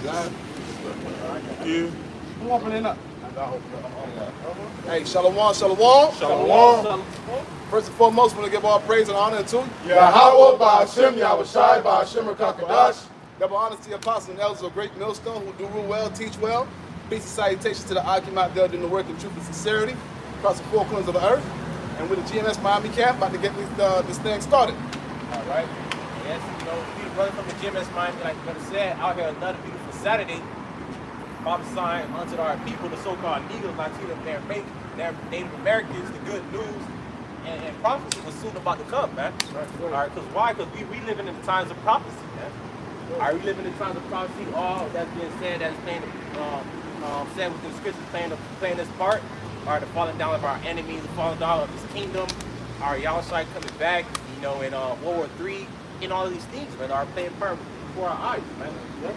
Yeah. Come on, Pelina. Hey, Shalom, Shalom. Shalom. First and foremost, we want to give all praise and honor to Yahweh, Ba'ashem, Yahushai, Ba'ashem, Rakakadash. double honors to the apostles and elders of Great Millstone who do rule well, teach well. Peace and salutations to the Akim out there doing the work in truth and sincerity across the four corners of the earth. And with the GMS Miami camp, about to get this thing started. All right. Yes, you know, we brother from the GMS Miami, like Brother said, out here another beautiful Saturday. Prophesying unto our people, the so-called Negroes, Latinos, their Native Americans, the good news, and prophecy was soon about to come, man. All right, because why? Because we living in the times of prophecy, man. All right, we living in the times of prophecy. All that's being said, that's playing, said with the scriptures playing this part. All right, the falling down of our enemies, the falling down of His kingdom, our Yahushua coming back, you know, in World War III, and all of these things, man, are playing part before our eyes, man.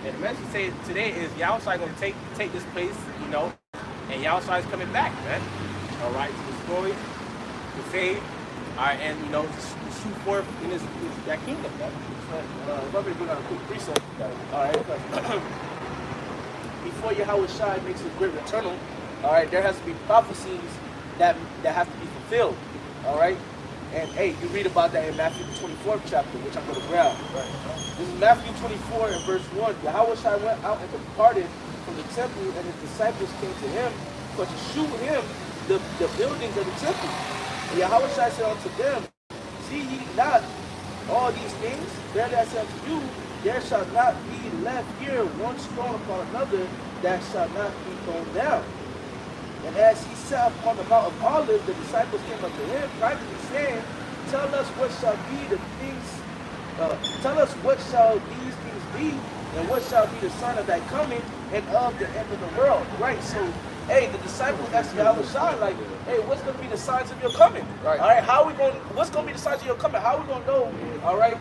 And the message say today is Yahushua going to take this place, you know, and Yahushua is coming back, man. All right, to destroy, to save, all right, and you know, to shoot forth in that kingdom, man. If I'm going to do a quick precept, all right. Before Yahushua makes his great return, all right, there has to be prophecies that have to be fulfilled, all right. And hey, you read about that in Matthew the 24th chapter, which I'm going to grab. Right. This is Matthew 24 and verse 1. Yahushua went out and departed from the temple, and his disciples came to him for to shew him the buildings of the temple. And Yahushua said unto them, see ye not all these things? Verily I say unto you, there shall not be left here one stone upon another that shall not be thrown down. And as he sat upon the Mount of Olives, the disciples came unto him, privately saying, tell us what shall be the things, tell us what shall these things be, and what shall be the sign of thy coming and of the end of the world. Right, so, hey, the disciples asked Yahushua, like, hey, what's going to be the signs of your coming? Right. All right, what's going to be the signs of your coming? How are we going to know, all right,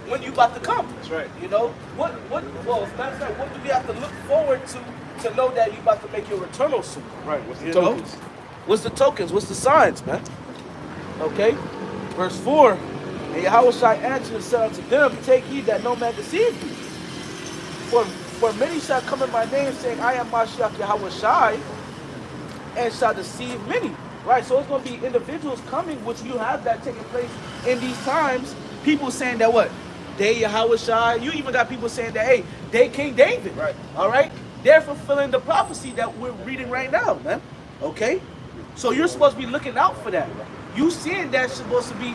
when you about to come? That's right. You know, well, matter of fact, what do we have to look forward to know that you about to make your return soon? Right, what's the tokens? What's the tokens? What's the signs, man? Okay, verse 4, and Yahushua answered and said unto them, take heed that no man deceive you. For many shall come in my name, saying, I am Mashiach Yahushua, and shall deceive many. Right, so it's going to be individuals coming, which you have that taking place in these times. People saying that what? They Yahushua. You even got people saying that, hey, they King David. Right. All right? They're fulfilling the prophecy that we're reading right now, man. Okay? So you're supposed to be looking out for that. You seeing that's supposed to be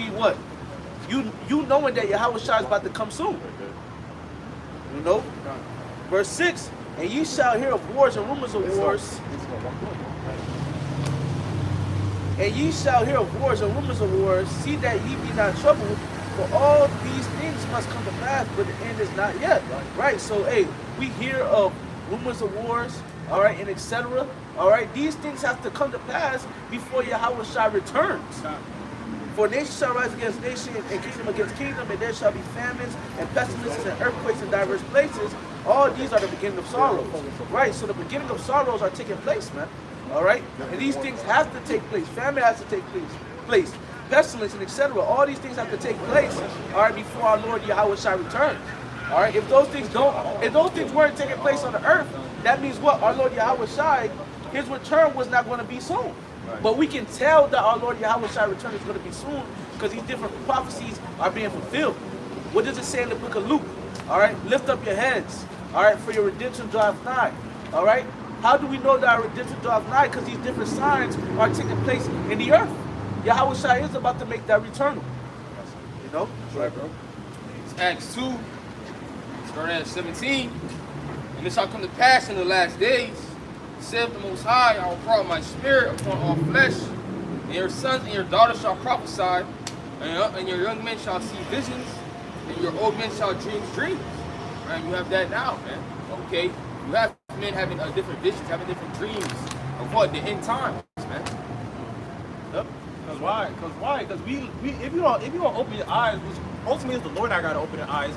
what? You knowing that Yahushua is about to come soon. You know? Verse 6, and ye shall hear of wars and rumors of wars. And ye shall hear of wars and rumors of wars. See that ye be not troubled, for all these things must come to pass, but the end is not yet. Right? So, hey, we hear of rumors of wars, all right, and etc. All right, these things have to come to pass before Yahushua returns. For nation shall rise against nation, and kingdom against kingdom, and there shall be famines and pestilences and earthquakes in diverse places. All these are the beginning of sorrows. Right? So the beginning of sorrows are taking place, man. All right? And these things have to take place. Famine has to take place. Pestilence and etc. All these things have to take place, all right, before our Lord Yahushua returns. All right? If those things weren't taking place on the earth, that means what? Our Lord Yahushua, his return was not going to be soon. But we can tell that our Lord Yahushua return is going to be soon because these different prophecies are being fulfilled. What does it say in the book of Luke? All right, lift up your heads. All right, for your redemption draweth nigh. All right, how do we know that our redemption draweth nigh? Because these different signs are taking place in the earth. Yahushua is about to make that return. You know? That's right, bro. It's Acts 2, starting at 17. And it shall come to pass in the last days, saith the Most High, I will pour out my spirit upon all flesh, and your sons and your daughters shall prophesy, and your young men shall see visions, and your old men shall dream dreams. Right? You have that now, man. Okay? You have men having different visions, having different dreams of what? The end times, man. Yep. Because why? Because if you don't open your eyes, which ultimately is the Lord I got to open your eyes,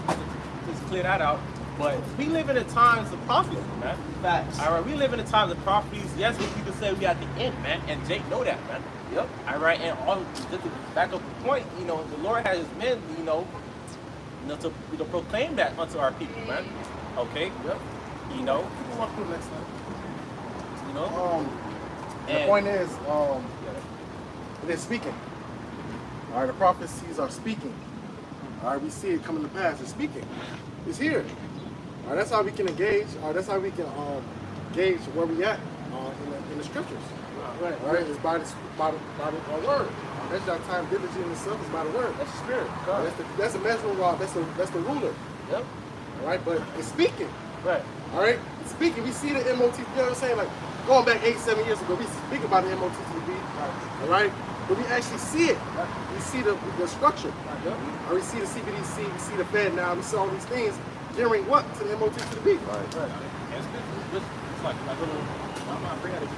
just clear that out. But we live in the times of prophecy, man. Facts. All right, we live in the times of prophecies. Yes, we can say we at the end, man, and Jake know that, man. Yep. All right, and all just to back up the point, you know, the Lord has men, to proclaim that unto our people, man. Okay. Yep. You know. We'll walk through next time. You know. The And- point is, they're speaking. All right, the prophecies are speaking. All right, we see it coming to pass. It's speaking. It's here. All right, that's how we can engage. All right, that's how we can gauge where we at in the scriptures. Right. All right, it's by the word. That's that time diligence in itself is by the word. That's the spirit. That's a measuring rod. That's the ruler. Yep. All right, but it's speaking. Right. All right, it's speaking. We see the MOT. You know what I'm saying? Like going back 8-7 years ago, we speak about the MOT to the beat. All right, but we actually see it. We see the structure. Or we see the CBDC. We see the Fed now. We see all these things gearing what to the MOT to the beat. And it's like a little. I'm not bringing it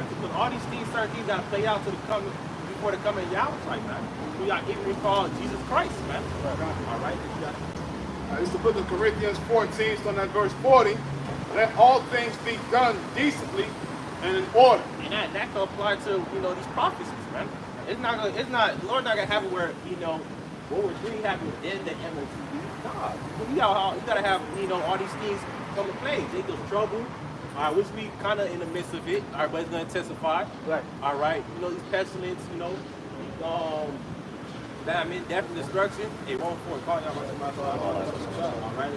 because all these things, certain things that play out to the coming before the coming of Yahweh, like man. We got even recall Jesus Christ, man. All right. It's the book of Corinthians 14, starting at verse 40. Let all things be done decently and in order. And that can apply to these prophecies, man. The Lord not gonna have it where what was really happening in the MOTV. Nah, you gotta have all these things come to play. Jacob's trouble. All right, which we kind of in the midst of it. All right, but it's going to intensify. Right. All right, these pestilence, death and destruction. It won't call y'all all right.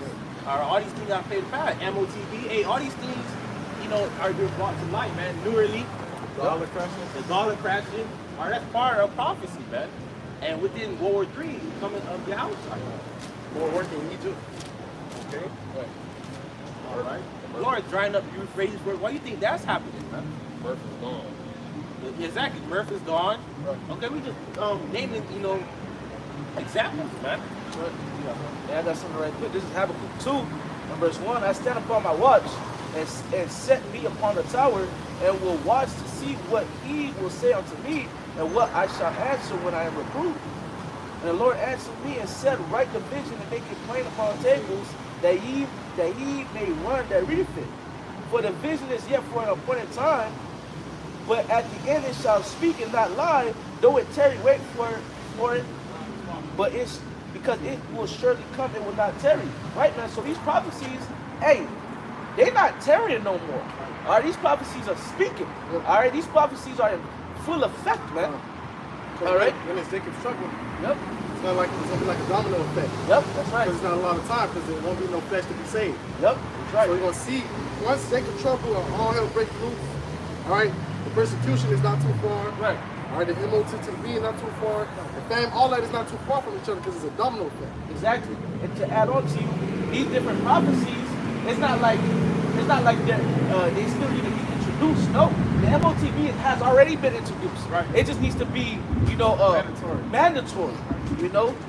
All these things got to pay the price. MOTV, all these things, are being brought to light, man. Neurally, the dollar crashing. All right, that's part of prophecy, man. And within World War III, coming of Yahweh. More work in Egypt. Okay. Right. All right. The Lord drying up Euphrates. Why do you think that's happening, man? Murph is gone. Exactly. Murph is gone. Right. Okay, we just naming, examples, man. Yeah, I got something right quick. This is Habakkuk 2, and verse 1. I stand upon my watch and set me upon the tower and will watch to see what he will say unto me and what I shall answer when I am reproved. And the Lord answered me and said, write the vision and make it plain upon tables, that ye may run that readeth it. For the vision is yet for an appointed time, but at the end it shall speak and not lie, though it tarry, wait for it, but it's because it will surely come, it will not tarry. Right, man? So these prophecies, hey, they're not tarrying no more. All right, these prophecies are speaking. All right, these prophecies are in full effect, man. All right. When it's Jacob's trouble, Yep. it's going to be like a domino effect. Yep, that's right. Because there's not a lot of time, because there won't be no flesh to be saved. Yep, that's right. So we're going to see, once Jacob's trouble and all hell breaks loose, all right, the persecution is not too far. Right. All right, the MOT to the B is not too far. The fam, all that is not too far from each other because it's a domino effect. Exactly. And to add on to you, these different prophecies, it's not like they still need to be introduced. No, the MOTV has already been introduced. Right. It just needs to be, mandatory.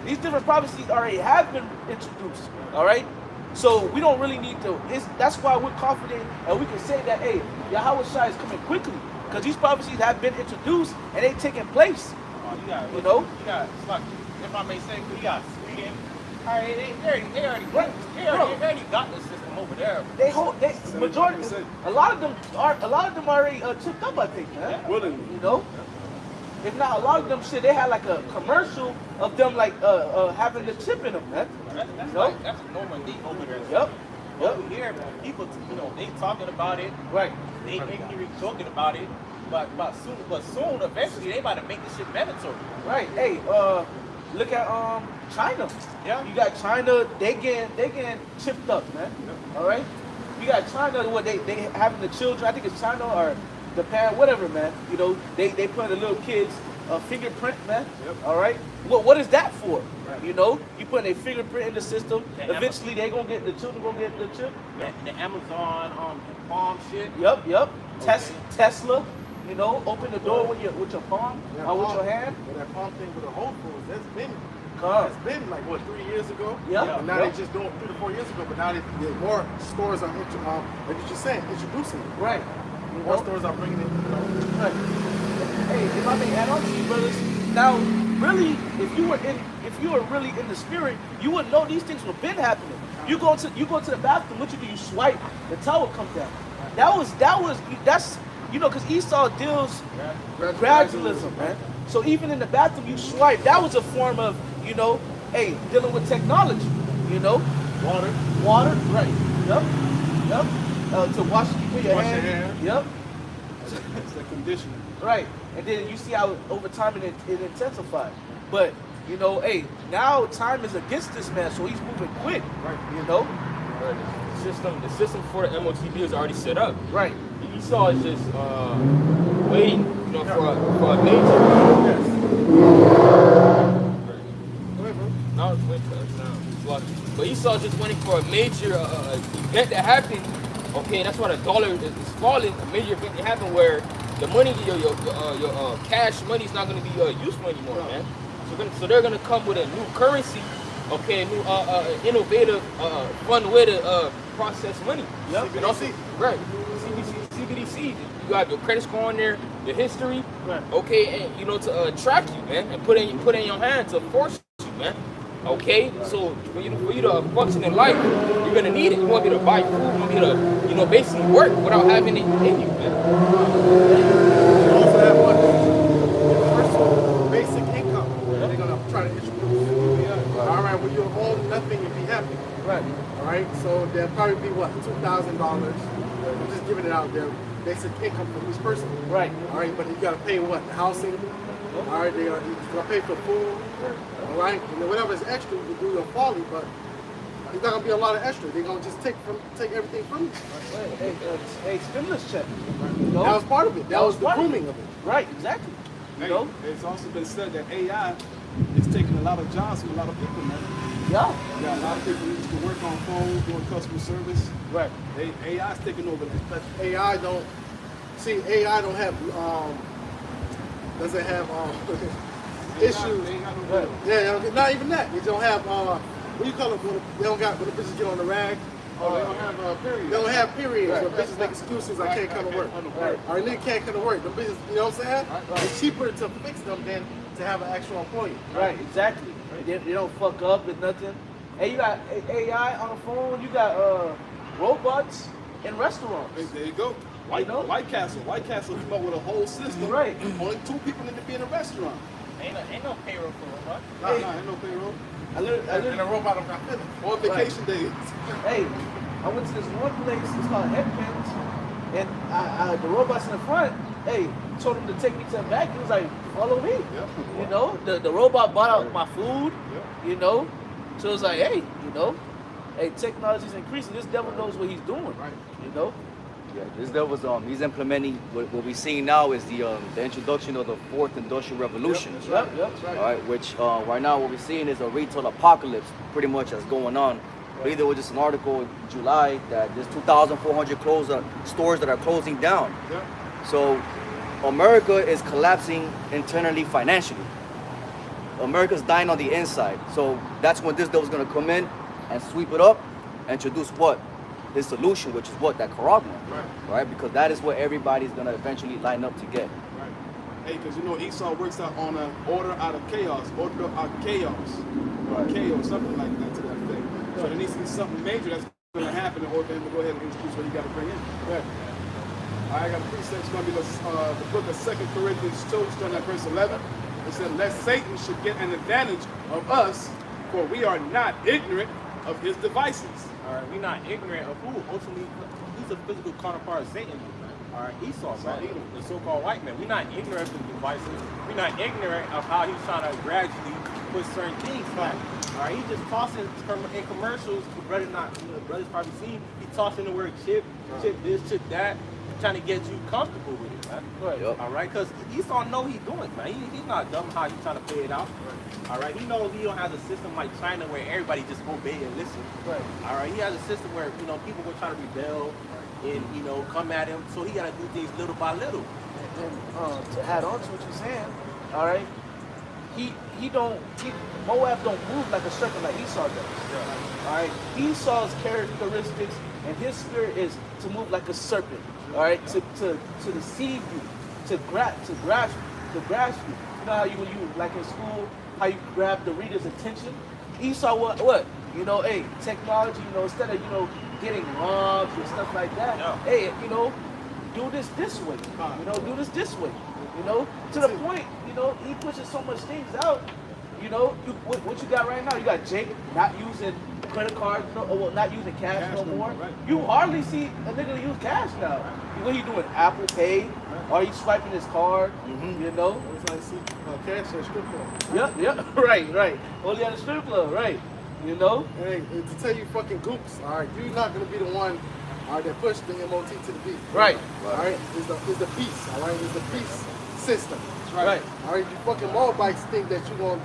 These different prophecies already have been introduced. All right. So we don't really need to. That's why we're confident and we can say that, hey, Yahweh Shai is coming quickly because these prophecies have been introduced and they taking place. You got, if I may say, you got Sweden. All right, they already got the system over there. A lot of them already chipped up, I think, man. Yeah. Willingly. If not, a lot of them shit, they had like a commercial of them like having the chip in them, man. That's a normal thing over there. Yep. Over here, people, they talking about it. Right. They ignorantly talking about it. But soon, eventually, they about to make this shit mandatory. Right. Hey, look at China. Yeah. You got China, they getting chipped up, man. All right. You got China, what they having the children. I think it's China or Japan, whatever, man. They put the little kids fingerprint, man. Yep. All right. What is that for? Right. You put a fingerprint in the system. Eventually, the children gonna get the chip. The Amazon palm shit. Yep. Okay. Tesla. Open the door with your palm or with your hand. Well, that palm thing with the Whole Foods, that's been like, 3 years ago? Yeah. And now they just doing 3 to 4 years ago, but now the more stores are, like you just said, introducing it. Right. More stores are bringing it. Right. Hey, if I may add on to you, brothers, now, really, if you were really in the spirit, you would know these things were been happening. You go to the bathroom. What you do? You swipe. The towel comes down. That's because Esau deals gradualism, man. So even in the bathroom, you swipe. That was a form of dealing with technology. Water, right? Yep. To wash your hand. Yep. It's the conditioning. Right, and then you see how over time it intensified. But now time is against this man, so he's moving quick. Right. The system for the MOTB is already set up. Right. Esau is just waiting, for a major. No, it's winter. But Esau just waiting for a major event to happen. Okay, that's why the dollar is falling. A major event to happen where the money, your cash money is not going to be useful anymore, man. So they're going to come with a new currency, okay, a new innovative, fun way to process money. Yep. And also, right, CBDC. You got your credit score on there, your history, right. Okay, and to track you, man, and put in your hand to force you, man. Okay, so for you to function in life, you're gonna need it. You want to be able to buy food, you want to be able to, basically work without having it in you, man. You also have what? Universal basic income. They're gonna try to introduce. All right, when you're own nothing, you be happy. Right. All right, so there'll probably be what, $2,000. I'm just giving it out there. Basic income for each person. Right. All right, but you gotta pay what? The housing. All right, you're gonna pay for food. All right, whatever is extra, you do your folly, but it's not gonna be a lot of extra. They're gonna just take everything from you. Hey, stimulus check. That was part of it. That was the grooming of it. Right, exactly. It's also been said that AI is taking a lot of jobs from a lot of people, man. Yeah. Yeah, a lot of people who used to work on phones, doing customer service. Right. AI is taking over that. But AI don't have doesn't have issues. Yeah, not even that. They don't have what do you call it when they don't got when the bitches get on the rag. Oh, they don't have periods. They don't have periods. Right. When bitches make excuses, I can't come to work. Or nigga can't come to work. The bitches, you know what I'm saying? Right. It's cheaper to fix them than to have an actual employee. Right, exactly. They don't fuck up and nothing. Hey, you got AI on the phone. You got robots in restaurants. There you go. White Castle came up with a whole system. Right. Only 2 people need to be in a restaurant. Ain't no payroll for robot. Ain't no payroll. And a robot don't got feelings. Or vacation days. Hey, I went to this one place. It's called Headpins, and the robots in the front. Hey, told him to take me to the back. He was like, "Follow me." Yep. The robot bought out my food. Yep. So it's like, hey, hey, technology's increasing. This devil knows what he's doing. Right. Yeah, this devil's he's implementing what we're seeing now is the introduction of the 4th Industrial Revolution. Yep. All right, which right now what we're seeing is a retail apocalypse, pretty much that's going on. Right. There was just an article in July that there's 2,400 stores that are closing down. Yep. So America is collapsing internally financially. America's dying on the inside. So that's when this devil's gonna come in and sweep it up, introduce what? His solution, which is what? That Corona. Right? Because that is what everybody's gonna eventually line up to get. Right. Hey, because Esau works out on an order out of chaos, order out of chaos, or chaos, something like that to that effect. So there needs to be something major that's going to happen in order for him to go ahead and introduce what he got to bring in. Right. I got a precept. It's going to be the book of 2 Corinthians 2, starting at verse 11. It said, "Lest Satan should get an advantage of us, for we are not ignorant of his devices." All right, we're not ignorant of who ultimately who's the physical counterpart of Satan. All right, Esau, man, the so-called white man. We're not ignorant of his devices. We're not ignorant of how he's trying to gradually put certain things back. All right, he's just tossing in commercials. Brothers probably seen. He tossing the word chip this, chip that, trying to get you comfortable with it, man. Yep. All right, because Esau know he's doing, man. He's not dumb how he's trying to pay it out. All right, he knows he don't have a system like China where everybody just obey and listen. Right. All right, he has a system where people will try to rebel and come at him, so he got to do things little by little. And to add on to what you're saying, all right, Moab don't move like a serpent like Esau does. All right, Esau's characteristics and his spirit is to move like a serpent. All right, to deceive you, to grasp you. You know how when you like in school, how you grab the reader's attention? Esau, what? You know, hey, technology, you know, instead of, you know, getting robbed and stuff like that, hey, you know, do this way. You know, do this way. You know, to the point, you know, he pushes so much things out. You know, what you got right now? You got Jake not using credit cards, well, not using cash no more. Right. You hardly see a nigga use cash now. What he doing? Apple Pay? Or he swiping his card? You know? It's like see cash at strip club. Yep, right. Only at the strip club, right? You know? Hey, to tell you fucking goops, all right, you're not gonna be the one, all right, that pushed the MOT to the beat. Right. All right, it's the peace, all right, it's the peace system. Right. All right, you fucking Moabites think that you're gonna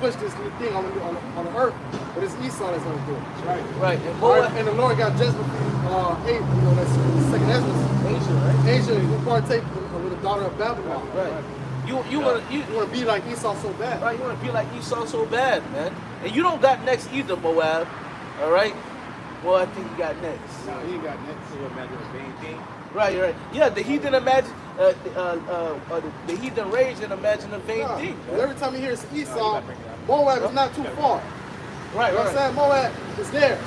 push this new thing on the earth, but it's Esau that's gonna do it. Right. Right. And All right, and the Lord got judgment for you know, that's the second Ezra. Asia, right? Asia, you partake with the daughter of Babylon. Right. You wanna be like Esau so bad. Right, you want to be like Esau so bad, man. And you don't got next either, Moab. All right? Well, I think you got next. No, he ain't got next. So imagine the main thing. Right. Yeah, the heathen imagine, the heathen rage and imagine a vain thing. And every time you hear it's Esau, Moab is not too far. Right, You know what I'm saying? Moab is there.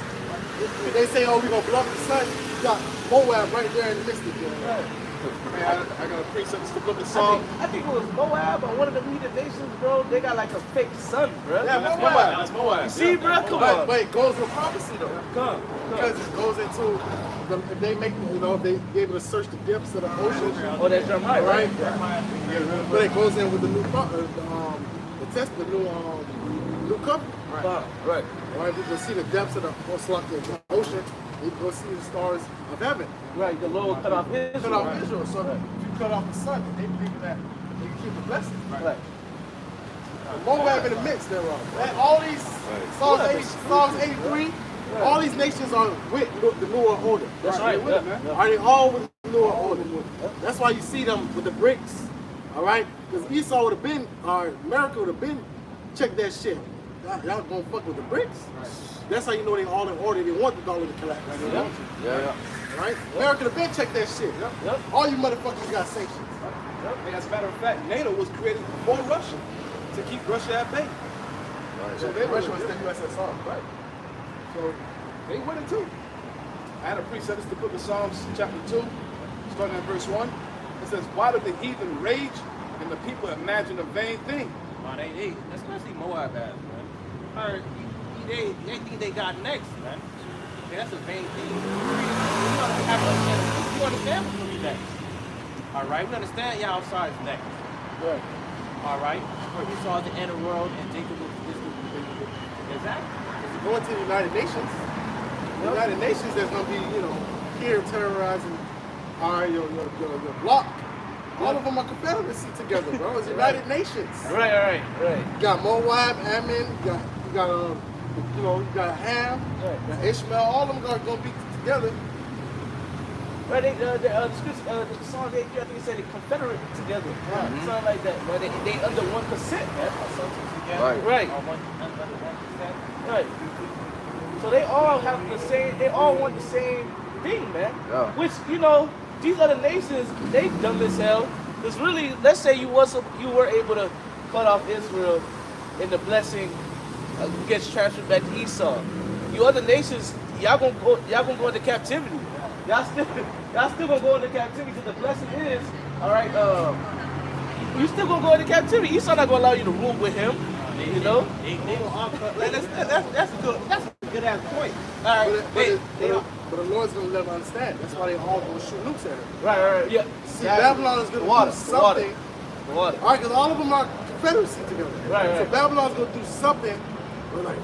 If they say, oh, we're going to blow up the sun, you got Moab right there in the midst of it. Right. Man, I got a precept. It's the book of I Psalms. think it was Moab or one of the heathen nations, bro. They got like a fake sun, bro. Yeah, That's Moab. Moab. That's Moab. You see, bro? Come But, on. but it goes with prophecy, though. Come. Because it goes into, if they make, you know, if they be able to search the depths of the ocean, Oh, that's Jeremiah, right? right? But it goes in with the new, the testament, new covenant. Right. All right, we can see the depths of the ocean. You can go see the stars of heaven. Right, the Lord cut off Israel. Cut off right. Israel. So Right. if you cut off the sun, they believe that they can keep the blessing. Right. Moab in the mix thereof. And all these Psalms 83, all these nations are with the newer order. That's right. They're with it, man. Are they all with the newer order? That's why you see them with the bricks. All right? Because Esau would have been, America would have been, check that shit. Y'all gonna fuck with the bricks? That's how you know they all in order. They want the dollar to collapse. Yeah. Right? America would have been check that shit. Yep. All you motherfuckers got sanctions. And as a matter of fact, NATO was created for Russia to keep Russia at bay. So they Russia was the USSR. Right. So they win it too. I had a precept. It's the book of Psalms, chapter 2, starting at verse 1. It says, why do the heathen rage and the people imagine a vain thing? Man, they especially Moab has, man. Or, they think they got next, man. That's a vain thing. You understand what's going to be next. All right, we understand Yahushua is next. Right. All right, where he saw the end of the world and Jacob was exactly. Going to the United Nations. The United Nations, there's gonna be, you know, here terrorizing your block. All of them are Confederacy together, bro. It's United Nations. Right. You got Moab, Ammon, you got Ham, you got Ishmael. All of them are gonna be together. Right, the song they I think it said they confederate together. Right. Something like that. But they under 1%, man. Right. Right. So they all have the same, they all want the same thing, man. Yeah. Which, you know, these other nations, they dumb as hell. Because really, let's say you were able to cut off Israel and the blessing gets transferred back to Esau. You other nations, y'all gonna go into captivity. Y'all still gonna go into captivity because the blessing is, all right, you still gonna go into captivity. Esau not gonna allow you to rule with him, you know? That's a good ass point. All right, But the Lord's gonna let them understand. That's why they all gonna shoot nukes at him. right, yeah. See, Babylon is gonna do something. The water. All right, because all of them are Confederacy together. Right. So Babylon's gonna do something. They're like,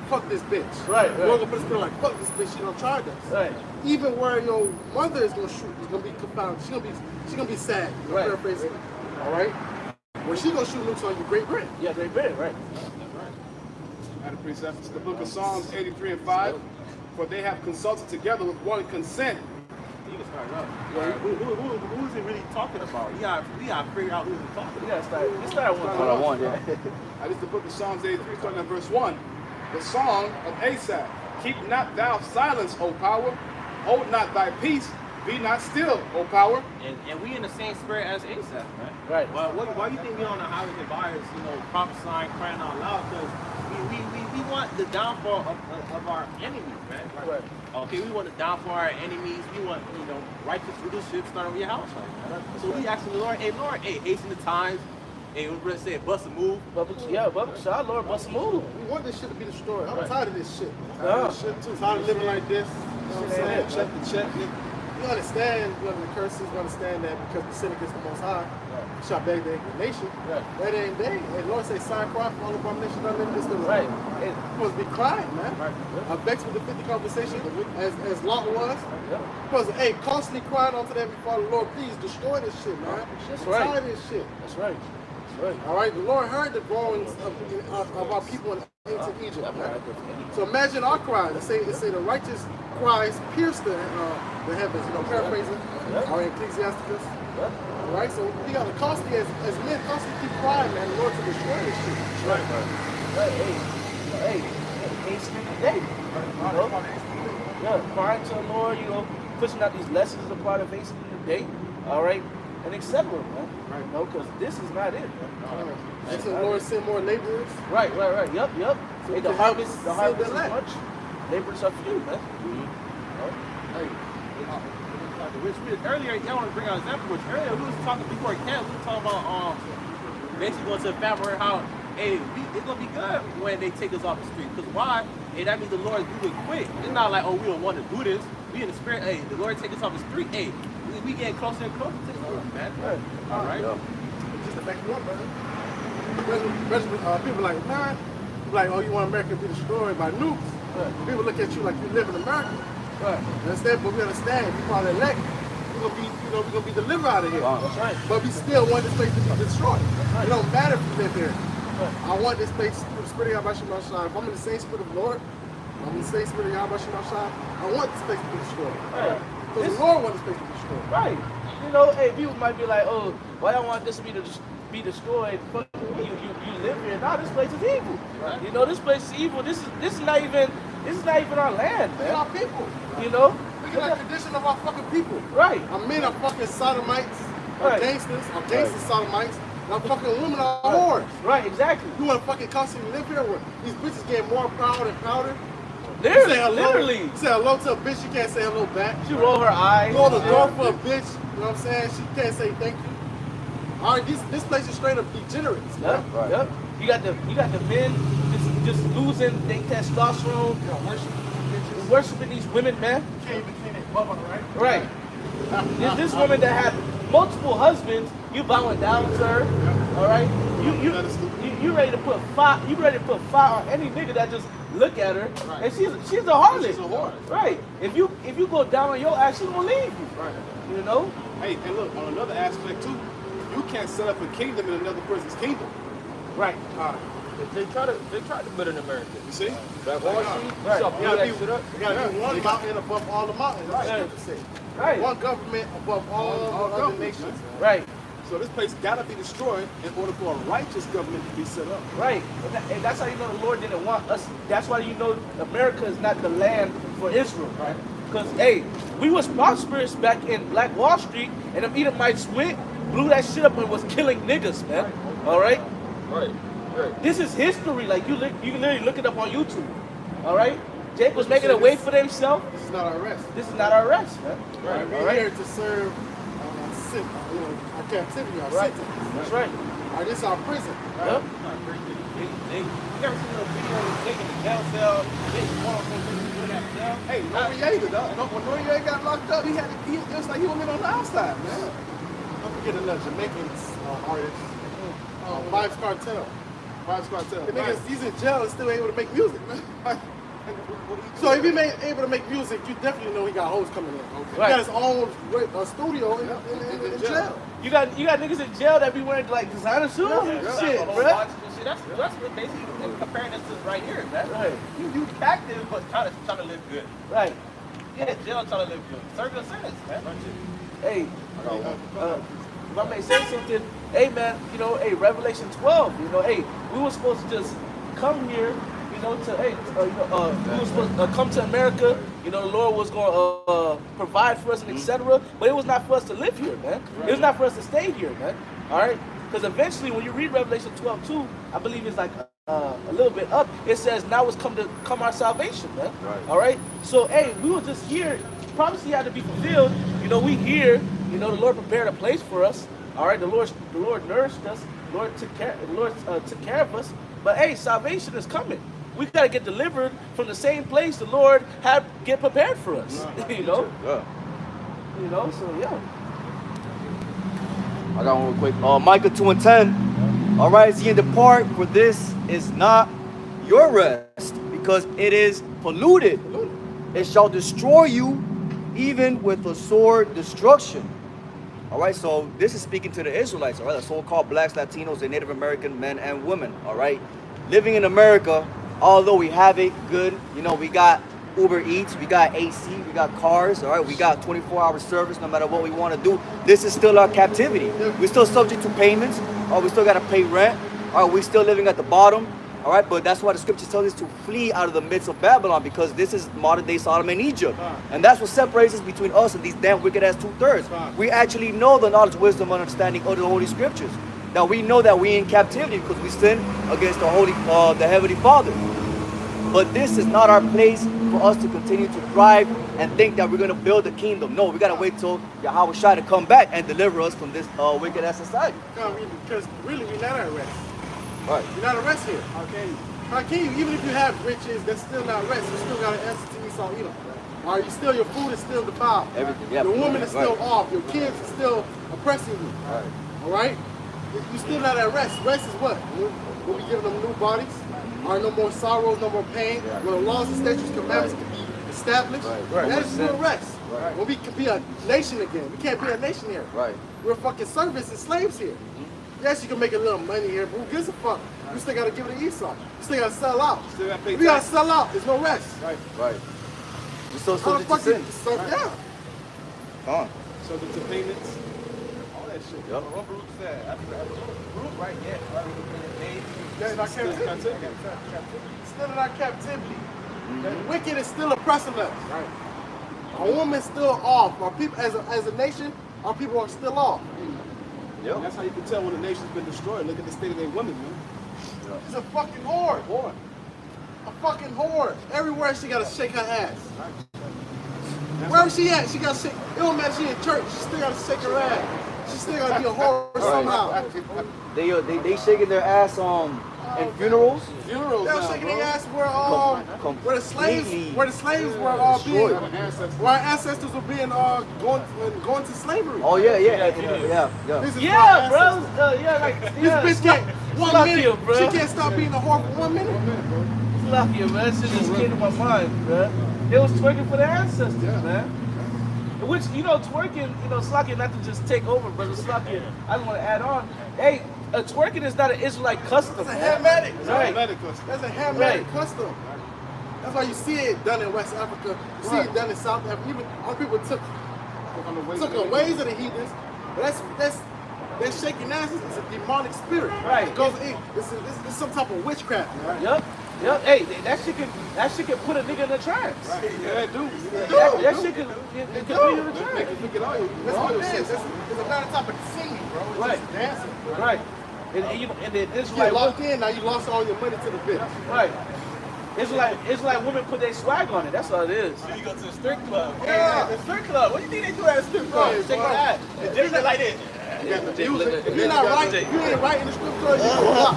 fuck this bitch. Right. We're gonna put a spin like, fuck this bitch. She don't charge us. Right. Even where your mother is gonna shoot, is gonna be confounded. She's gonna be sad. I'm Right. paraphrasing. All right. When she gonna shoot nukes on your Great Britain. Yeah, Great Britain, right. I had a precept. It's the book of Psalms 83 and 5. For they have consulted together with one consent. You can start up. Who is he really talking about? We gotta figure out who he's talking We about. gotta start. Let's start at What I one. want, yeah. That is the book of Psalms 83, starting at verse 1. The song of Asaph. Keep not thou silence, O power. Hold not thy peace, Be not still, O power. And we in the same spirit as Asaph, man. Right. Well, why you think we on the highways and byways, prophesying, crying out loud? Because we want the downfall of our enemies, man. Right. Okay, we want the downfall of our enemies. We want, righteous leadership starting with your house, right? So we asking the Lord, hey, hasten the times. Hey, what brother said, bust a move. Bubba Shaw, Lord, bust a move. We want this shit to be destroyed. I'm tired of this shit. Yeah. Tired of living like this. You know what I'm saying? Check to check. You understand, the curses, you understand that because the sin against the Most High, you shall beg the nation. Right. That ain't day. And Lord say, sign cry for all of our nations that live in this world. Right. You're supposed to be crying, man. Right. I'm vexed with the 50 conversation, as Lot was. Yeah. Supposed to, constantly crying onto the Heavenly Father, Lord, please destroy this shit, man. That's I'm right. tired of this shit. That's right. That's right. All right, the Lord heard the groanings of our people in ancient Egypt. Man. So imagine our cry. They say the righteous cries pierce the heavens. Paraphrasing. Or Ecclesiasticus. All right, so we got to constantly, as men, constantly keep crying, man, the Lord to destroy this shit. Right. Hey, hasten the day. Yeah, crying to the Lord. Pushing out these lessons is a part of hastening the day. All right. And etc. Man. Right. Because this is not it, man. And so the Lord send more laborers. Right. Yep. So Hey, the harvest is much. Laborers are few, man. Which earlier, I want to bring out an example. Which earlier we was talking before camp. We were talking about basically going to the family and how it's gonna be good when they take us off the street. Because why? Hey, that means the Lord is moving quick. It's not like we don't want to do this. We in the spirit. Hey, the Lord take us off the street. Hey, we getting closer and closer to the Lord, man. Right. All right. Just to back you up, brother. People like, man, you want America to be destroyed by nukes. Right. People look at you like you live in America. Right. Understand? But we understand, you probably elect, we're gonna be delivered out of here. Wow. That's right. But we still want this place to be destroyed. Right. It don't matter if we live here. Right. I want this place through the spirit of Yahweh Shem Shai. If I'm in the same spirit of the Lord, I'm in the same spirit of Yahweh Shem Shai, I want this place to be destroyed. Right. Because the Lord wants this place to be destroyed. Right. Hey, people might be like, oh, why y'all want this to be destroyed? Fuck you live here. Nah, this place is evil. Right. This place is evil. This is not even our land, Look man. at our people. Look Look at the condition of our fucking people. Right. Our men are fucking sodomites, Right. gangsters sodomites, and our fucking women are whores. Right, exactly. You want to fucking constantly live here where these bitches get more proud and prouder? Literally. You say hello to a bitch, she can't say hello back. She roll her eyes. You hold the door for a bitch, you know what I'm saying? She can't say thank you. All right, this place is straight up degenerates. Yep. Man. Yep. You got the men just losing their testosterone, worshiping these women, man. You can't even clean that bubble, right? Right. This woman that had multiple husbands, you bowing down to her. All right. You ready to put fire? You ready to put fire on any nigga that just look at her? Right. And she's a harlot. She's a whore. Right. If you go down on your ass, she gonna leave you. Right. Hey, and look, on another aspect too, you can't set up a kingdom in another person's kingdom. Right. They try to build an America. You see? Back Wall Street, Right. you You that shit up. gotta be one mountain above all the mountains. That's Right. what the scripture says. Right. One government above all other governments, nations. Right. So this place gotta be destroyed in order for a righteous government to be set up. Right. And that's how you know the Lord didn't want us. That's why you know America is not the land for Israel. Right. Because, hey, we was prosperous back in Black Wall Street, and them Edomites went, blew that shit up and was killing niggas, man. All right? Right. This is history. Like, you can literally look it up on YouTube. All right? Jake was making a way for themselves. This is not our rest. This is not our rest, man. Right. We're All right? here to serve our captivity, our Right. sentence. That's right. All right, this is our prison. Right? Yep. You never seen a video of taking the jail cell, they want to go that cell? Hey, Noriega, dog. When Noriega got locked up, it was like he went on the outside, man. Don't forget another Jamaican artist, Vibes Cartel. Vibes Cartel. The niggas, he's in jail and still able to make music, man. So if he able to make music, you definitely know he got hoes coming in. Okay. He Right. got his own studio in jail. You got niggas in jail that be wearing like designer shoes and shit, That's bro. that's what basically comparing this to right here, man. Right. You active but trying to live good. Right. Yeah, jail trying to live good. Serve a sentence, man. Hey, if I may say something, hey man, hey, Revelation 12, hey, we were supposed to just come here, you know, to hey, we were supposed to come to America. You know, the Lord was going to provide for us and etc. But it was not for us to live here, man. It was not for us to stay here, man. All right, because eventually, when you read Revelation 12:2, I believe it's like a little bit up. It says, "Now it's come our salvation, man." Right. All right. So hey, we were just here. Prophecy had to be fulfilled. You know, we here. You know, the Lord prepared a place for us. All right, the Lord nourished us. The Lord took care of us. But hey, salvation is coming. We gotta get delivered from the same place the Lord had get prepared for us. You know. Yeah. You know. So yeah. I got one real quick. Micah 2:10. All right, see and depart, for this is not your rest, because it is polluted. It shall destroy you, even with a sword destruction. All right, so this is speaking to the Israelites, all right, the so-called blacks, Latinos, and Native American men and women, all right? Living in America, although we have it good, you know, we got Uber Eats, we got AC, we got cars, all right? We got 24-hour service no matter what we want to do. This is still our captivity. We're still subject to payments, or we still got to pay rent, all right? We're still living at the bottom, all right? But that's why the scripture tells us to flee out of the midst of Babylon, because this is modern-day Sodom and Egypt. And that's what separates us between us and these damn wicked-ass two-thirds. We actually know the knowledge, wisdom, and understanding of the Holy Scriptures. Now, we know that we're in captivity because we sin against the Heavenly Father. But this is not our place for us to continue to thrive and think that we're going to build a kingdom. No, we got to wait till Yahweh Shai to come back and deliver us from this wicked-ass society. No, because really, we're not at rest. Right. You're not at rest here. Okay. How can you? Even if you have riches, that's still not rest. You still got to answer to Esau, Edom. Or you still, your food is still defiled. Everything. Yeah. Your woman is still right. off. Your kids are still oppressing you. Right. All right. You're still not at rest. Rest is what? We'll be giving them new bodies. Or no more sorrows, no more pain. Yeah. When the laws and statutes, commandments can be established. Right. That is real rest. Right. When we can be a nation again. We can't be a nation here. Right. We're fucking servants and slaves here. Yes, you can make a little money here, but who gives a fuck? You still gotta give it to Esau. You still gotta sell out. Still gotta pay If you gotta tax. sell out, there's no rest. Right. Right. We're still How the subject to fuck sin. so, yeah. Huh. Subject to payments. All that shit. Yep. What Baruch said? That's Baruch, right? Yeah. That's in our Still captivity. captivity. Still in our captivity. The wicked is still oppressing us. Right. Our woman's still off. Our people, as a nation, our people are still off. Yep. That's how you can tell when a nation's been destroyed. Look at the state of their women, man. She's a fucking whore. A fucking whore. Everywhere she gotta shake her ass. Wherever she at, she gotta shake. It don't matter she in church, she still gotta shake her ass. She still gotta be a whore somehow. They shaking their ass in funerals. Funerals They're now, shaking bro. their ass where the slaves were all being, where our ancestors were being going to slavery. Oh yeah. This is Yeah, our bro. ancestors. Yeah, like This bitch can't one Fuck minute. you, bro. She can't stop being a whore for 1 minute. Lucky, man. That shit just came to my mind, bro. It was twerking for the ancestors, man. Which, you know, twerking, you know, Slaki, not to just take over, brother Slaki, I just want to add on. Hey, twerking is not an Israelite custom. It's a man. Hamadic. Right. That's a Hamadic custom. That's why you see it done in West Africa. You see it done in South Africa. Even other people took the ways of the heathens. But that's shaking asses. It's a demonic spirit. Right. It goes in. It's some type of witchcraft. Right? Yep. Hey, that shit can put a nigga in a trance. Yeah, it do. That shit can put you in a Make trance. you forget all your That's what it is. It's another type of singing, bro. It's Right. just dancing. Right. And then You get Israelite locked in, now you lost all your money to the bitch. right. It's like women put their swag on it. That's all it is. You go to the strip club. Yeah. The strip club. What do you think they do at a strip club? Right, Shake boy. your ass. And just like this. You got the music. If you're not right, if you ain't right in the strip club, you go up.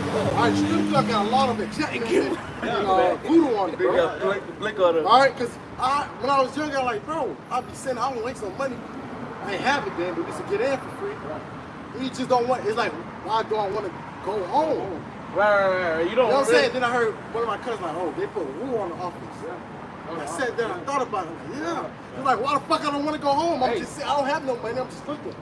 Alright, strip club got a lot of enchantment and voodoo on it, bro. Blink on it. Alright, because when I was younger, I'm like, bro, I'll be sending, I don't waste no money. I ain't have it then, but just to get in for free. You just don't want, it's like, why do I want to go home? Right. You You know what I'm really- saying? Then I heard one of my cousins like, oh, they put woo on the office. I sat there and I thought about it. Like, yeah. It's like, why the fuck I don't want to go home? I'm just I don't have no money. I'm just looking.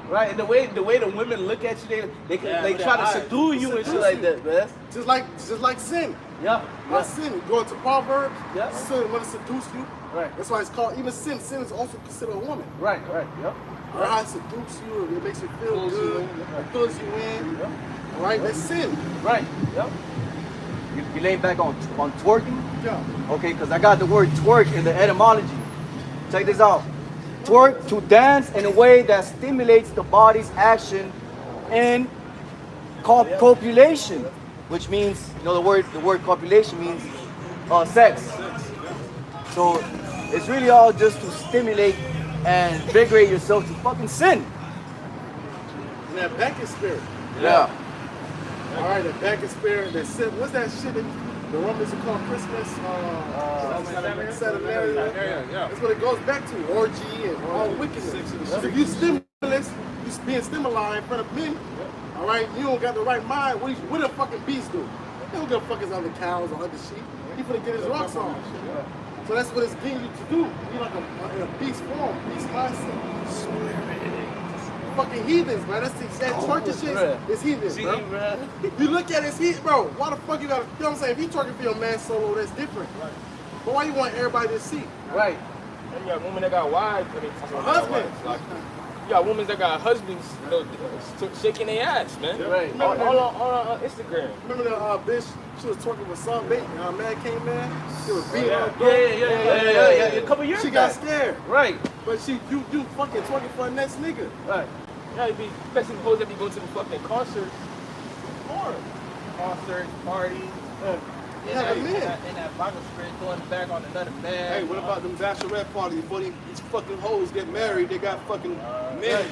Right, and the way the women look at you, they try to subdue you and shit like that, man. Just like sin. Yep. Not sin. You go into Proverbs. Yeah. Sin when it seduce you. Right. That's why it's called even sin. Sin is also considered a woman. Right. Yep. Or how it seduces you, it makes you feel good, it pulls you in. Yep. All right, that's sin. Right. Yep. You lay back on twerking? Yeah. Okay, because I got the word twerk in the etymology. Check this out. Twerk, to dance in a way that stimulates the body's action in copulation, which means, you know, the word copulation means sex. So it's really all just to stimulate and invigorate yourself to fucking sin. And that Bacchus spirit. Yeah. All right, the Bacchus spirit. That what's that shit that the Romans would call Christmas? Saturnalia. Yeah. That's what it goes back to. Orgy and all wickedness. If you stimulus, you being stimuli in front of men. All right, you don't got the right mind. What the fucking beast do? He don't give a fuck on the cows or other sheep. He finna get his rocks on. So that's what it's getting you to do. You like in a beast form, beast mindset. Fucking heathens, man. That's that twerking shit is heathens, bro. You look at his heat, bro. Why the fuck you gotta? You know what I'm saying? If you twerking for your man solo, that's different. Right. But why you want everybody to see? Right. And you got women that got wives. I mean, Husbands. like, you got women that got husbands, you know, shaking their ass, man. Right. On Instagram. Remember the bitch? She was twerking with some bait, and her man came in. She was beating her. Yeah. A couple years She back. got scared. Right. But you fucking twerking for the next nigga. Right. Yeah, you be, especially hoes that be going to the fucking concert. Concerts, parties. Yeah, In man. that Bible spread throwing it back on another man. Hey, what about them bachelorette parties before these fucking hoes get married? They got fucking men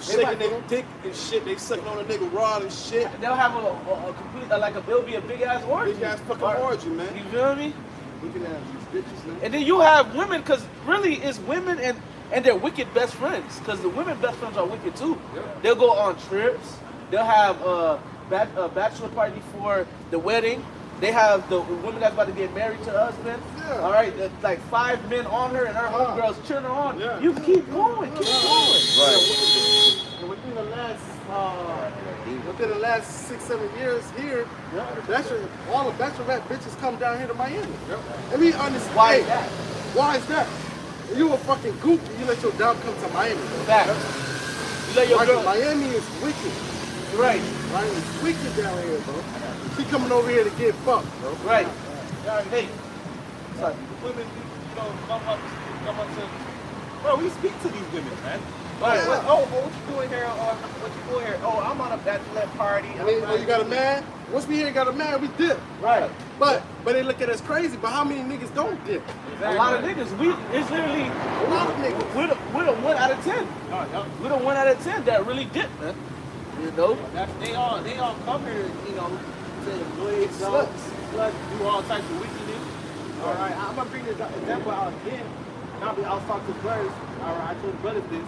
shaking their dick and shit. They sucking on a nigga rod and shit. They'll have a complete, it'll be a big ass orgy. Big ass fucking orgy, man. You feel me? Looking at these bitches, man. And then you have women, because really it's women and their wicked best friends, because the women best friends are wicked too. Yep. They'll go on trips. They'll have a bachelor party for the wedding. They have the woman that's about to get married to her husband. Yeah. All right, like 5 men on her and her homegirls cheering her on. Yeah. You keep going, keep going. And within the last 6-7 years here, all the bachelorette bitches come down here to Miami. Let me understand. Why is that? Why is that? You a fucking goop and you let your dog come to Miami. Fact. You let your Right, girl. Miami is wicked. Right, Miami is wicked down here, bro. She coming over here to get fucked, bro. right. Hey, women, come up to. Bro, we speak to these women, man. Right. What you doing here? What you doing here? Oh, I'm on a bachelorette party. I mean, you got a man? Once we here got a man, we dip. Right. But they look at us crazy. But how many niggas don't dip? A lot of niggas. It's literally A lot of niggas. we're the 1 out of 10. We're the 1 out of 10 that really dip, man. You know? They all come here, to enjoy themselves, do all types of wickedness. All right, I'm gonna bring this example out again. I was talking to brothers. All right, I told the brothers this.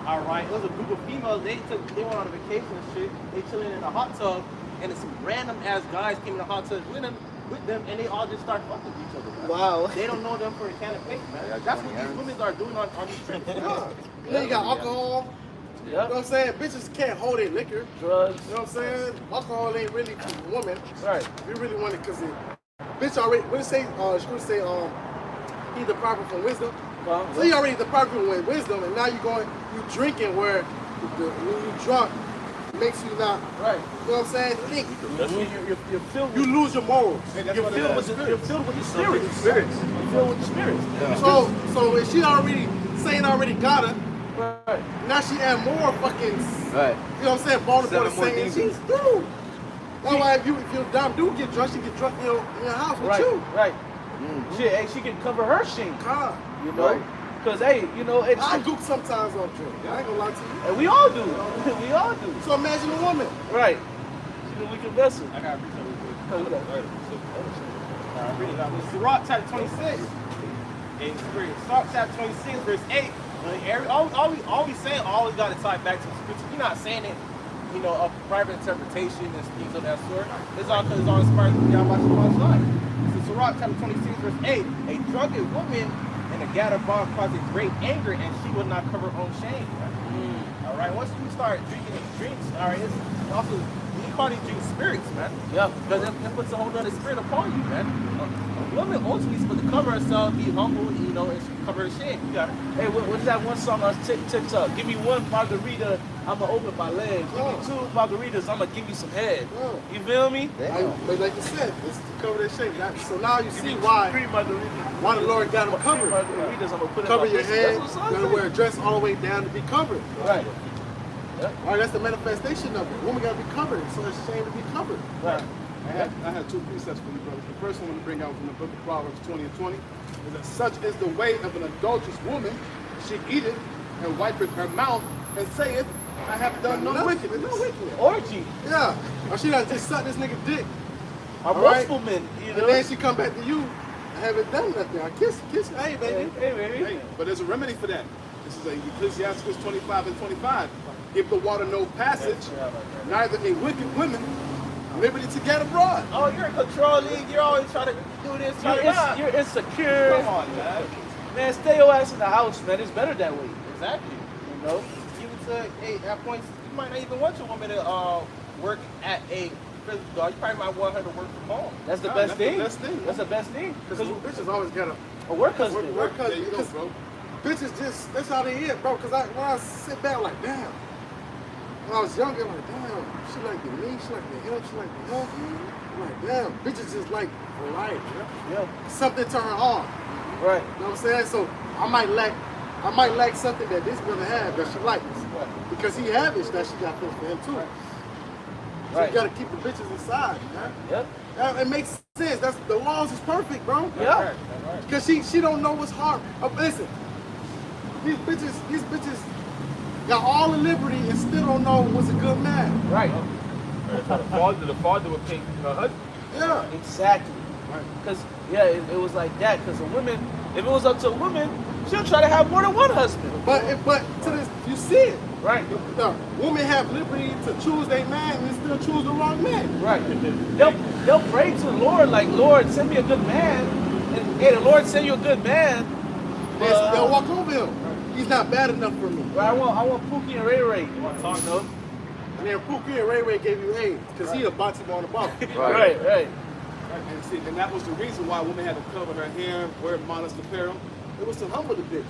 All right, it was a group of females. They went on a vacation and shit. They chilling in a hot tub, and some random ass guys came in the hot tub with them, and they all just start fucking each other. Man. Wow. They don't know them for a can of paint, man. That's what these women are doing on these trips. Then you got alcohol. You know what I'm saying? Bitches can't hold their liquor. Drugs. You know what I'm saying? Alcohol ain't really for the woman. Right. We really want it because bitch already, what it say? She would say, he deprived from wisdom. So you already deprived with wisdom, and now you drinking where when you drunk makes you not, Right. you know what I'm saying? Think. You're filled You with, lose your morals. you're filled with the spirits. You're filled with the spirits. So if she already got her, Right. now she add more fucking, Right. you know what I'm saying, ball for the 7 more same. demons. She's through. That's why if your dumb dude get drunk, she get drunk in your house with Right. you. Right. Shit, hey, she can cover her shame. God. You know? Because, hey, it's. I gook sometimes on drink. I ain't gonna lie to you. And we all do. We all do. So imagine a woman. Right. She's a wicked vessel. I gotta read something real quick. Right. I'll read it out. It's Sirach chapter 26. In Sirach chapter 26, verse 8. All we saying always got to tie back to the scripture. We're not saying it, a private interpretation and things of that sort. It's all because it's all inspired from Yahweh Shabbat's life. So Sirach chapter 26, verse 8. A drunken woman in a gatherbar causes great anger, and she will not cover her own shame. Right? All right. Once you start drinking these drinks, all right, it's also we call these drinks spirits, man. Yeah. Because it puts a whole other spirit upon you, man. woman ultimately is supposed to cover herself, be humble, you know, and cover her shame. You got it. Hey, what is that one song on TikTok? Give me one margarita, I'ma open my legs. Give me two margaritas, I'ma give you some head. You feel me? But like you said, it's to cover their shame. So now you see why Three margaritas. the Lord got them covered. Margaritas, I'ma put in Cover my your pussy. head. That's what You the gotta song wear a dress all the way down to be covered. Right. All right, that's the manifestation of it. Woman gotta be covered, so it's shame to be covered. Right. I had two precepts for you, brothers. The first one I want to bring out from the book of Proverbs 20 and 20 is that such is the way of an adulterous woman. She eateth and wipeth her mouth and saith, I have done no wickedness. No wickedness. Orgy. Yeah. Or she done just suck this nigga dick. A All right. woman, you know? And then she come back to you, I haven't done nothing. I kiss, hey baby. Hey, baby. Hey, but there's a remedy for that. This is Ecclesiastes 25 and 25. Give the water no passage, neither a wicked woman liberty to get abroad. Oh, you're in control league. You're always trying to do this, try to that. You're insecure. Come on, man. Man, stay your ass in the house, man. It's better that way. Exactly. You know? Even to, hey, at points, you might not even want your woman to work at a physical job. You probably might want her to work from home. That's the Nah, best that's thing. the best thing. That's the best thing. Because bitches always got A work husband. work There you go, because bro. bitches just, that's how they is, bro. Because when I sit back, like, damn. When I was younger, I'm like, damn, she like the me, she like the him, she like the him. I'm like, damn, bitches just like variety. Yeah. Something turn her on. Right. You know what I'm saying? So I might lack something that this brother had that she likes. Because he have it that she got things for him too. So Right. you gotta keep the bitches inside, man. Yep. It makes sense. That's the laws is perfect, bro. Yeah. Cause she don't know what's hard. Listen, these bitches got all the liberty and still don't know what's a good man. Right. The father would pick her husband. Yeah. Exactly. Because, yeah, it was like that. Because a woman, if it was up to a woman, she'll try to have more than one husband. But to this, you see it. Right. The women have liberty to choose their man and still choose the wrong man. Right. They'll pray to the Lord, like, Lord, send me a good man. And, hey, the Lord send you a good man. They'll walk over him. He's not bad enough for me. But I want Pookie and Ray Ray. You want to talk, no? And then Pookie and Ray Ray gave you AIDS because he a boxing on the ball. Right. And see, and that was the reason why women had to cover her hair, wear modest apparel. It was to humble the bitch.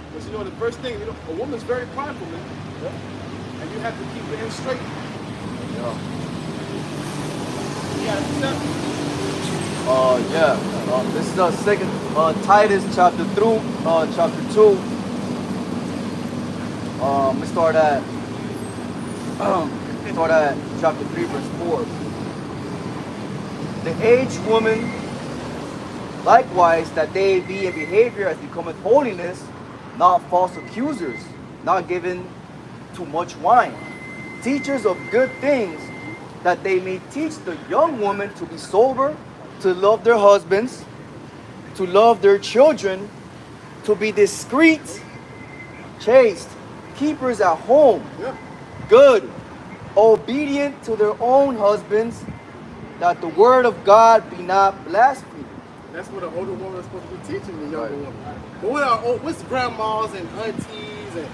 Because you know the first thing, a woman's very prideful, man. And you have to keep it in straight. You gotta accept it. This is the second Titus chapter 2. We start at chapter 3 verse 4. The aged woman likewise, that they be in behavior as becometh holiness, not false accusers, not given to much wine, teachers of good things, that they may teach the young woman to be sober, to love their husbands, to love their children, to be discreet, chaste, keepers at home, good, obedient to their own husbands, that the word of God be not blasphemed. That's what an older woman is supposed to be teaching the younger woman. But what's grandmas and aunties and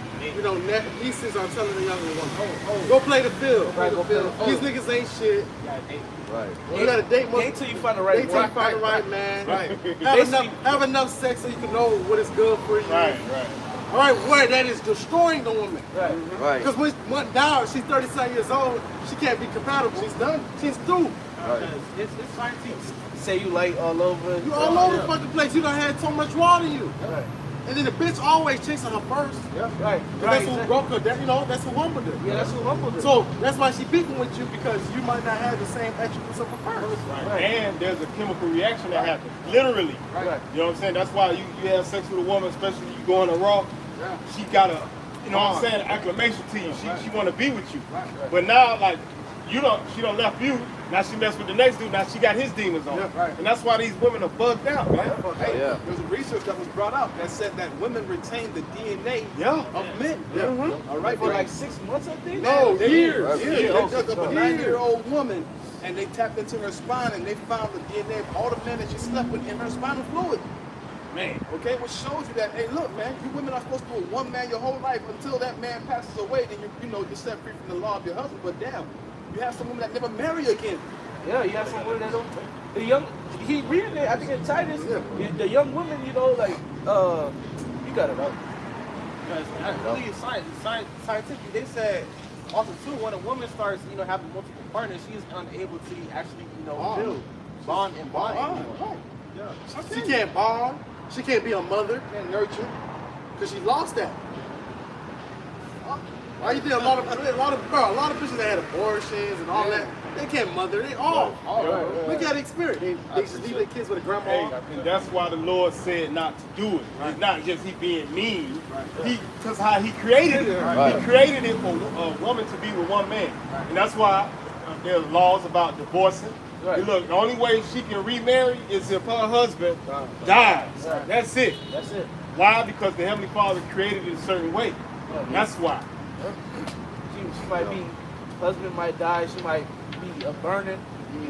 nieces are telling the younger woman? Go play the field. Play the field. These niggas ain't shit. Right. You gotta date more. Wait till you find the right Wait till you one. find the right man. Right. Have enough sex so you can know what is good for you. Right. All right, where that is destroying the woman. Right. Because when now she's 37 years old, she can't be compatible. She's done. She's through. It's fine to say you like all over. You all over the fucking place. You done had so much water in you. Right. And then the bitch always chasing her first. Right. That's who broke her. That's who humbled her. Yeah, that's who humbled her. So that's why she beefing with you, because you might not have the same attributes of her first. Right. And there's a chemical reaction that happens. Literally. Right. You know what I'm saying? That's why you have sex with a woman, especially you go on a raw. Yeah. She got a, you know what I'm saying, acclamation to you. She want to be with you. But now, like, she don't left you. Now she messed with the next dude. Now she got his demons on. And that's why these women are bugged out, man. Hey, there's a research that was brought out that said that women retain the DNA of men. All right, For like 6 months, I think. No, years. They dug up a 9-year-old woman and they tapped into her spine and they found the DNA of all the men that she slept with in her spinal fluid. Man. Okay, which shows you that, hey, look, man, you women are supposed to be with one man your whole life until that man passes away. Then you're set free from the law of your husband. But damn, you have some women that never marry again. Yeah, you have some women that don't. The young, he reading it. I think in Titus, the young women, you know, like you got it up. Because I believe scientifically, they said also too, when a woman starts, you know, having multiple partners, she is unable to actually, you know, build, bond and bond. Right. Yeah. She can't bond. She can't be a mother and nurture because she lost that. Why you think a lot of bitches that had abortions and all that, they can't mother. They all. Look at the experience. They just leave their kids with a grandma. Hey, and that's why the Lord said not to do it. It's not just he being mean. Because how he created it. He created it for a woman to be with one man. And that's why there are laws about divorcing. Right. Look, the only way she can remarry is if her husband dies. That's it. That's it. Why? Because the Heavenly Father created it a certain way. That's why. She might be, husband might die, she might be a burning,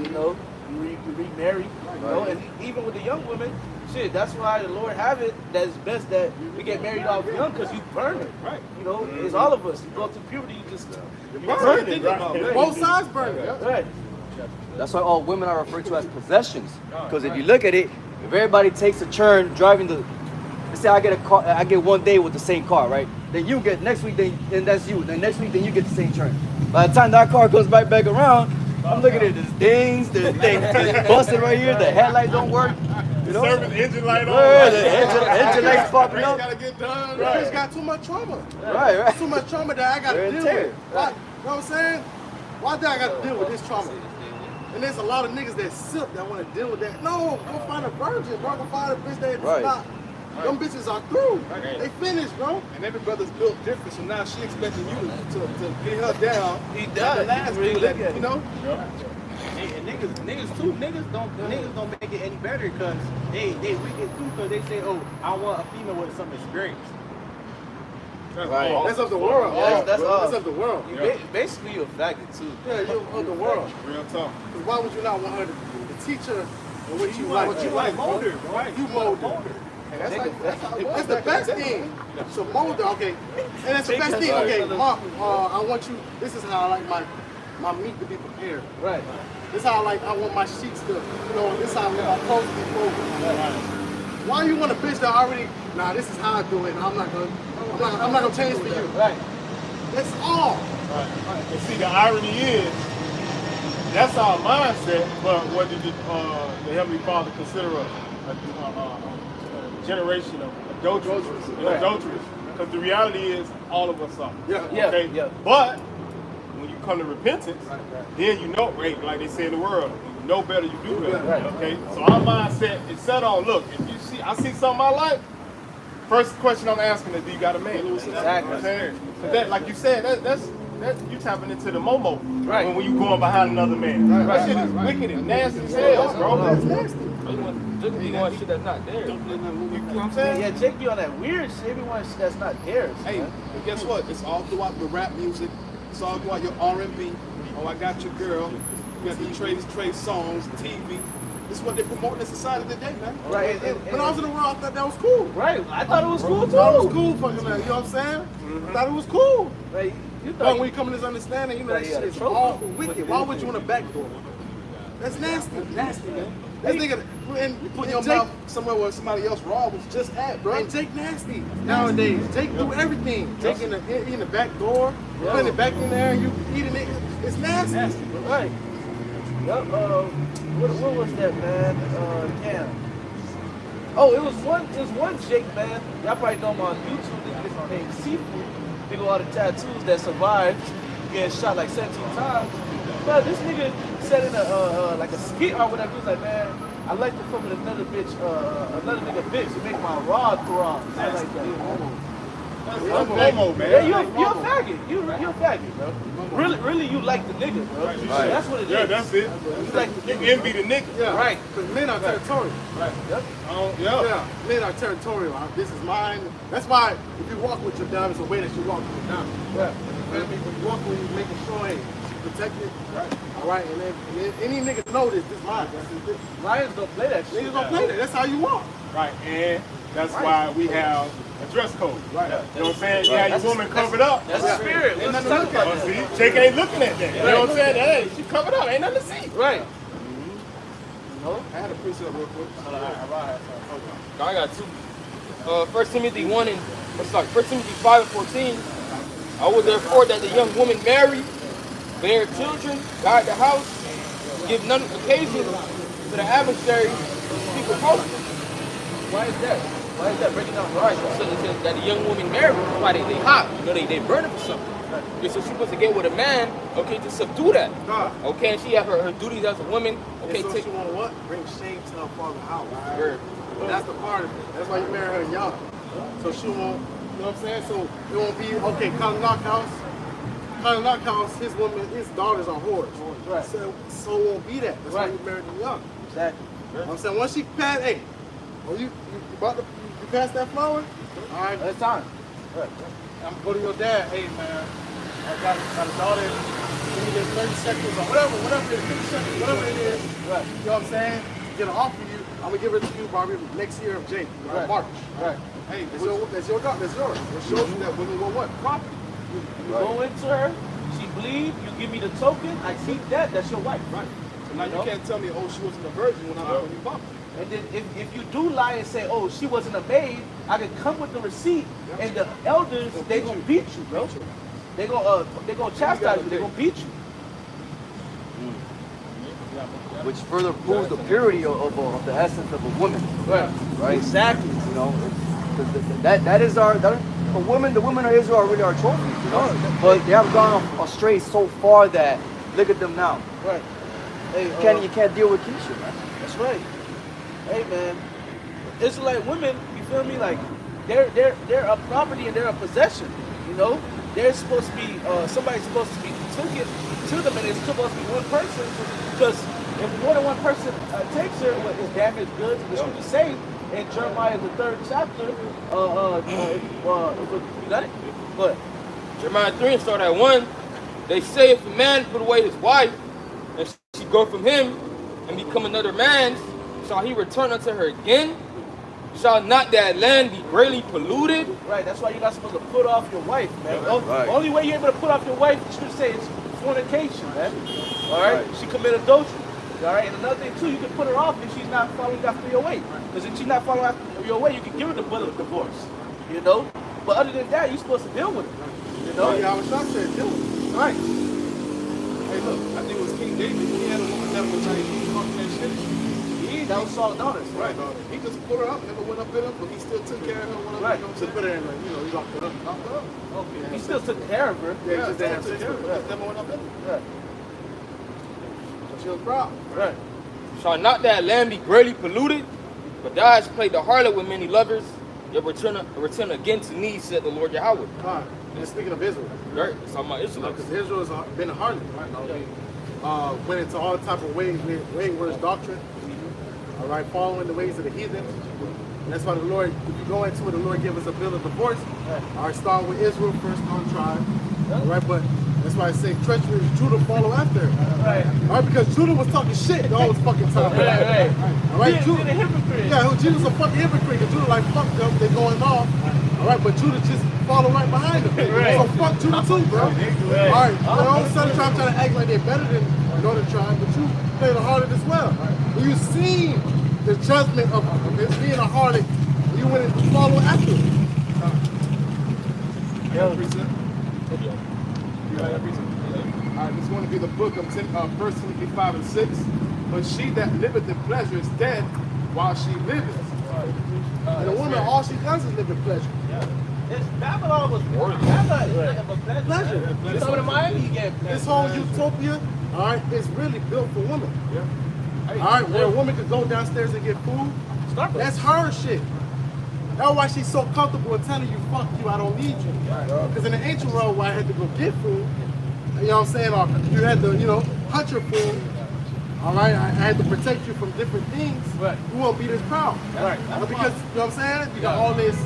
you know, you remarry, you know, and even with the young women, shit, that's why the Lord have it that it's best that we get married off young because you burning, right? You know, it's all of us. You go through puberty, you just burning, right? Both sides burning. Right. That's why all women are referred to as possessions. Because if you look at it, if everybody takes a turn driving the, let's say I get a car, I get one day with the same car, right? Then you get next week, then that's you. Then next week, then you get the same turn. By the time that car goes right back around, I'm looking at this dings, the thing busted right here, the headlight don't work. You know? Service engine light on. The engine light's popping up. Gotta get done. Right. Bitch got too much trauma. Right. Too much trauma that I gotta deal with. Why, you know what I'm saying? Why do I gotta deal with this trauma? And there's a lot of niggas that sip that want to deal with that. No, go find a virgin, bro. Go find a bitch that's not. Them bitches are through. They finished, bro. And every brother's built different, so now she expecting you to get her down. He does. The last Really dude look that, at you know? And niggas don't make it any better because they wicked too because they say, oh, I want a female with some experience. That's of the world. That's of the world. Basically, you're a faggot too. Yeah, you're of the world. Real talk. Because why would you not want her to teach her what you like? What you like, mold her, right? You mold her. That's the best thing. So mold her, okay. And that's the best thing. Okay, Mom, I want you. This is how I like my meat to be prepared. Right. This is how I want my sheets to, you know. This is how I want my clothes to be folded. Why you want a bitch that already? Nah, this is how I do it. I'm not gonna change for you. Right. That's all. And see, the irony is, that's our mindset, but what did the Heavenly Father consider a generation of adulterers? Because the reality is, all of us are. Okay? But when you come to repentance, then you know, right, like they say in the world, you know better, you do better. Okay? So our mindset is set on, look, if you see, I see something I like, first question I'm asking is, do you got a man? Exactly. That, like you said, that's you tapping into the momo. Right. When you going behind another man. That shit is wicked and nasty as hell, bro. That's nasty. You want shit that's not there. You know what I'm saying? Yeah, Jake, you on that weird shit. Everyone that's not theirs. Hey, man. but guess what? It's all throughout the rap music. It's all throughout your R&B. Oh, I got your girl. You got the Trey songs, TV. This is what they promote in society today, man. Right. When I was in the world, I thought that was cool. Right. I thought it was cool I too. thought it was cool fucking that, you know what I'm saying? I thought it was cool. Like, you But thought when you come to this understanding, you know that Yeah, shit the is trophy. all wicked. Why would you want a backdoor? That's nasty. Nasty, man. That nigga, and You put your mouth somewhere where somebody else raw was just at, bro. And Jake nasty nowadays. Jake do everything. Jake in the back door, putting it back in there, and you eating it. It's nasty. right. Yup. What was that, man? Damn. Oh, it was one Jake, man. Y'all probably know him on YouTube. This nigga named Seafood. Big all the tattoos that survived getting shot like 17 times. But this nigga said in a like a skit or whatever, he was like, man, I like to fuck with another nigga bitch to make my rod throb. I like that. That's momo, man. Yeah, you're a faggot. You're a faggot, bro. Really, you like the nigga, bro. Right. That's what it is. Yeah, that's it. You like the You nigga. envy the nigga. Yeah. Right. Because men are territorial. Yep. Yeah. Men are territorial. This is mine. That's why if you walk with your dime, it's a way that you walk with your dime. Yeah. When you walk with you making sure, hey, protected. Right. All right. And then any nigga know this mine. This Lions don't play that shit. niggas don't play that. That's how you walk. Right, and that's why we have a dress code. Right. You know what I'm saying? Yeah, your woman covered up. That's the spirit. Ain't Let's nothing talk to look about at. See, Jake ain't looking at that. You know what I'm saying? Hey, she covered up. Ain't nothing to see. Right. No? I had a precept real quick. I got two. 1 Timothy 1 and, 1 Timothy 5 and 14. I would therefore that the young woman marry, bear children, guide the house, give none occasion to the adversary to speak opposed. Why is that? Why is that? Break it down. Right. So it says that the young woman married, why they hot, you know, they burning for something. Okay, so she's supposed to get with a man, okay, to subdue that. Okay, and she have her duties as a woman. Okay, so she want what? Bring shame to her father's house. That's the part of it. That's why you marry her young. So she won't, you know what I'm saying? So it won't be, okay, Colin Knockhouse, his woman, his daughters are whores. Right. So it won't be that. That's why you married her young. Exactly. You know what I'm saying? Once she passed, hey, you passed that flower? All right. It's time. Right. I'm gonna go to your dad. Hey, man, I got a daughter. Give me this 30 seconds or whatever it is, 50 seconds, whatever it is. Right. You know what I'm saying? Get an offer you. I'm gonna give it to you probably next year of Jake, Right. March. Right. Hey, that's your daughter. That's yours. It shows you that women will what? Property. You go into her, she bleed, you give me the token, I keep that, that's your wife. Right. So now you can't tell me, oh, she wasn't a virgin when I'm already property. And then if you do lie and say, oh, she wasn't a maid, I can come with the receipt, and the elders, they gonna beat you, bro. They gonna chastise you, they gonna beat you. Which further proves the purity of the essence of a woman. Right. Right. Exactly. You know, that is the women of Israel are really our trophies. You know, but they have gone astray so far that look at them now. Right. Hey, You can't deal with Keisha, man. That's right. Hey man, Israelite women, you feel me? Like they're a property and they're a possession. You know, they're supposed to be somebody's supposed to be took it to them, and it's supposed to be one person. Because if more than one person takes her, it's damaged goods. And the scripture say in Jeremiah the 3rd chapter, you got it? But Jeremiah 3 and start at 1. They say if a man put away his wife, and she go from him and become another man's, shall he return unto her again? Shall not that land be greatly polluted? right, that's why you're not supposed to put off your wife, man. Right. The only way you're able to put off your wife, the scripture say, is fornication, man. All right? She committed adultery. All right, and another thing too, you can put her off if she's not following after your way. Because if she's not following after your way, you can give her the bill of divorce. You know? But other than that, you're supposed to deal with it. You know? Yeah, I was not saying deal with it. Right. Hey, look, I think it was King David. He had a woman that was like, he was talking that shit. That was Saul's daughters. Right. He just put her up, never went up in her, but he still took care of her. Right. To put her in, like, he locked her up. Locked her up. Okay. He still took care of her. Yeah, just didn't have sex with her. Just never went up in her. Right. So she was proud. Right. Shall not that land be greatly polluted? But thou hast played the harlot with many lovers, yet return again to me, said the Lord Yahweh. Right. And speaking of Israel, Right? It's talking about Israelites. because Israel has been a harlot, right? Went into all type of wayward doctrine. All right, following the ways of the heathen. And that's why the Lord, if you go into it, the Lord gave us a bill of divorce. All right, starting with Israel, first known tribe. All right, but that's why I say treachery is Judah follow after. Right. All right, because Judah was talking shit the whole fucking time. Right. All right, Judah a hypocrite. Yeah, Judah's a fucking hypocrite. Because Judah like, fuck them, they're going off. All right, but Judah just follow right behind them. Right. So fuck Judah too, bro. All right, the whole southern tribe trying to act like they're better than the northern tribe, but you play the harlot as well. When you seen the judgment of it being a harlot, you went and follow after it. Alright, this is going to be the book of 1 Timothy 5 and 6. But she that liveth in pleasure is dead while she liveth. And a woman, all she does is live in pleasure. Babylon was Babylon was pleasure. You come to Miami, you get This whole utopia, alright, is really built for women. Alright, where a woman could go downstairs and get food, that's her shit. That's why she's so comfortable in telling you, fuck you, I don't need you. Because in the ancient world where I had to go get food, you know what I'm saying, or you had to, you know, hunt your food, all right, I had to protect you from different things, you won't be this proud. Right. But because, you know what I'm saying, you got all this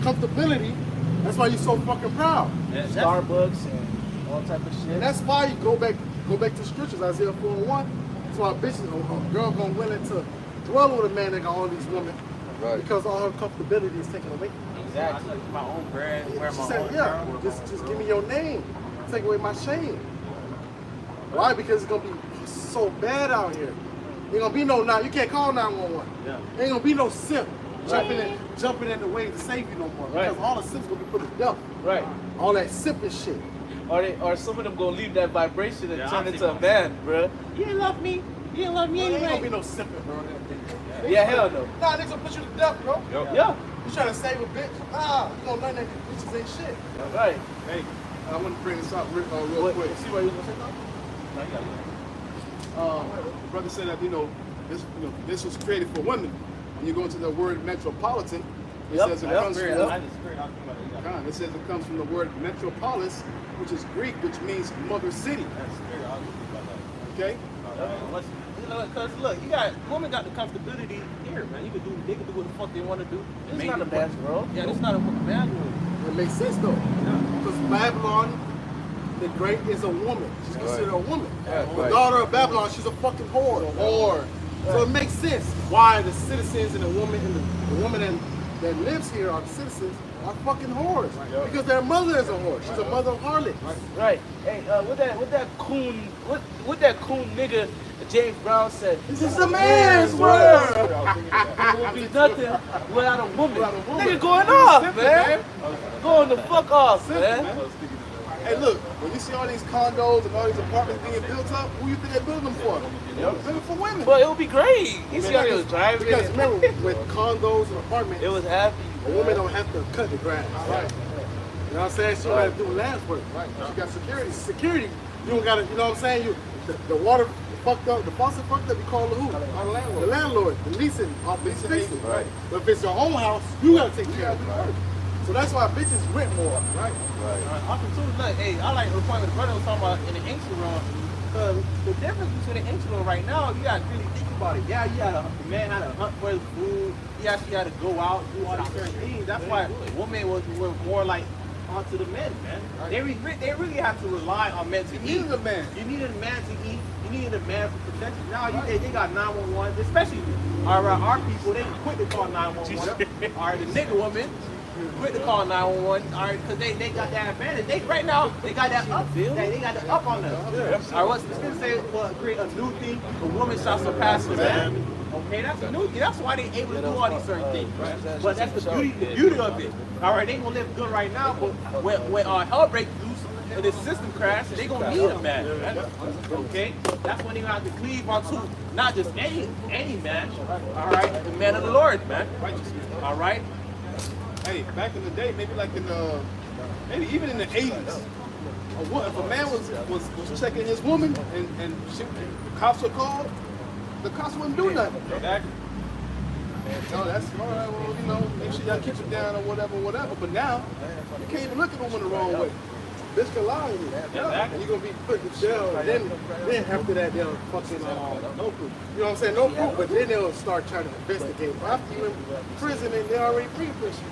comfortability, that's why you're so fucking proud. Starbucks and all type of shit. And that's why you go back to scriptures, Isaiah 4:1. That's why a girl gonna willing to dwell with a man that got all these women. Right. Because all her comfortability is taken away. Exactly. My own brand, wear She my said, own yeah, apparel. just give me your name. Take away my shame. Why? Because it's gonna be so bad out here. Ain't gonna be no now. You can't call 911. Yeah. Ain't gonna be no simp jumping in the way to save you no more. Right. Because all the simps gonna be put to death. Right. All that simping shit. Or some of them gonna leave that vibration and Yeah, turn I'll into take a one. man, bro. You didn't love me. You didn't love me Ain't gonna be anyway. no simping, bro. Yeah, hell no. Nah, niggas gonna put you to death, bro. Yeah. You trying to save a bitch? Nah, you gonna learn that bitches ain't shit. Right. Hey, I want to bring this up real quick. See what you gonna say now? The brother said that this was created for women. When you go into the word metropolitan, it says it comes from it says it comes from the word metropolis, which is Greek, which means mother city. Okay. Because look, women got the comfortability here, man. They can do what the fuck they want to do. It's not a man's world. Yeah, it's not a fucking man's world. It makes sense though, because Babylon the Great is a woman. She's considered a woman. The daughter of Babylon, she's a fucking whore. So it makes sense why the citizens and the woman that lives here are the citizens are fucking whores. Because their mother is a whore. She's a mother of harlots. Right. Hey, what that coon nigga James Brown said? This is a man's world. It won't be nothing without a woman. Nigga going off, man. Going the fuck off, man. Hey, look, when you see all these condos and all these apartments being built up, who you think they're building them for? They're building for women. But it would be great. You see how they was driving. Because remember, with condos and apartments, it was happy. A woman don't have to cut the grass. Right. You know what I'm saying? She don't have to do land work. Right. She got security. Security. You don't gotta, you know what I'm saying? The water fucked up, the faucet fucked up, you call the who? The landlord. The landlord. The leasing office fixing. Right. But if it's your own house, you gotta take care of it. So that's why bitches rent more. Right. Also too, look, hey, I like the point the brother was talking about in the ancient world. Because the difference between the ancient world right now, you gotta really think about it. Yeah, the man had to hunt for his food. He actually had to go out, do all these certain things. That's why women were more like onto the men, man. They really have to rely on men to eat. You needed a man. You needed a man to eat. You needed a man for protection. Now they got 911, especially our people. They quick to call 911. All right, the nigga woman. Quick to call 911, all right, because they got that advantage. They got that up. They got the up on them. All right, what's the scripture say? Create a new thing. A woman shall surpass the man. Okay, that's a new thing. That's why they able to do all these certain things. Right? But that's the beauty of it. All right, they gonna live good right now, but when hell breaks loose and this system crash, they gonna need a man. Right? Okay, that's when they gonna have to cleave onto not just any man. All right, the man of the Lord, man. All right. Hey, back in the day, maybe like maybe even in the 80s, if a man was checking his woman and the cops were called, the cops wouldn't do nothing. Exactly. No, that's all right. Well, make sure y'all keep it down or whatever. But now, you can't even look at a woman the wrong way. Bitch can lie on you. Exactly. And you're gonna be put in jail. Then after that, they'll fucking no proof. You know what I'm saying? No proof. But then they'll start trying to investigate. After you in prison and they already pre-prison.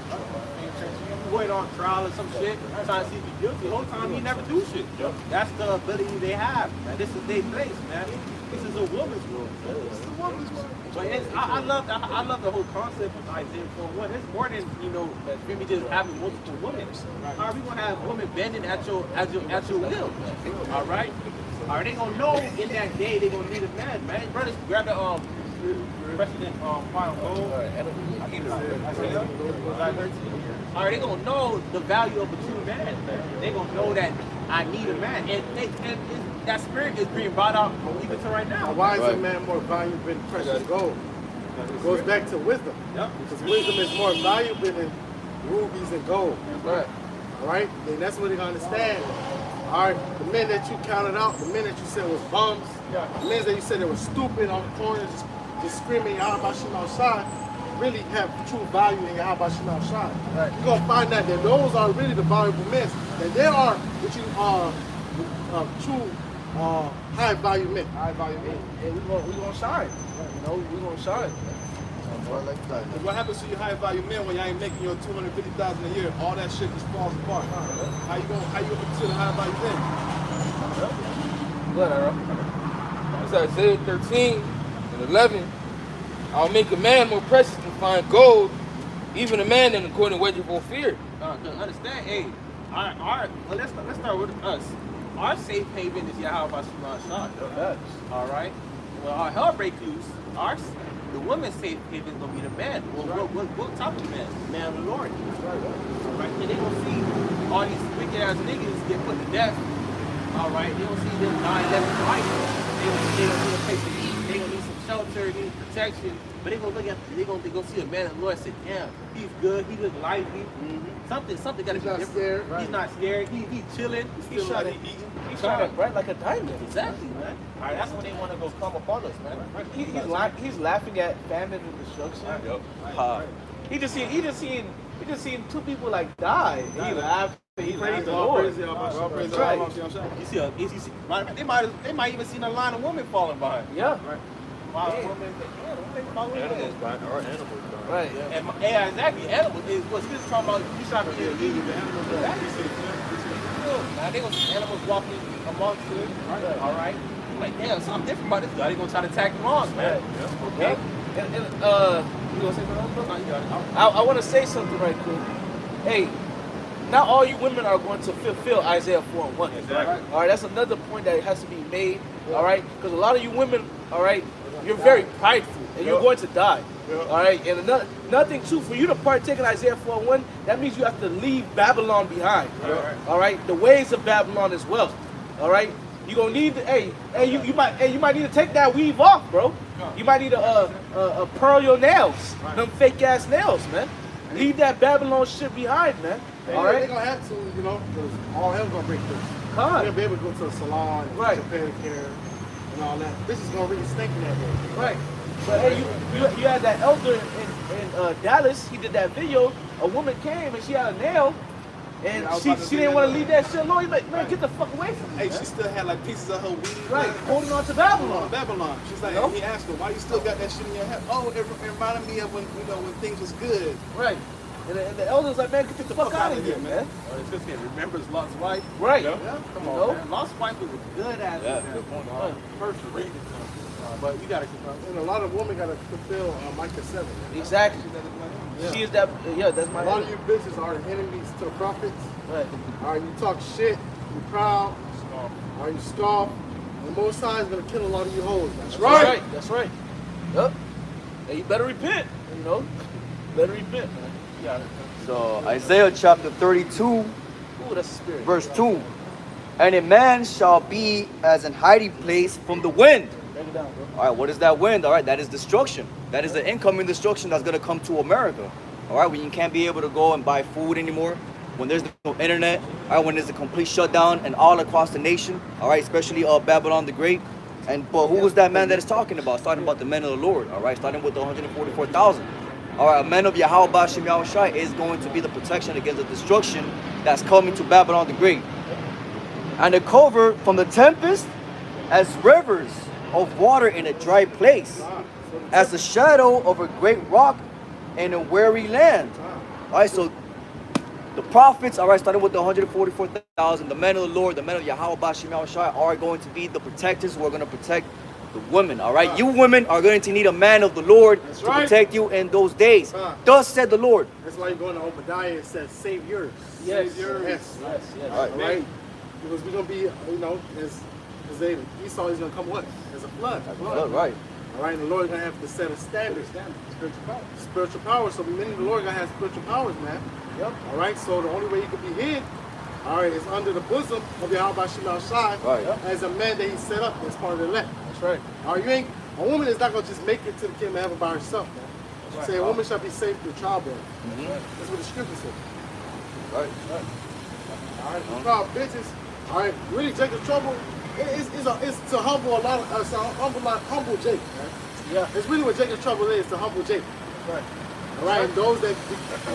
Going on trial or some shit, trying to see if he's guilty. The whole time he never do shit. That's the ability they have, man. This is their place, man. This is a woman's world. This is a woman's world. But I love the whole concept of Isaiah 4:1. It's more than maybe just having multiple women. All right, we gonna have women bending at your will. All right. They gonna know in that day they gonna need a man. Brothers, grab the President final goal. All right, they gonna know the value of a true man. They gonna know that I need a man, and that spirit is being brought out even to right now. Why is a man more valuable than precious gold? It goes back to wisdom. Yep. Because wisdom is more valuable than rubies and gold. Right. All right? And that's what they're going to understand. All right? The men that you counted out, the men that you said was bums, the men that you said they were stupid on the corners, just screaming Yahweh Shema Shai, really have true value in Yahweh Shema Shai. Right. You're going to find out that those are really the valuable men. That they are what you true high value men. High value men. And we gonna shine. We gonna shine. What happens to you high value men when y'all ain't making your $250,000 a year? All that shit just falls apart. How you gonna consider high value men? What, Earl? It's Isaiah 13 and 11. I'll make a man more precious than fine gold, even a man in according to wedge of fear. Understand, hey, let's start with us. Our safe haven is Yahweh Shema Shai. All right. when our hell break loose, the woman's safe haven is gonna be the man. We'll talk to man, man of the Lord. Right? And they gonna see all these wicked ass niggas get put to death. All right, they gonna see them dying left and right. They gonna need a place to eat. They gonna need some shelter, need protection. But they gonna look at, they gonna see a man of the Lord and say, damn, he's good. He look lively. Something gotta be different. Scared, right? He's not scared. He's chilling. He's shining. He's shining bright like a diamond. Exactly, man. All right, that's when they want to go come upon us, man. He's laughing at famine and destruction. He just seen two people like die. He laughed. He praised the Lord. Right. You see, they might even see a line of women falling behind. Yeah. Right. Wow, women following Animals, or animals. Right. And yeah, exactly. Animals is what he's talking about. You shot me in the Now they gonna see animals walking amongst it. All right. I'm like, damn, something different about this guy. They gonna try to tag him on, man. Okay. And you gonna say something? I want to say something right quick. Hey, not all you women are going to fulfill Isaiah 4:1. Exactly. All right, that's another point that has to be made. All right, because a lot of you women, all right, you're very prideful and you're going to die. All right, and another thing too, for you to partake in Isaiah 4:1, that means you have to leave Babylon behind. All right, the ways of Babylon as well. All right, you gonna need to, you might need to take that weave off, bro. You might need to pearl your nails, them fake ass nails, man. Leave that Babylon shit behind, man. All right, They're gonna have to, you know, because all hell's gonna break loose. Come They're on. gonna be able to go to a salon, and Right. get your pedicure, and all that. This is gonna really stink in that way. Right. But hey, you had that elder in Dallas. He did that video. A woman came and she had a nail, and she didn't want to leave that shit alone. He's like, man, get the fuck away from me. Hey, she still had like pieces of her weed. Right, holding on to Babylon. Babylon. She's like, he asked her, why you still got that shit in your head? Oh, it reminded me of when, you know, when things was good. Right. And the elder's like, man, get the fuck out of here, man. Or it's just remembers Lot's wife. Right. Yeah. Come on, man. Lot's wife was a good ass. Perfect rating. But you gotta keep up. And a lot of women gotta fulfill Micah 7. Exactly. She is that. Yeah, that's my. A lot of you bitches are enemies to the prophets. Right. All right, you talk shit, you proud, all right, you scoff. And the Most High is gonna kill a lot of you hoes. That's right. That's right. Yep. And you better repent. You know, better repent, man. So Isaiah chapter 32, Ooh, that's the spirit. verse 2. And a man shall be as an hiding place from the wind. Break it down, bro. All right, what is that wind? All right, that is destruction. That is the incoming destruction that's going to come to America. All right, when you can't be able to go and buy food anymore, when there's no internet, all right, when there's a complete shutdown and all across the nation, all right, especially Babylon the Great. But who was that man that is talking about? Starting about the men of the Lord, all right, starting with the 144,000. All right, a man of Yahweh Bashim Yahushai is going to be the protection against the destruction that's coming to Babylon the Great. And the cover from the tempest as rivers of water in a dry place, as the shadow of a great rock in a weary land. All right, so the prophets, all right, starting with the 144,000, the men of the Lord, the men of Yahweh Bashim Yahushai are going to be the protectors who are going to protect the women. All right, you women are going to need a man of the Lord to protect you in those days. Thus said the Lord. That's why you go into Obadiah and says, save yours. Yes. Save yours. Yes. All right. Because we're going to be, you know, as David, Esau is going to come what? As a flood. Right. All right, and the Lord is going to have to set a standard. Spiritual power. So many of the Lord going to have spiritual powers, man. Yep. All right, so the only way you can be hid, all right, is under the bosom of Yahweh Shema Shai as a man that he set up as part of the elect. That's right. All right, a woman is not going to just make it to the kingdom of heaven by herself, man. She said a woman shall be saved through childbirth. That's what the scripture says. Right. All right, you proud bitches. All right, really, Jacob's trouble. It's to humble a lot of us, humble Jacob, man. Yeah. It's really what Jacob's trouble is, to humble Jacob. Right. All right, and those that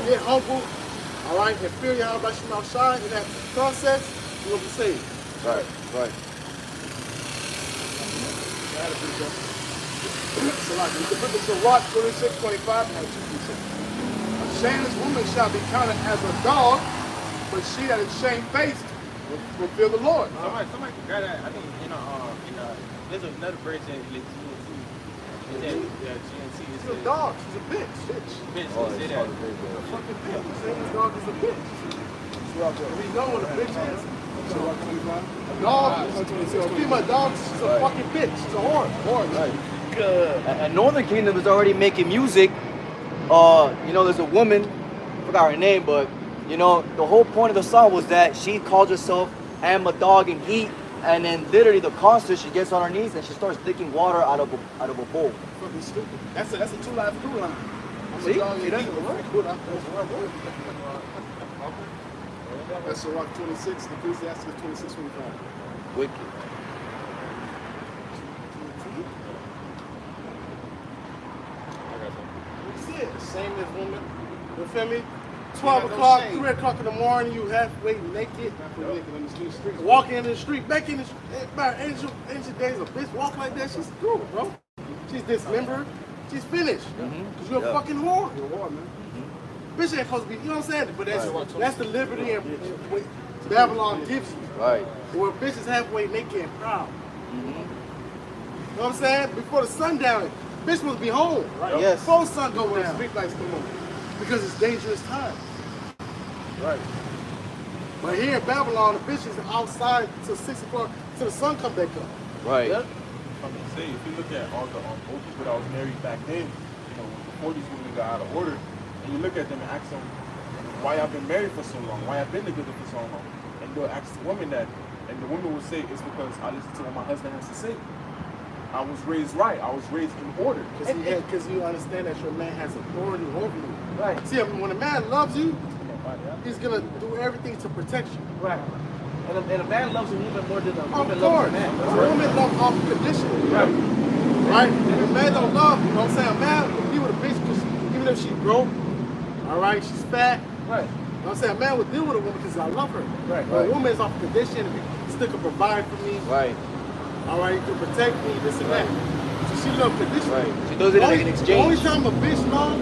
get humble, all right, and fear Yahweh Shema Shai in that process, you will be saved. Right. So like the book of Sirach 26:25, a shameless woman shall be counted as a dog, but she that is shamefaced will fear the Lord. Somebody can grab that. I think there's another version in GNC. She's a dog. She's a bitch. Bitch, Oh, say it's that. called a great A fucking bitch. You say this dog is a bitch. We know what a bitch is. So what, 25? A dog, so a female dog, she's a fucking bitch. She's a whore. Right. And Northern Kingdom is already making music. You know, there's a woman, I forgot her name, but you know, the whole point of the song was that she calls herself "I'm a dog in heat," and then literally the concert, she gets on her knees and she starts licking water out of a bowl. Fucking stupid. That's a 2 Live Crew line. See? See, that's work. That's Sirach 26, Ecclesiastes 26:25. Wicked. See it, same as women. You feel me? 12 o'clock, 3 o'clock in the morning, you halfway naked. Walking in the street, back in the street. Ancient days, a bitch walk like that, she's screwed, bro. She's dismembered. She's finished. Because you're a fucking whore. You're a whore, man. Bitch ain't supposed to be, you know what I'm saying? But that's the liberty and what Babylon gives you. Right. Where bitch is halfway naked and proud. You know what I'm saying? Before the sun down, bitch must be home. Right? Yes. Before the sun go down, street lights come on. Because it's dangerous time. Right. But here in Babylon, the bitch is outside till 6 o'clock till the sun come back up. Right. Yeah? I'm gonna say, if you look at all the old people that was married back then, you know, before these women got out of order, and you look at them and ask them, why I've been married for so long? Why I've been together for so long? And they'll ask the woman that, and the woman will say, it's because I listen to what my husband has to say. I was raised right. I was raised in order. Because you understand that your man has authority over you. Right. See, when a man loves you, he's going to do everything to protect you. Right. And a man loves a woman more than a woman Of loves course. a man. A woman loves off condition. Right. Right? If a man don't love, you know what I'm saying? A man will be with a bitch because even if she's broke, all right, she's fat. Right. You know what I'm saying? A man would deal with a woman because I love her. Right. But a woman is off condition. If you still can provide for me, Right. all right, you can protect me, this and that. So she loves conditionally. Right. She does it like an exchange. The only time a bitch loves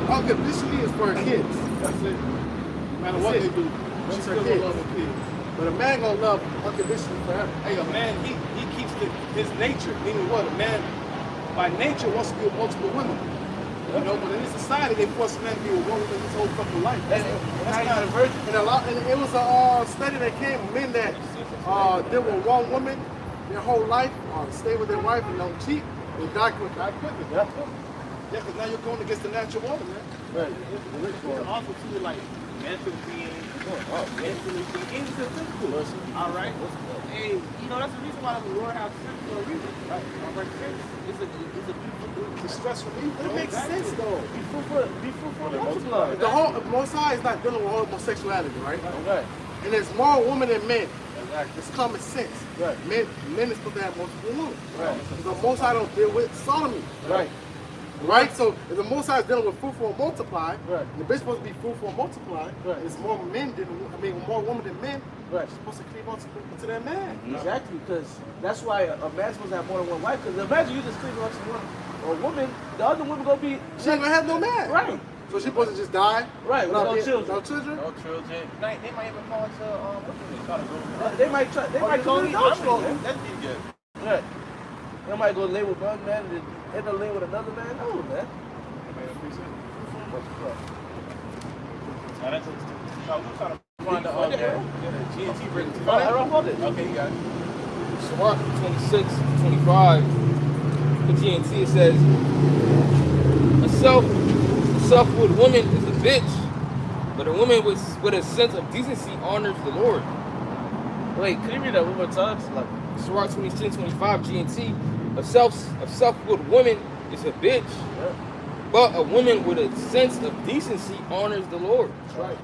unconditionally is for her kids. That's it. No matter what they do, she's her kids. Love her kids. But a man gonna love unconditionally forever. Hey, a man, he keeps his nature, meaning what? A man, by nature, wants to be with multiple women. You know, but in this society, they force a man to be with one woman his whole fucking life. That's not a virgin. And it was a study that came, men that deal with one woman their whole life, stay with their wife and don't cheat, they die quickly. Yeah, because now you're going against the natural order, man. Right. And also, too, like, mental being, mentally being, it's a physical. All right? And, you know, that's the reason why the Lord has sex for a reason. Right? It's a beautiful thing. It's stressful. But it makes sense, though. Be fruitful and multiply. The whole Most High is not dealing with homosexuality, right? Right. And there's more women than men. Exactly. It's common sense. Right. Men is supposed to have multiple women. Right. The Most High don't deal with sodomy. Right. Right? So if the Most High is dealing with fruitful and multiply, right. The bitch supposed to be fruitful and multiply, right. And it's more men than, more women than men, right. She's supposed to cleave on to their man. Exactly, because that's why a man's supposed to have more than one wife, because imagine you just cleaving on to one or a woman, the other woman gonna be... She ain't gonna have no man. Right. So she supposed to just die? Right, with no children. No children? No children. They might even fall into, what do they call it? They might commit adultery. That'd be good. Right. They might go lay with one man and end up laying with another man. No, man. Find the GNT break. I don't hold it. Okay, you got it. Sirach 26, 25. For GNT, it says, a self-willed woman is a bitch, but a woman with a sense of decency honors the Lord. Wait, can you read that one more time? Like, Sirach 26, 25, GNT. A self-willed woman is a bitch, but a woman with a sense of decency honors the Lord. Right.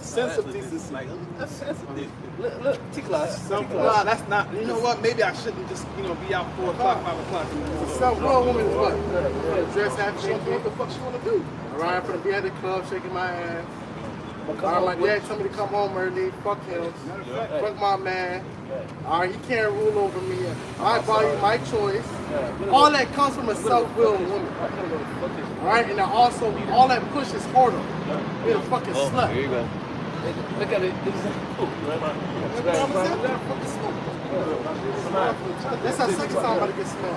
Sense of decency. Like, a sense of decency. look, T-class. Nah, that's not. You know what? Maybe I shouldn't just, be out 4 o'clock, 5 o'clock. A self-willed woman is what? Dress half shaking. What the fuck she wanna do? Alright, I'm gonna be at the club shaking my ass. Alright, my dad told me to come home early. Fuck him. Fuck my man. Alright, he can't rule over me. My body, my choice. All that comes from a self-willed woman. Alright, and then also all that push is harder. Be a fucking slut. Here you go. Look at it. That's how second time about to get smelled.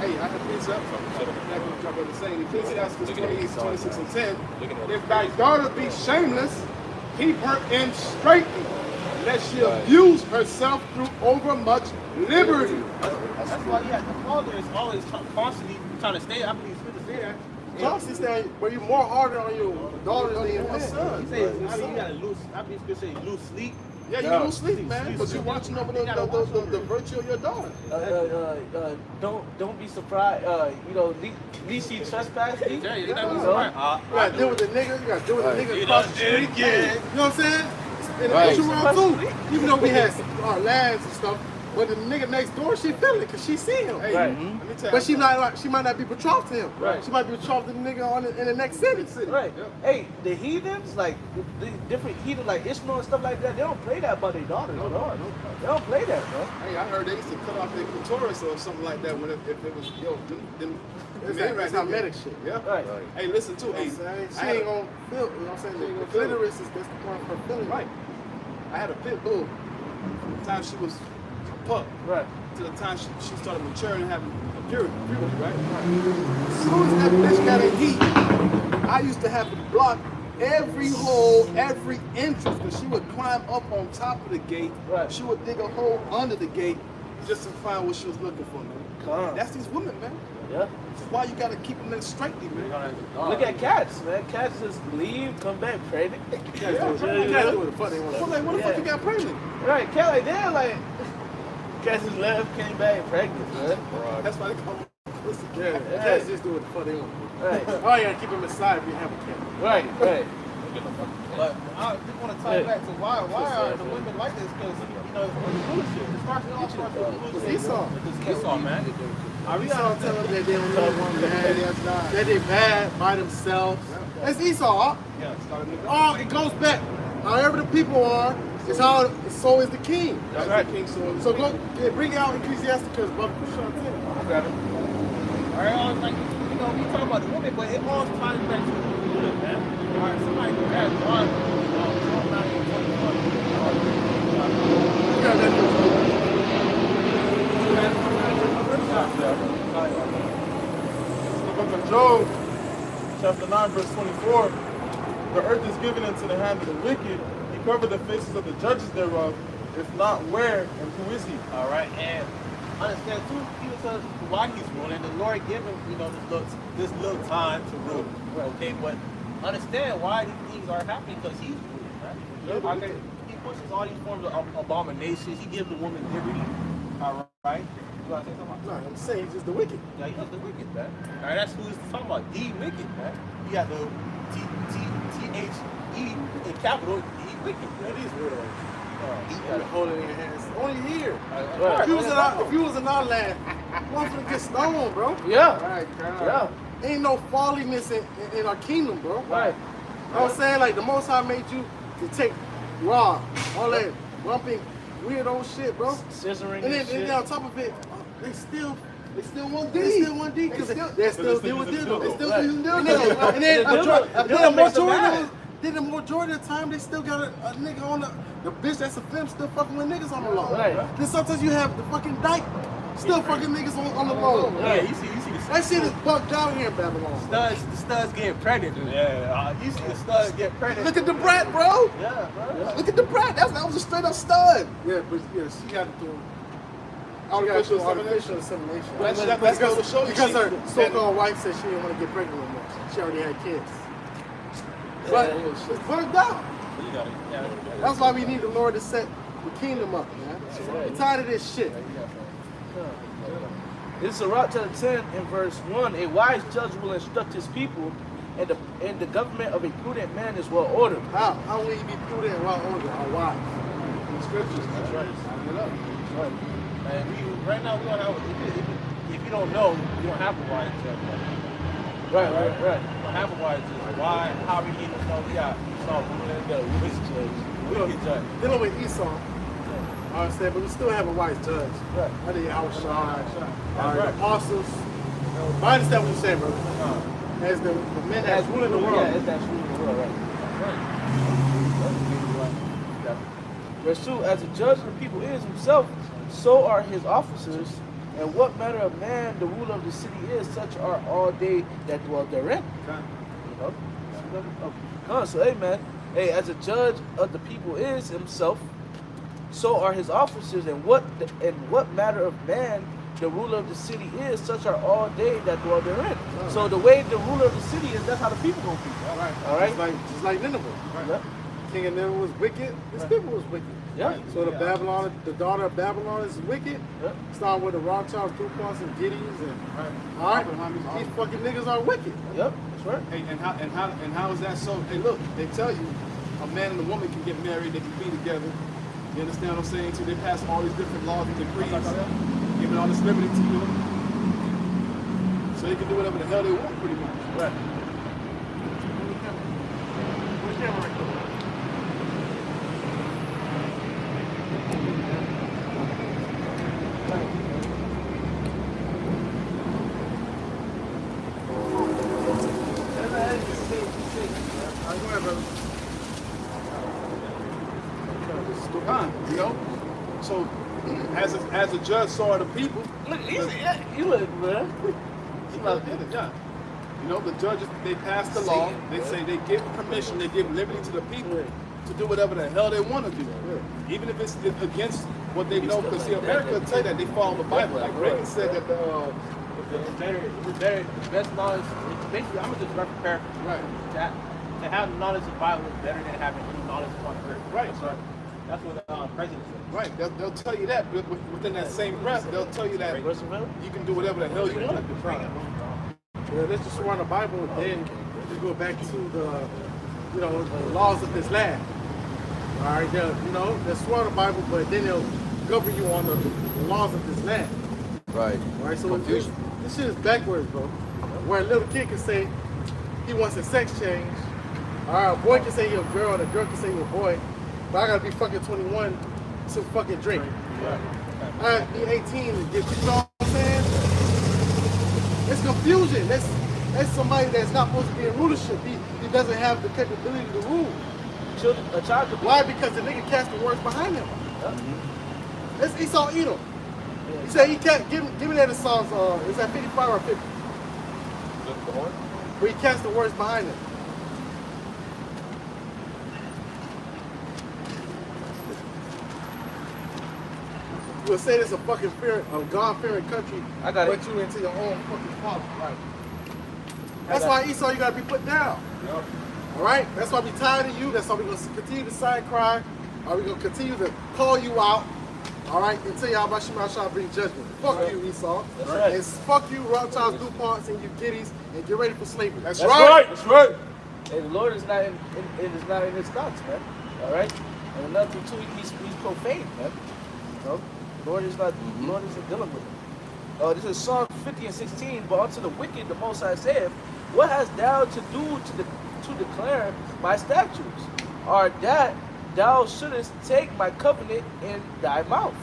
Hey, I can finish up. I'm going to say in Ecclesiastes 28, 26, and 10. If thy daughter be shameless, keep her in straitness. lest she abuse herself through overmuch liberty. That's why the father is always constantly trying to stay. I believe it's good to say that. Constantly saying, but you're more harder on your daughters than your son. He says, I mean, you gotta lose. I believe it's good to say lose sleep. Yeah, you lose sleep, man, because you're watching over the virtue of your daughter. Don't be surprised. You know, least she trespassed. You gotta deal with the nigga. You gotta deal with the nigga across the street. You know what I'm saying? And the issue wrong too. Even though we had our lands and stuff, but the nigga next door, she feel it because she see him. Right. Let me tell you, but she might not be betrothed to him. Right. She might be betrothed to the nigga in the next city. Right. Yep. Hey, the heathens, like the different heathens, like Ishmael and stuff like that, they don't play that about their daughters. No. They don't play that, bro. Hey, I heard they used to cut off their clitoris or something like that when if it was them It's cosmetic shit. Yeah. Right. Hey, listen too. Hey, she ain't gonna feel. You know what I'm saying? The clitoris is that's the point of her feeling. Right. I had a pit bull. From the time she was a pup, right, to the time she started maturing and having a puberty, right? As soon as that bitch got in heat, I used to have to block every hole, every entrance, because she would climb up on top of the gate. Right. She would dig a hole under the gate just to find what she was looking for, man. That's these women, man. Yeah. That's why you gotta keep them in straightly, man. Look at cats, man. Cats just leave, come back pregnant. Cats do what the fuck they want. What the fuck you got pregnant? Right, cat like that, like cats just left, came back pregnant, man. That's why they call them pussy. Yeah, cats just do what the fuck they want. Right. Oh, you gotta keep them inside if you have a cat. Right. But I just want to tie back to why are the women like this? Because you know it's bullshit. It starts with It's Esau. It's Esau, man. Esau tell them that they don't love one man, that they bad by themselves. That's Esau. Oh, it goes back. However the people are, is how so is the king. That's right. So go bring out Ecclesiasticus, brother. Okay. All right, like you know, we talk about the woman, but it all ties back to the woman, man. All right, somebody can have John, The book of Job, chapter 9, verse 24. The earth is given into the hand of the wicked. He covered the faces of the judges thereof. If not, where and who is he? all right, and understand too, he was telling why he's ruling. The Lord gave him, you know, this little time to rule. Okay, but understand why these things are happening because he's ruling, right? Okay, he pushes all these forms of abominations. He gives the woman liberty. All right. You want to say something? No, I'm saying he's just the wicked. Yeah, he's the wicked, man. All right, that's who he's talking about. The wicked, man. You got the T-H-E in capital. The wicked. That is weird. You gotta hold it in your hands. Only here. Right. If you was in our land, you want to get stoned, bro. Yeah. Right, Yeah. Ain't no folliness in our kingdom, bro. Right. You know what I'm saying? Like the Most High made you to take raw, all that bumping, weirdo shit, bro. Scissoring And then on top of it, they still want D. They still want D because they still deal with dildo. They still using dildo. And then the majority of the time, they still got a nigga on the bitch that's a femme still fucking with niggas on the low. Right. Then sometimes you have the fucking dyke still fucking niggas on the low. Yeah, you see That shit is bugged out here in Babylon. the studs getting pregnant. Yeah, you see the studs get pregnant. Look at the brat, bro. Yeah, bro. Look at the brat. That was a straight up stud. Yeah, but she got to do Artificial insemination. That's to show you because her so-called wife said she didn't want to get pregnant anymore. She already had kids. But it's bugged out. That's why we need the Lord to set the kingdom up, man. We're tired of this shit. This is Sirach chapter 10 in verse 1. A wise judge will instruct his people, and the government of a prudent man is well ordered. How will you be prudent and well ordered? How wise? in the scriptures. That's right. That's right. And right now we don't have. If you don't know, you don't have a wise judge. Right. You don't have a wise judge. Why? How we need to know? We got Esau, we got a wicked judge, wicked judge. Dealing with Esau. I understand, but we still have a wise judge. Right. I think Al-Shai, the apostles. I understand what you're saying, brother. As the men that's ruling the world. Yeah, that's ruling the world, right. Verse 2, as a judge of the people is himself, so are his officers, and what manner of man the ruler of the city is, such are all they that dwell therein. You know? So hey man, hey, as a judge of the people is himself, so are his officers, and what matter of man the ruler of the city is, such are all they that dwell therein. So the way the ruler of the city is, that's how the people gonna be. All right. Just like Nineveh. Yeah. King of Nineveh was wicked. His people was wicked. Yeah. So the daughter of Babylon is wicked. Yeah. Starting with the Rothschilds, DuPonts, and Giddies, and all right, these fucking niggas are wicked. Yep. That's right. Hey, and how is that so? Hey, look, they tell you a man and a woman can get married, they can be together. You understand what I'm saying? So they pass all these different laws and decrees, giving all this liberty to you, so they can do whatever the hell they want, pretty much. Right. You know? So, as a judge saw the people, Look, you look, man. yeah. You know, the judges, they pass the law. They say they give permission, they give liberty to the people to do whatever the hell they want to do. Even if it's against what they know. Because, see, America will tell you that they follow the Bible. Like Reagan said that the best knowledge, basically, I'm just paraphrasing. Right. To have knowledge of the Bible is better than having any knowledge on earth. Right. That's what the president said. Right, they'll tell you that, but within that same breath, they'll tell you that you can do whatever the hell you want to do. Well, let's just run the Bible, then we go back to the, the laws of this land. All right, they'll swear the Bible, but then they'll govern you on the laws of this land. Right. All right, so this shit is backwards, bro. Where a little kid can say he wants a sex change. All right, a boy can say you're a girl, and a girl can say you're a boy. But I gotta be fucking 21 to fucking drink. I gotta be 18 to get, you know what I'm saying? It's confusion. That's somebody that's not supposed to be in rulership. He doesn't have the capability to rule. A child. Why? Because the nigga cast the words behind him. That's Esau Edom. He said he can't give me that in Psalms. Is that 55 or 50? Where he cast the words behind him. You would say this a fucking God-fearing country, I got but you into your own fucking father. Right. That's why Esau, you gotta be put down. Yep. All right. That's why we tired of you. That's why we're gonna continue to side cry. Are we gonna continue to call you out? All right, and tell y'all about Shema shall bring judgment. Fuck you, Esau. That's right. And fuck you, Rothschilds, DuPonts, and you Giddies, and get ready for slavery. That's right. That's right. Hey, the Lord is not in his thoughts, man. All right. And another thing too, he's profane, man. The Lord is not. The Lord isn't dealing with him. This is Psalm 50 and 16. But unto the wicked, the Most High saith, what hast thou to do to declare my statutes? Or that thou shouldest take my covenant in thy mouth,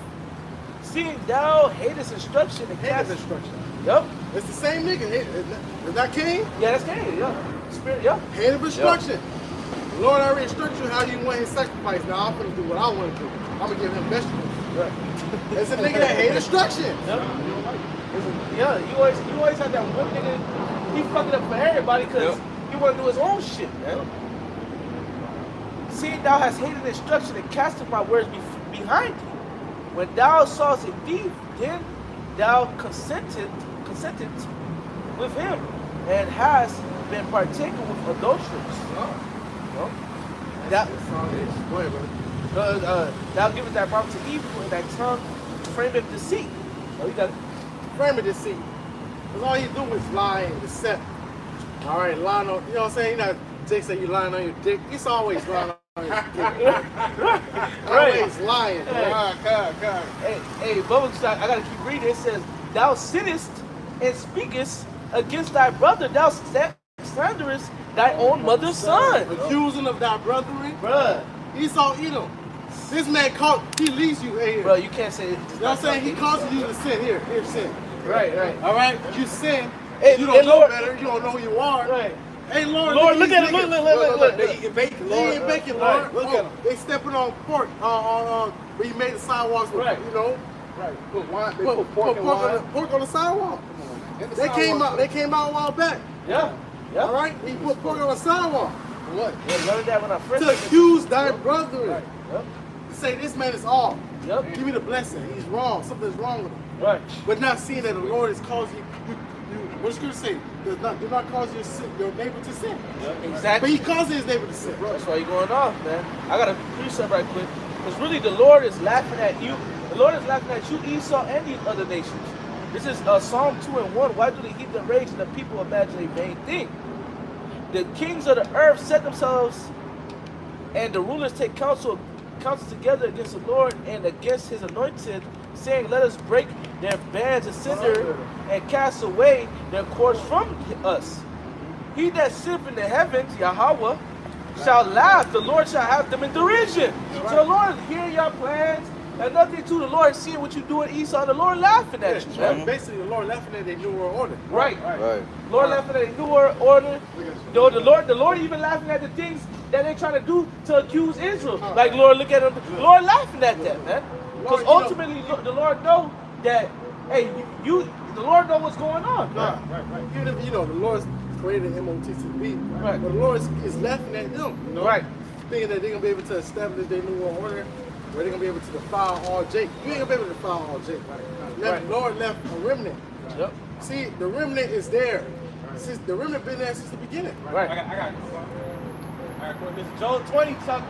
seeing thou hatest instruction and cast instruction. Yep. It's the same nigga. Is that King? Yeah, that's Cain. Yeah. Spirit. Yeah. Hate of instruction. The Lord already instructed you how you want his sacrifice. Now I'm gonna do what I want to do. I'm gonna give him vegetables. Right. It's a nigga that hate instruction. Yep. Yeah, you always have that one nigga, he fucking up for everybody because he want to do his own shit, man. Seeing thou hast hated instruction and casted my words behind thee. When thou sawest a thief, then thou consented with him and hast been partaken with adulterers. That, Go ahead, brother. thou givest thy mouth to evil and thy tongue frameth deceit. Oh, you got it. Frame of deceit. Because all you do is lie and deceive. All right, lying on, you know what I'm saying? You know, Jake say you lying on your dick. It's always lying on your dick. Always lying. God. Hey, Bubba, I gotta keep reading. It says, thou sittest and speakest against thy brother, thou slanderest thy own mother's son. Accusing of thy brethren. Bruh. Esau Edom. This man he leads you here. Bro, you can't say it. You know what I'm saying? He causes you to sin. Here, sin. Right. All right? You sin. Hey, you don't know Lord, better. You don't know who you are. Right. Hey, Lord, Look at it. Look. They eating bacon, They Lord. ain't bacon, Lord. Right. Look at 'em. They stepping on pork. Where you made the sidewalks with, Right. you know. Right. Put wine. They Put put pork and wine. pork on the sidewalk. In the They came sidewalk. out. They came out a while back. Yeah. All right. He put pork on the sidewalk What? Yeah, learned that when I first to accuse thy brethren. Yep. say this man is all. Yep. Give me the blessing. He's wrong. Something's wrong with him. Right. But not seeing that the Lord is causing you. What does Scripture say? Do not cause your neighbor to sin. Yep. Exactly. But he causes his neighbor to sin. That's why you're going off, man. I gotta preach something right quick. Because really the Lord is laughing at you. The Lord is laughing at you, Esau, and these other nations. This is Psalm 2:1. Why do the heathen rage and the people imagine a vain thing? The kings of the earth set themselves, and the rulers take counsel together against the Lord and against his anointed, saying, let us break their bands asunder and cast away their cords from us. He that sitteth in the heavens, Yahweh, shall laugh. The Lord shall have them in derision. So the Lord is hearing your plans. And nothing to the Lord seeing what you doing, Esau. The Lord laughing at you, man. Basically, the Lord laughing at their new world order. Right. Lord laughing at the new world order. Though the Lord even laughing at the things that they trying to do to accuse Israel. Like, Lord, look at them. The Lord laughing at that, man. Because ultimately, the Lord know that, hey, the Lord know what's going on. Right. Even if, the Lord's created MOTCB, right. But the Lord is laughing at them, Right. Thinking that they're going to be able to establish their new world order, where they're going to be able to defile all Jake. You ain't going to be able to defile all Jake. Right. The Lord left a remnant. Yep. See, the remnant is there. Since the remnant been there since the beginning. Right. I got this is Joel 20, chapter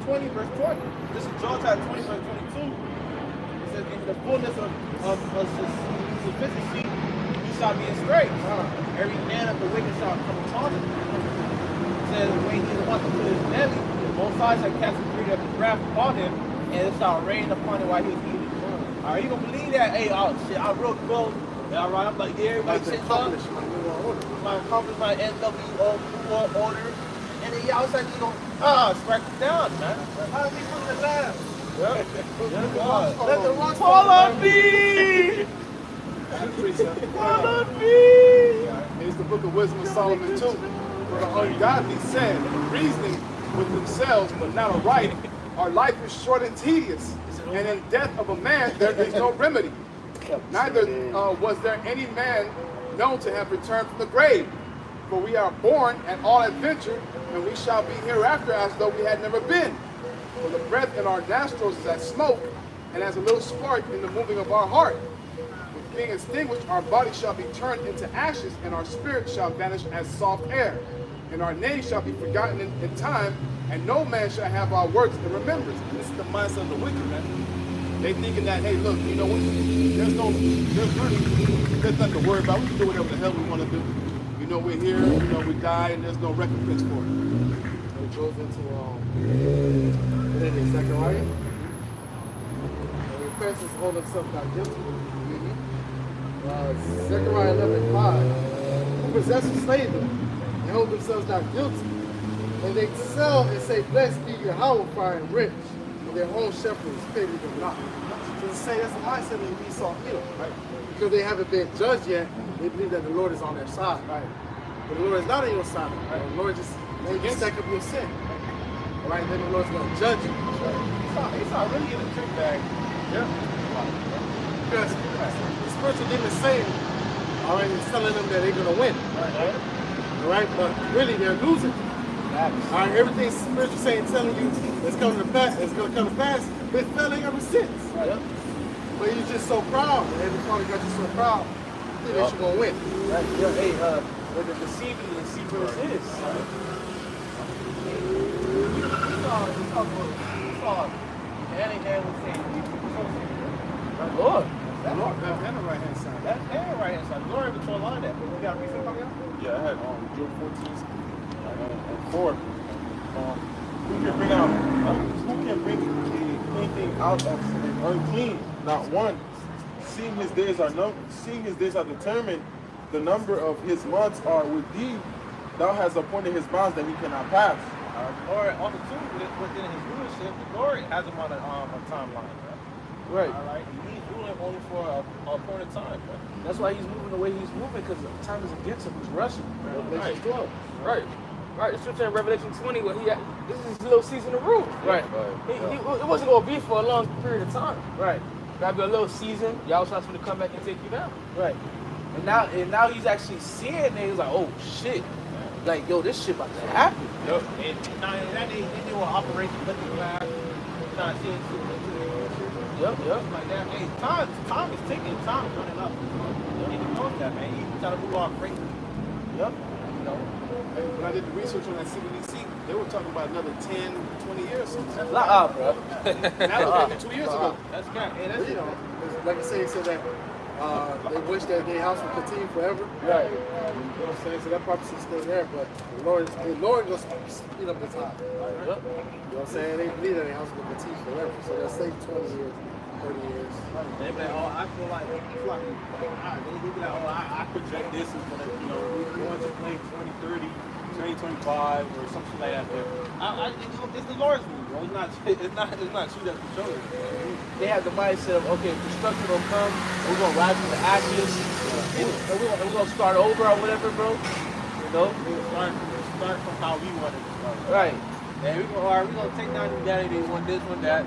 20, verse 20. This is Joel chapter 20, verse 22. It says, in the fullness of sufficiency, you shall be estranged. Every man of the wicked shall come upon him. It says, when he is about to fill his belly, both sides shall cast the fury of his wrath upon him, and it shall rain upon him while he is eating. Alright, you gonna believe that? Hey, shit, I wrote the book. Alright, I'm like, yeah, everybody sitting up. I accomplished my NWO order. And then y'all said you gonna strike it down, man. How do we put the laugh? Let the rocks Fall on me! Fall on me! It's the book of Wisdom of Solomon too. For the ungodly said, reasoning with themselves, but not aright, our life is short and tedious, and in death of a man there is no remedy. Neither was there any man known to have returned from the grave. For we are born at all adventure, and we shall be hereafter as though we had never been. For the breath in our nostrils is as smoke, and as a little spark in the moving of our heart. When being extinguished, our body shall be turned into ashes, and our spirit shall vanish as soft air. And our name shall be forgotten in time, and no man shall have our works in remembrance. And this is the mindset of the wicked, man. They thinking that, hey, look, you know what? There's nothing to worry about. We can do whatever the hell we want to do. You know, we're here, you know, we die, and there's no recompense for it. It goes into, Zechariah. And repentance is hold himself not guilty. Zechariah 11:5. Who possess and slay them, and hold themselves not guilty. And they sell and say, blessed be Yahweh, fire and rich, and their own shepherds pity them not. So to say that's the mindset of Esau, right? Because they haven't been judged yet, they believe that the Lord is on their side, right? But the Lord is not on your side, right? The Lord just stack up your sin, right? Then the Lord's going to judge you. Right? It's not really in the trick bag. Yeah. Because the spiritual demon is saying, all right, it's telling them that they're going to win, right? All right, but really they're losing. All right, everything spiritual saying, telling you it's coming to pass, it's going to come to pass, been failing ever since. Right? But you're just so proud, and every time you got you so proud, you think that you're going to win. Right. Yeah, hey, what the deceiving and secret is. We saw hand in hand with Satan. Lord. That Lord, left hand and right hand side. That hand right hand side. Glory control line that. But we got a reason coming out? Yeah, I had Job 14 and 4. Who can bring anything out of unclean? Not one. Seeing his days are determined, the number of his months are with thee. Thou hast appointed his bounds that he cannot pass. Lord, on the two within his rulership, the Lord has him on a timeline. Right. All right. He's ruling only for a appointed time. Right? That's why he's moving the way he's moving, because time is against him. He's rushing. Revelation 12. Right. Right. The scripture in Revelation 20 where this is his little season of rule. Right. It wasn't going to be for a long period of time. Right. Gotta be a little season. Y'all trying to come back and take you down. Right. And now he's actually seeing it. He's like, oh shit. Like, yo, this shit about to happen. Yep. And that they do an operation Liquid Glass. trying to see into the future. Yep. Like that. Hey, time is ticking. Time is running up. And he knows that, man. He's trying to move on quickly. Yep. You know. When I did the research on that CBDC, they were talking about another 10, 20 years. That's not up, bro. That was maybe 2 years ago. That's kind of, hey, that's, You know, like I say, he said that they wish that their house would continue forever. Right. You know what I'm saying? So that prophecy is still there, but the Lord will speed up the time. Yep. You know what I'm saying? They believe that their house will continue forever. So they'll say 20 years, 30 years. they be like, oh, I feel like, they be like, oh, I project this is going to, you know, go into play 2030, 2025, or something like that. But it's the Lord's move, bro. It's not you that's controlling it. They have the mindset of, okay, if destruction will come, we're going to rise from the ashes, and we're going to start over or whatever, bro. You know? Start from how we want it to start. Right. And we're going to take down humanity, they want this, want that.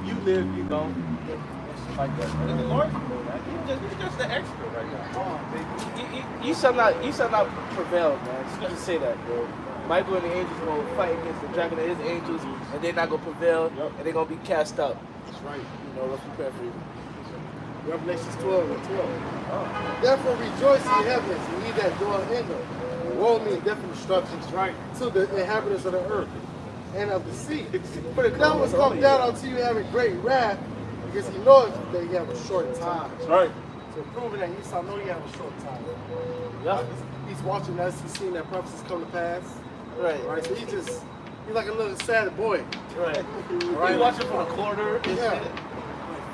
You live, you know. It's just like that. It's the Lord's move, man. He's just the expert right now. Come on, baby. You shall not prevail, man. Just to say that, bro. Michael and the angels will fight against the dragon and his angels, and they're not going to prevail, and they're going to be cast out. That's right. You know, let's prepare for you. Revelations 12 and 12. Therefore rejoice in the heavens, and ye that dwell in them. Woe means death and destruction, right, to the inhabitants of the earth and of the sea. For the devil was come down unto you having great wrath, because he knoweth that you have a short time. That's right. So proving that Esau know you have a short time. Yeah. He's watching us, he's seeing that prophecies come to pass. Right. Right, so he's like a little sad boy. Right. Right. You watching from the corner. Yeah.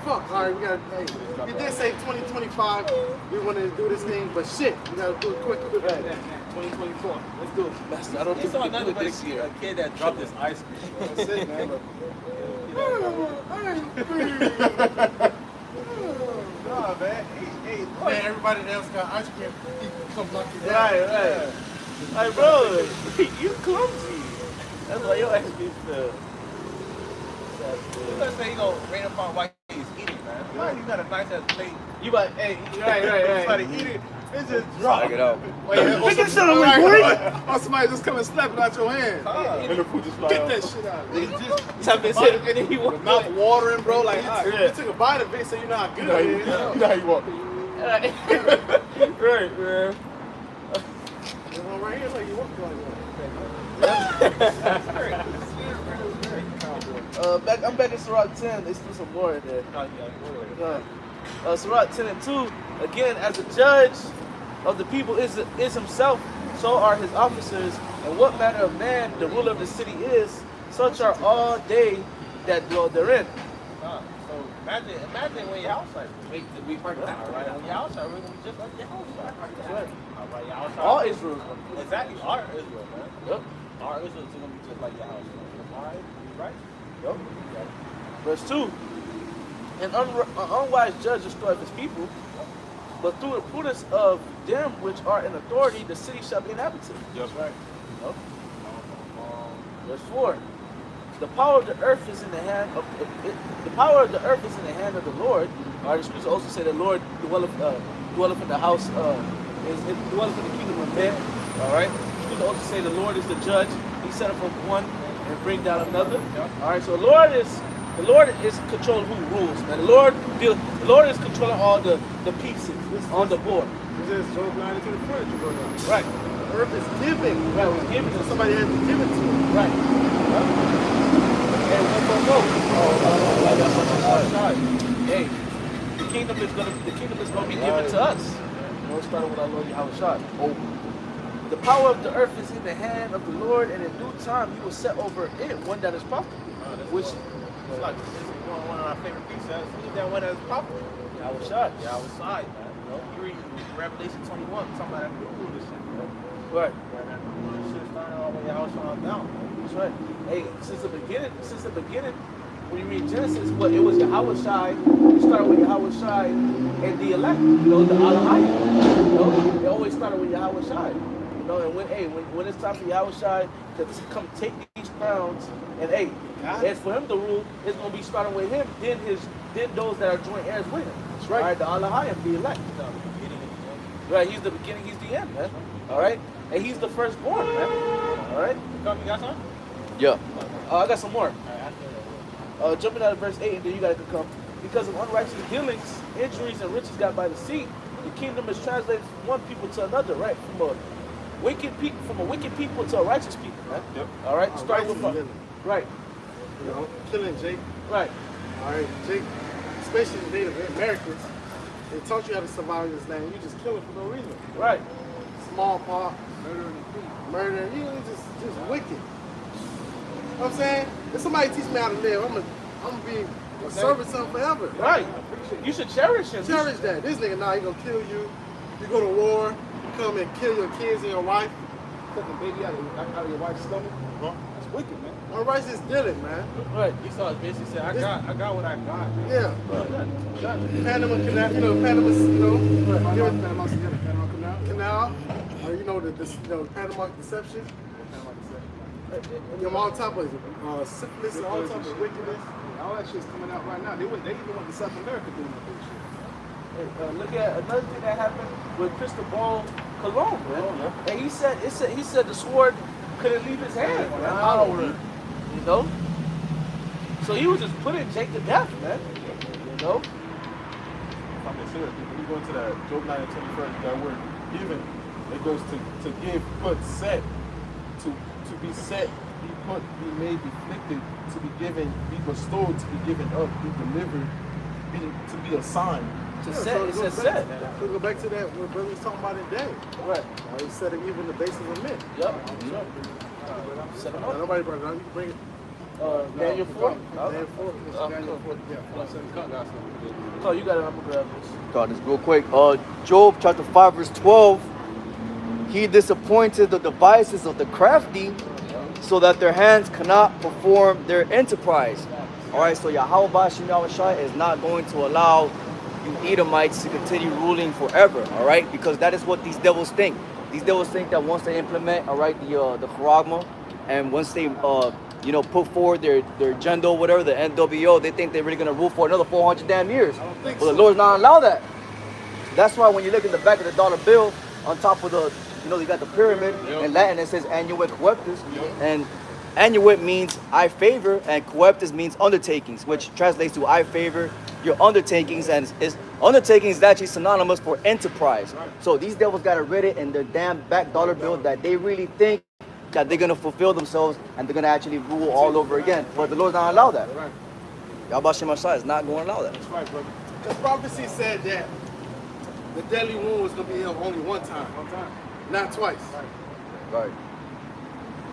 Fuck, all right, we gotta, hey, you did say 2025, we wanted to do this thing, but shit, we gotta do it quick. Right. 2024. Let's do it. Master, I don't think It's we can another do it this year. a kid that dropped his ice cream. That's it, man. Nah, man. Hey, Man, everybody else got ice cream, he comes lucky down. Right. Hey, bro, you clumsy. That's why your ass be fell. you gonna say you gonna rain upon white he's eating, man. Why you got a nice ass plate? You about, hey, right. Somebody eat it. It's just drop. Check it out. Wait, or somebody just come and slap it out your hand. And the food just fly Get out. that shit out of here. Tap his head, and then he Your walked mouth away. watering, bro, like, Yeah. you took a bite of it so you know how good You know it is. you know how you walk. Right, man. You know, right here, like you walk like I'm back in Sirach 10. Let's do some more in there. Sirach 10 and 2. Again, as a judge of the people is himself, so are his officers. And what manner of man the ruler of the city is, such are all they that dwell therein. So imagine when your house like we break down, right? When your house are really just like your house. Right. All right, your house. All Israel. Exactly. Our Israel, man. Yep. Our Israel is gonna be just like your house. All right, you right? Yep. Verse 2. An unwise judge destroyeth his people, but through the prudence of them which are in authority, the city shall be inhabited. Yes, right. Yep. Verse 4. The power of the earth is in the hand of the power of the earth is in the hand of the Lord. The scriptures also say the Lord dwelleth in the house dwelleth in the kingdom of men. All right. The scriptures also say the Lord is the judge. He set up from one and bring down another. All right. So the Lord is controlling who rules. And the Lord is controlling all the pieces on the board. This is Job 9 to the furniture going on. Right. The earth is giving. Right. It's given to Somebody has to give it to him. Right. And hey, the kingdom is gonna be given to us. You know, starting with our Lord Yahushua. Oh. The power of the earth is in the hand of the Lord, and in due time he will set over it one that is profitable. Which It's like one of our favorite precepts. Who's that one that's popular? Yahushua. Outside, man. You know, you read Revelation 21, talking about that rule this shit, bro. Right. That rule this shit started all the way outside down, man. That's right. Hey, since the beginning, when you read Genesis, it was Yahushua. You started with Yahushua and the elect, the Alahai. It always started with Yahushua. And when it's time for Yahushua to come take these crowns, and as for him to rule, it's gonna be starting with him, then those that are joint heirs with him. That's right. All right, the Alahai, the elect. Right, he's the beginning, he's the end, man. All right, and he's the firstborn, man. All right. You got some? Yeah. I got some more. Jumping out of verse 8, and then you guys can come. Because of unrighteous dealings, injuries, and riches got by deceit, the kingdom is translated from one people to another, right? From a wicked people to a righteous people, man. Yep. All right, starting with right. You know, killing Jake. Right. All right, Jake, especially the Native Americans, they taught you how to survive in this land. You just kill it for no reason. Right. Smallpox, murder, you know, just wicked. You know what I'm saying? If somebody teach me how to live, I'm gonna be a servant son forever. Right. You should cherish him. Cherish that. This nigga now he gonna kill you. You go to war, you come and kill your kids and your wife. Took the baby out of your wife's stomach. That's wicked, man. Unrighteous dealing, man. Right. Esau basically said, I got what I got. Yeah. Panama Canal, you know, Panama, you know, Panama Canal, you know, the Panama deception. You're on top of it. Syphilis and all types of wickedness. All that shit's coming out right now. They even went to South America doing that bullshit. Look at another thing that happened with Cristobal Colon, man. And he said the sword couldn't leave his hand. Man. You know? So he was just putting Jake to death, man. You know? If I'm considering, when you go into that Job 9 and 21st, that word given, it goes to give, put, set, to be set, be put, be made, be afflicted, to be given, be bestowed, to be given up, be delivered, to be assigned. To set, it says set. So go back to that what brother was talking about in Daniel. Right. He said it even the basis of men. Yep. Set him up. Nobody brought it down. You can bring it. Daniel 4? Daniel 4. Daniel 4. Oh, you got it. I'm going to grab this. Got this real quick. Job chapter 5 verse 12. He disappointed the devices of the crafty so that their hands cannot perform their enterprise. All right, so Yahweh Bashim Yahushai is not going to allow you Edomites to continue ruling forever. All right, because that is what these devils think. These devils think that once they implement, all right, the Charagma, and once they you know, put forward their agenda or whatever, the NWO, they think they're really gonna rule for another 400 damn years. But the Lord's not allow that. That's why when you look in the back of the dollar bill, on top of the, you know, you got the pyramid. In Latin it says annuit coeptus, and annuit means I favor, and coeptus means undertakings, which translates to I favor your undertakings, and undertakings is actually synonymous for enterprise. So these devils got it written in their damn back dollar bill that they really think that they're gonna fulfill themselves and they're gonna actually rule all over again. But the Lord's not allow that. Yahweh Shem Ashai is not going to allow that. That's right, brother. The prophecy said that the deadly wound was going to be healed only one time. Not twice. Right.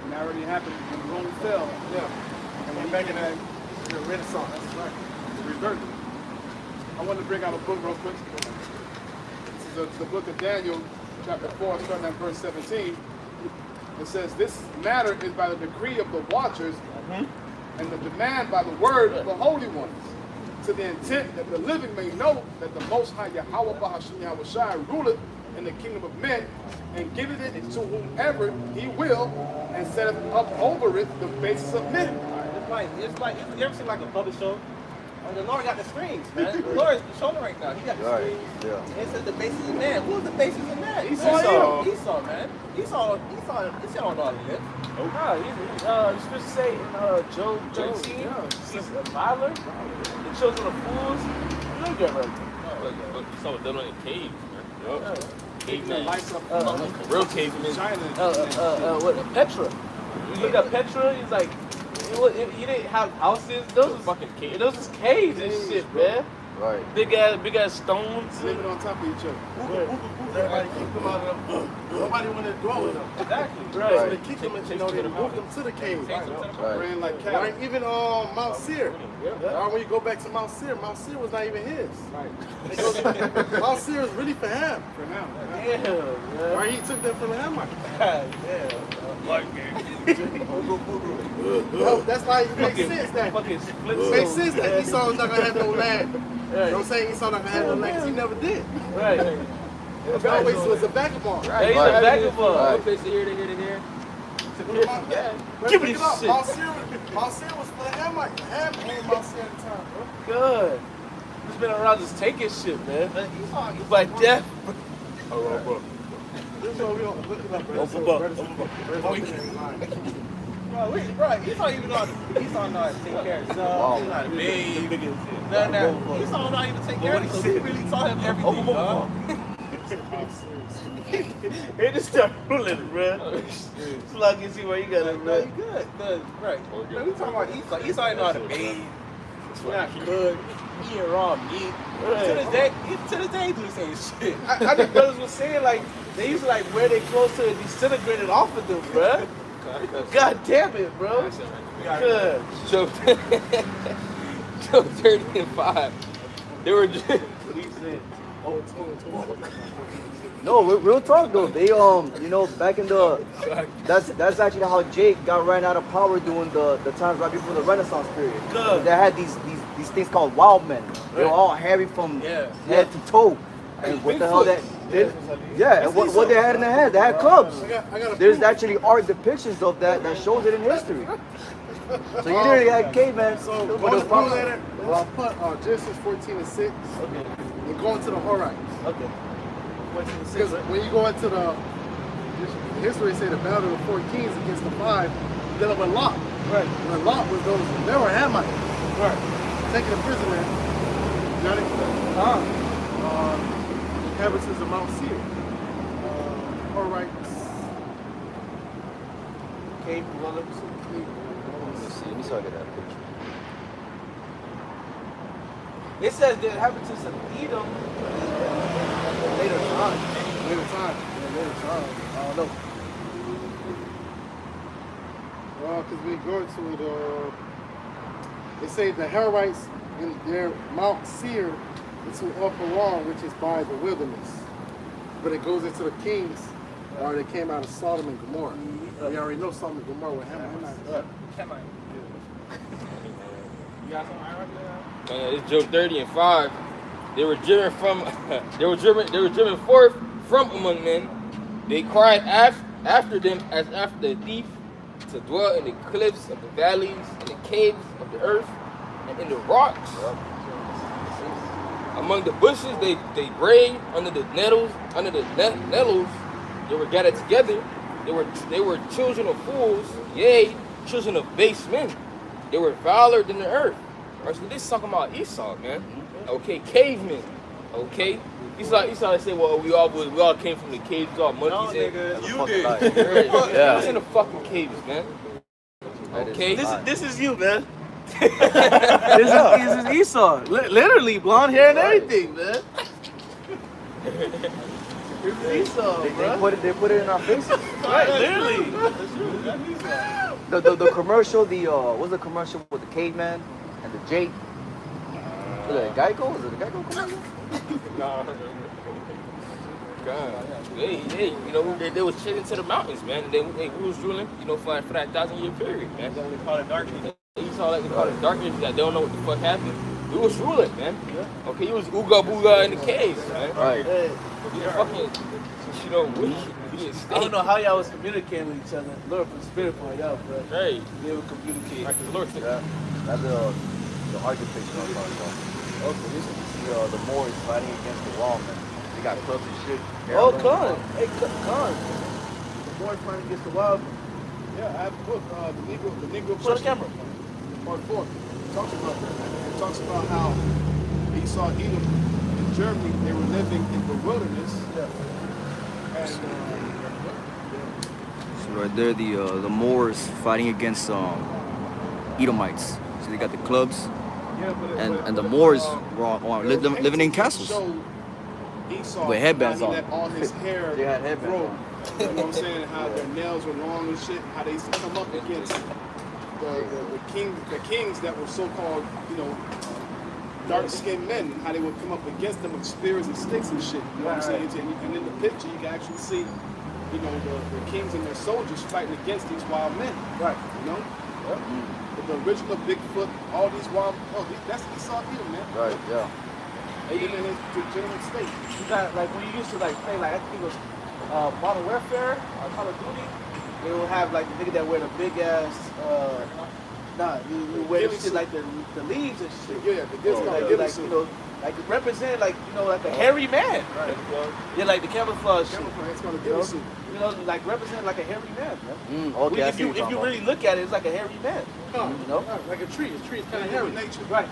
And that already happened when Rome fell. Yeah. And we're back in the Renaissance. That's right. The rebirth. I want to bring out a book real quick. This is the book of Daniel, chapter 4, starting at verse 17. It says, this matter is by the decree of the watchers and the demand by the word of the holy ones, to the intent that the living may know that the Most High Yahweh Bahashim Yahushai ruleth in the kingdom of men, and giveth it to whomever he will, and setteth up over it the basis of men. It's like you ever seen like a puppet show? The Lord got the strings, man. The Lord is controlling right now. He got the strings. Yeah. It says the basis of man. Who's the basis of man? Esau, man. Esau don't know how to live. You're supposed to say in Job 13, he's a violent, the children of fools. You look at right. But Esau was done in caves, man. Caveman. Real caveman. What, Petra. You look at Petra, he's like, he didn't have houses. Those was fucking caves. Those was caves and shit, man. Right. Big ass stones. Living on top of each other. Everybody kicked them out of them. Nobody wanted to dwell with them. Exactly. Right. So they kicked them and they moved them to the caves. Ran like cattle. Right? Even Mount Seir. When you go back to Mount Seir was not even his. Right. Mount Seir was really for him. For now. Yeah, man. Right? He took them from the Hamite. That's why it makes sense that Esau was not gonna have no land. You know what I'm saying? Esau not gonna have no land because he never did. Right. He always was a vagabond. Yeah, he's a vagabond. Right. Place to here, to here, to here. Give me this shit. Mount Seir was for the Hamite. The Ham owned Mount Seir at the time, bro. Good. He's been around just taking shit, man. He's like death. This is what we don't look it up, bro. Open up. Bro, Esau even know how to, Esau know how to take care of himself. He know how to bathe. None of that. Esau know how to even take care of himself. He really taught him everything, dog. He just start ruling it, bro. Slug, you see where you got it, No, bro. you good. Right. No, we talking about Esau. Esau ain't know how to bathe. He not cook. He eat raw meat. To this day, he do the same shit. I think brothers was saying like they used to like wear their clothes till it disintegrated off of them, bro. God damn it, bro. Good. Job 30 and 5. They were just. No, real talk though. They you know, back in the that's actually how Jake got ran out of power during the times right before the Renaissance period. Good. They had these things called wild men. They were all hairy from head to toe. And what the hell that? And what they had in their head? They had clubs. There's actually art depictions of that shows it in history. So you literally had cavemen. So on the blue letter, I'll put Genesis 14 and 6. Okay. And go into the Horites. Okay. Because when you go into the history, say the battle of the 4 kings against the 5, dealing with Lot. Right. When Lot was those, they were Hamites. Right. Taking a prisoner. Got it? Inhabitants of Mount Seir. Horites. Cave dwellers. Let me see that picture. It says the inhabitants of Edom later time. Later time. Yeah, later time. I don't know. Well, because we go to the, they say the Horites in their Mount Seir into Paran, which is by the wilderness. But it goes into the kings, or they came out of Sodom and Gomorrah. We already know Sodom and Gomorrah with Hamites. It's Job 30 and 5. They were driven from they were driven forth from among men. They cried after them as after a thief, to dwell in the cliffs of the valleys, in the caves of the earth, and in the rocks. Among the bushes they brayed, under the nettles, they were gathered together. They were children of fools, yea, children of base men. They were viler than the earth. Right, so this is talking about Esau, man. Okay, cavemen. Okay, Esau say, well, we all came from the caves, all monkeys. You did. Yeah, was in the fucking caves, man. Okay, This is you, man. this is Esau. Literally, blonde hair and everything, man. It's Esau, They put it in our faces. right, literally. The commercial, what's the commercial with the caveman and the Jake? Was it Geico? Was it a Geico commercial? God, you know, they was chilling to the mountains, man. They was ruling, you know, for that 1,000-year period, man. They call it darkness. Esau, like they call it darkness, that they don't know what the fuck happened. He was ruling, man. Okay, he was ooga booga in the caves, man. Right. He fucking, you know, I don't know how y'all was communicating with each other. Lord from spirit for y'all, but Hey, they were communicating. like the Lord said. That's the art depiction I was talking about. Okay, this is the Moors fighting against the wall, man. They got clubs and shit. Oh, Khan. Hey, Khan. The boy fighting against the wild. Yeah, I have a book, the Negro Show the Person, camera. part 4. It talks about that. It talks about how Esau, Edom, in Germany, they were living in the wilderness. Yeah. And So right there, the Moors fighting against Edomites. So they got the clubs, and the Moors were living in castles. Esau, With headbands how he on. let all his hair They had headbands grow. on. You know what I'm saying? How their nails were long and shit. How they used to come up against the kings that were so-called, you know, dark-skinned men. How they would come up against them with spears and sticks and shit. You know what I'm saying? And in the picture, you can actually see, you know, the kings and their soldiers fighting against these wild men. Right. You know? But the original Bigfoot, all these wild, that's Esau Edom, man. Right, yeah. Even in his degenerate state. You got like when you used to like play like I think it was Modern Warfare or Call of Duty. They will have like the nigga that wear the big ass. You wear the shit like the leaves and shit. Yeah, the ghillie like, suit. you know, like represent like like a hairy man. Right. Yeah, like the camouflage suit. It's gonna give you suit. Like represent like a hairy man. Okay, I If see what you you're talking really look at it, it's like a hairy man. Like a tree. A tree is kind of hairy. Nature. Right.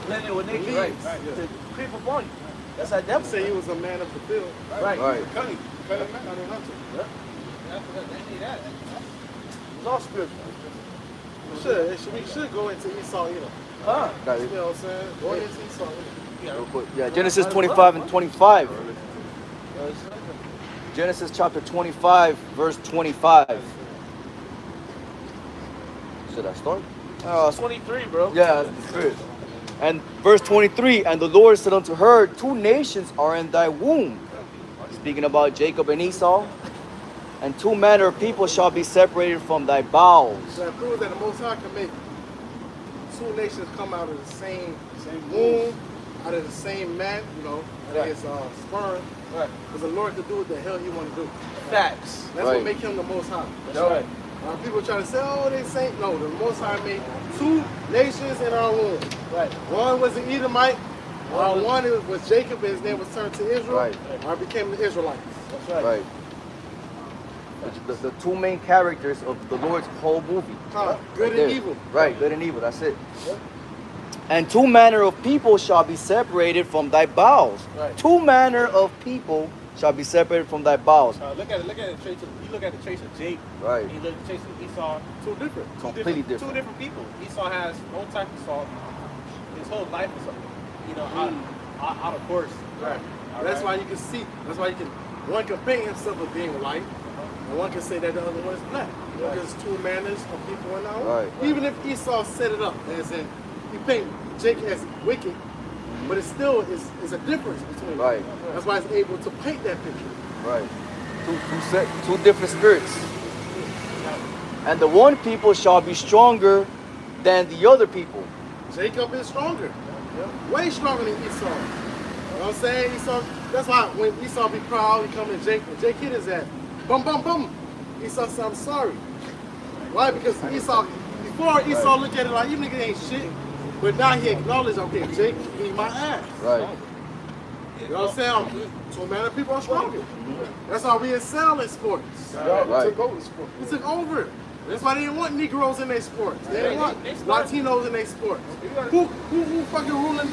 Blending with nature, right? To creep upon you. That's how devil Say he was a man of the field. Right. Cunning man, cunning hunter. It's all spiritual. We should go into Esau Edom. Huh? You know what I'm saying? Go into Esau Edom. Yeah, Genesis 25 and 25. Genesis chapter 25, verse 25. Should I start? 23, bro. Yeah, that's good. And verse 23, and the Lord said unto her, 2 nations are in thy womb. Speaking about Jacob and Esau. And 2 manner of people shall be separated from thy bowels. So it proves that the Most High can make 2 nations come out of the same womb, out of the same man, out of his sperm. Right. Because the Lord could do what the hell he want to do. Facts. That's what make him the Most High. That's right. People try to say, oh, they say, no, the Most High made 2 nations in our womb. Right. One was an Edomite, one was Jacob, and his name was turned to Israel, Right. or became the Israelites. That's right. Right. The 2 main characters of the Lord's whole movie. Good and evil. Right, good and evil, that's it. And 2 manner of people shall be separated from thy bowels. Right. 2 manner of people shall be separated from thy bowels. Look at the traits of, you look at the traits of Jake. Right. You look at the traits of Esau. Completely different. 2 different people. Esau has no type of salt. His whole life is, out of course. Right. That's why you can see, one can paint himself as being white, and one can say that the other one is black. Because there's 2 manners of people in our own. Right. Even if Esau set it up, as in, he paint Jacob as wicked, but it still is a difference between them. Right. That's why he's able to paint that picture. Right. Two different spirits. And the one people shall be stronger than the other people. Jacob is stronger. Way stronger than Esau. You know what I'm saying? Esau, that's why when Esau be proud, he come to Jake, and Jake hit his ass. Bum, bum, bum. Esau said, I'm sorry. Why? Because before Esau looked at it like, you nigga ain't shit. But now he acknowledged, okay, Jake beat my ass. Right. You know what I'm saying? So man, people are stronger. That's why we excel in sports. Right. We took over. That's why they didn't want Negroes in their sports. They didn't want Latinos in their sports. Who fucking ruling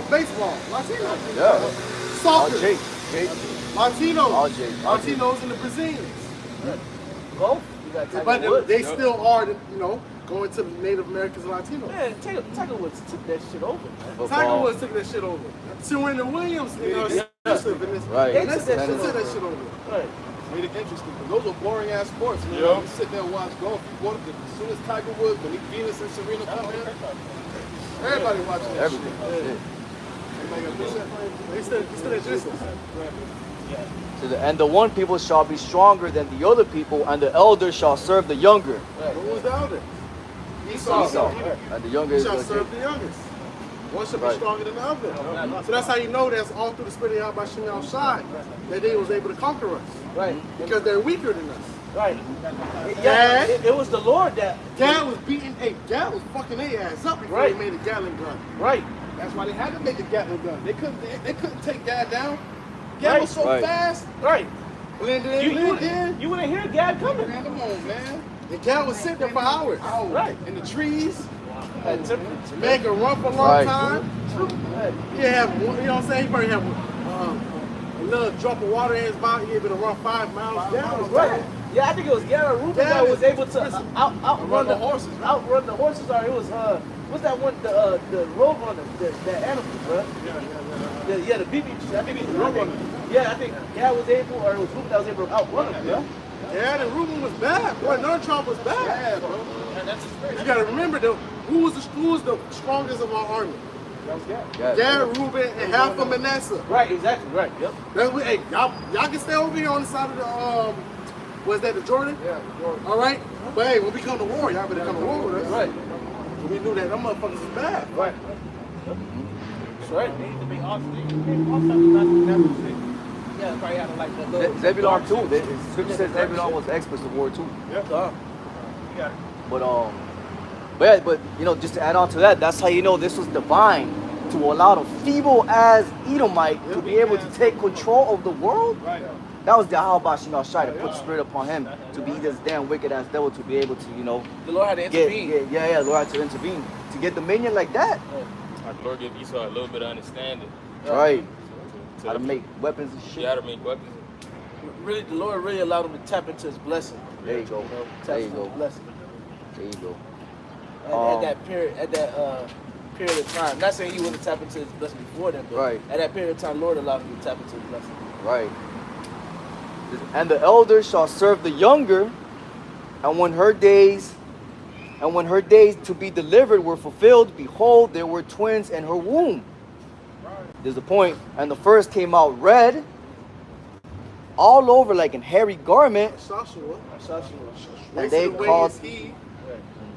baseball? Latinos. Yeah. Soccer. Jake. Latinos. All Jake. Latinos and the Brazilians. Golf. But they still are, going to the Native Americans and Latinos. Man, Tiger Woods took that shit over, man. Tiger Woods took that shit over. Serena Williams, exclusive in this. Right. They took that shit over. Right. Made it interesting, because those are boring ass sports, man. Yep. You sit there and watch golf. You go to as soon as Tiger Woods, when Venus and Serena come in, everybody watching that Everything. shit. They still exist. And the one people shall be stronger than the other people, and the elder shall serve the younger. Who was the elder? Esau. And the younger He is shall the serve the youngest. One should be Right. stronger than the other. So that's how you know that's all through the spirit of Yahweh Shem Shai that they was able to conquer us. Right. Because they're weaker than us. Right. Gad? It was the Lord that. Gad was beating, Gad was fucking their ass up before Right. they made a Gatling gun. Right. That's why they had to make a Gatling gun. They couldn't take Gad down. Gad Right. was so Right. fast. Right. Blended in, blended in. You wouldn't hear Gad coming. Man, come on, man. And Gad was sitting there for hours. Right. In the trees. Man could run for a long Right. time. He have, you know what I'm saying? He probably have a little drop of water in his body. He able to run 5 miles down. Right. Yeah, I think it was Gad Rubin that was able to outrun the horses. Outrun the horses. Or it was what's that one? The road runner, the animal, bro. Yeah, the BB. I think it was the road runner. Yeah, I think Gad was able, or it was Rubin that was able to outrun him. Yeah. Gad and Reuben was bad. Boy, Nurtrump was bad, bro. You gotta remember though, who was the strongest of our army? That was Gad. Gad, Reuben, and half of Manasseh. Right, exactly. Right. Yep. That's what, hey, y'all can stay over here on the side of the was that the Jordan? Yeah. Jordan. All right. But hey, when we come to war, y'all better come to war with us. Right. We knew that them motherfuckers was bad. Right. That's right. They need to make all not shit. Yeah, probably had like a little. Zebulon too. The scripture says Zebulon was experts of war too. Yeah. You got it. But just to add on to that, that's how you know this was divine. to allow the feeble-ass Edomite to be able to take control of the world? Right. That was the Yahweh Shema Shai to put the spirit upon him to be this damn wicked-ass devil to be able to, you know, The Lord had to intervene. the Lord had to intervene to get dominion like that. Like the Lord gave Esau a little bit of understanding. Right. To How to make weapons and shit. how to make weapons. Really, the Lord really allowed him to tap into his blessing. There you go. Tap There you into go. his blessing. There you go. At that period, period of time. Not saying he wouldn't tap into his blessing before then, but Right. at that period of time, Lord allowed him to tap into his blessing. Right. And the elder shall serve the younger, and when her days to be delivered were fulfilled, behold, there were twins in her womb. There's a point. And the first came out red, all over like an hairy garment, Joshua. and they called. He.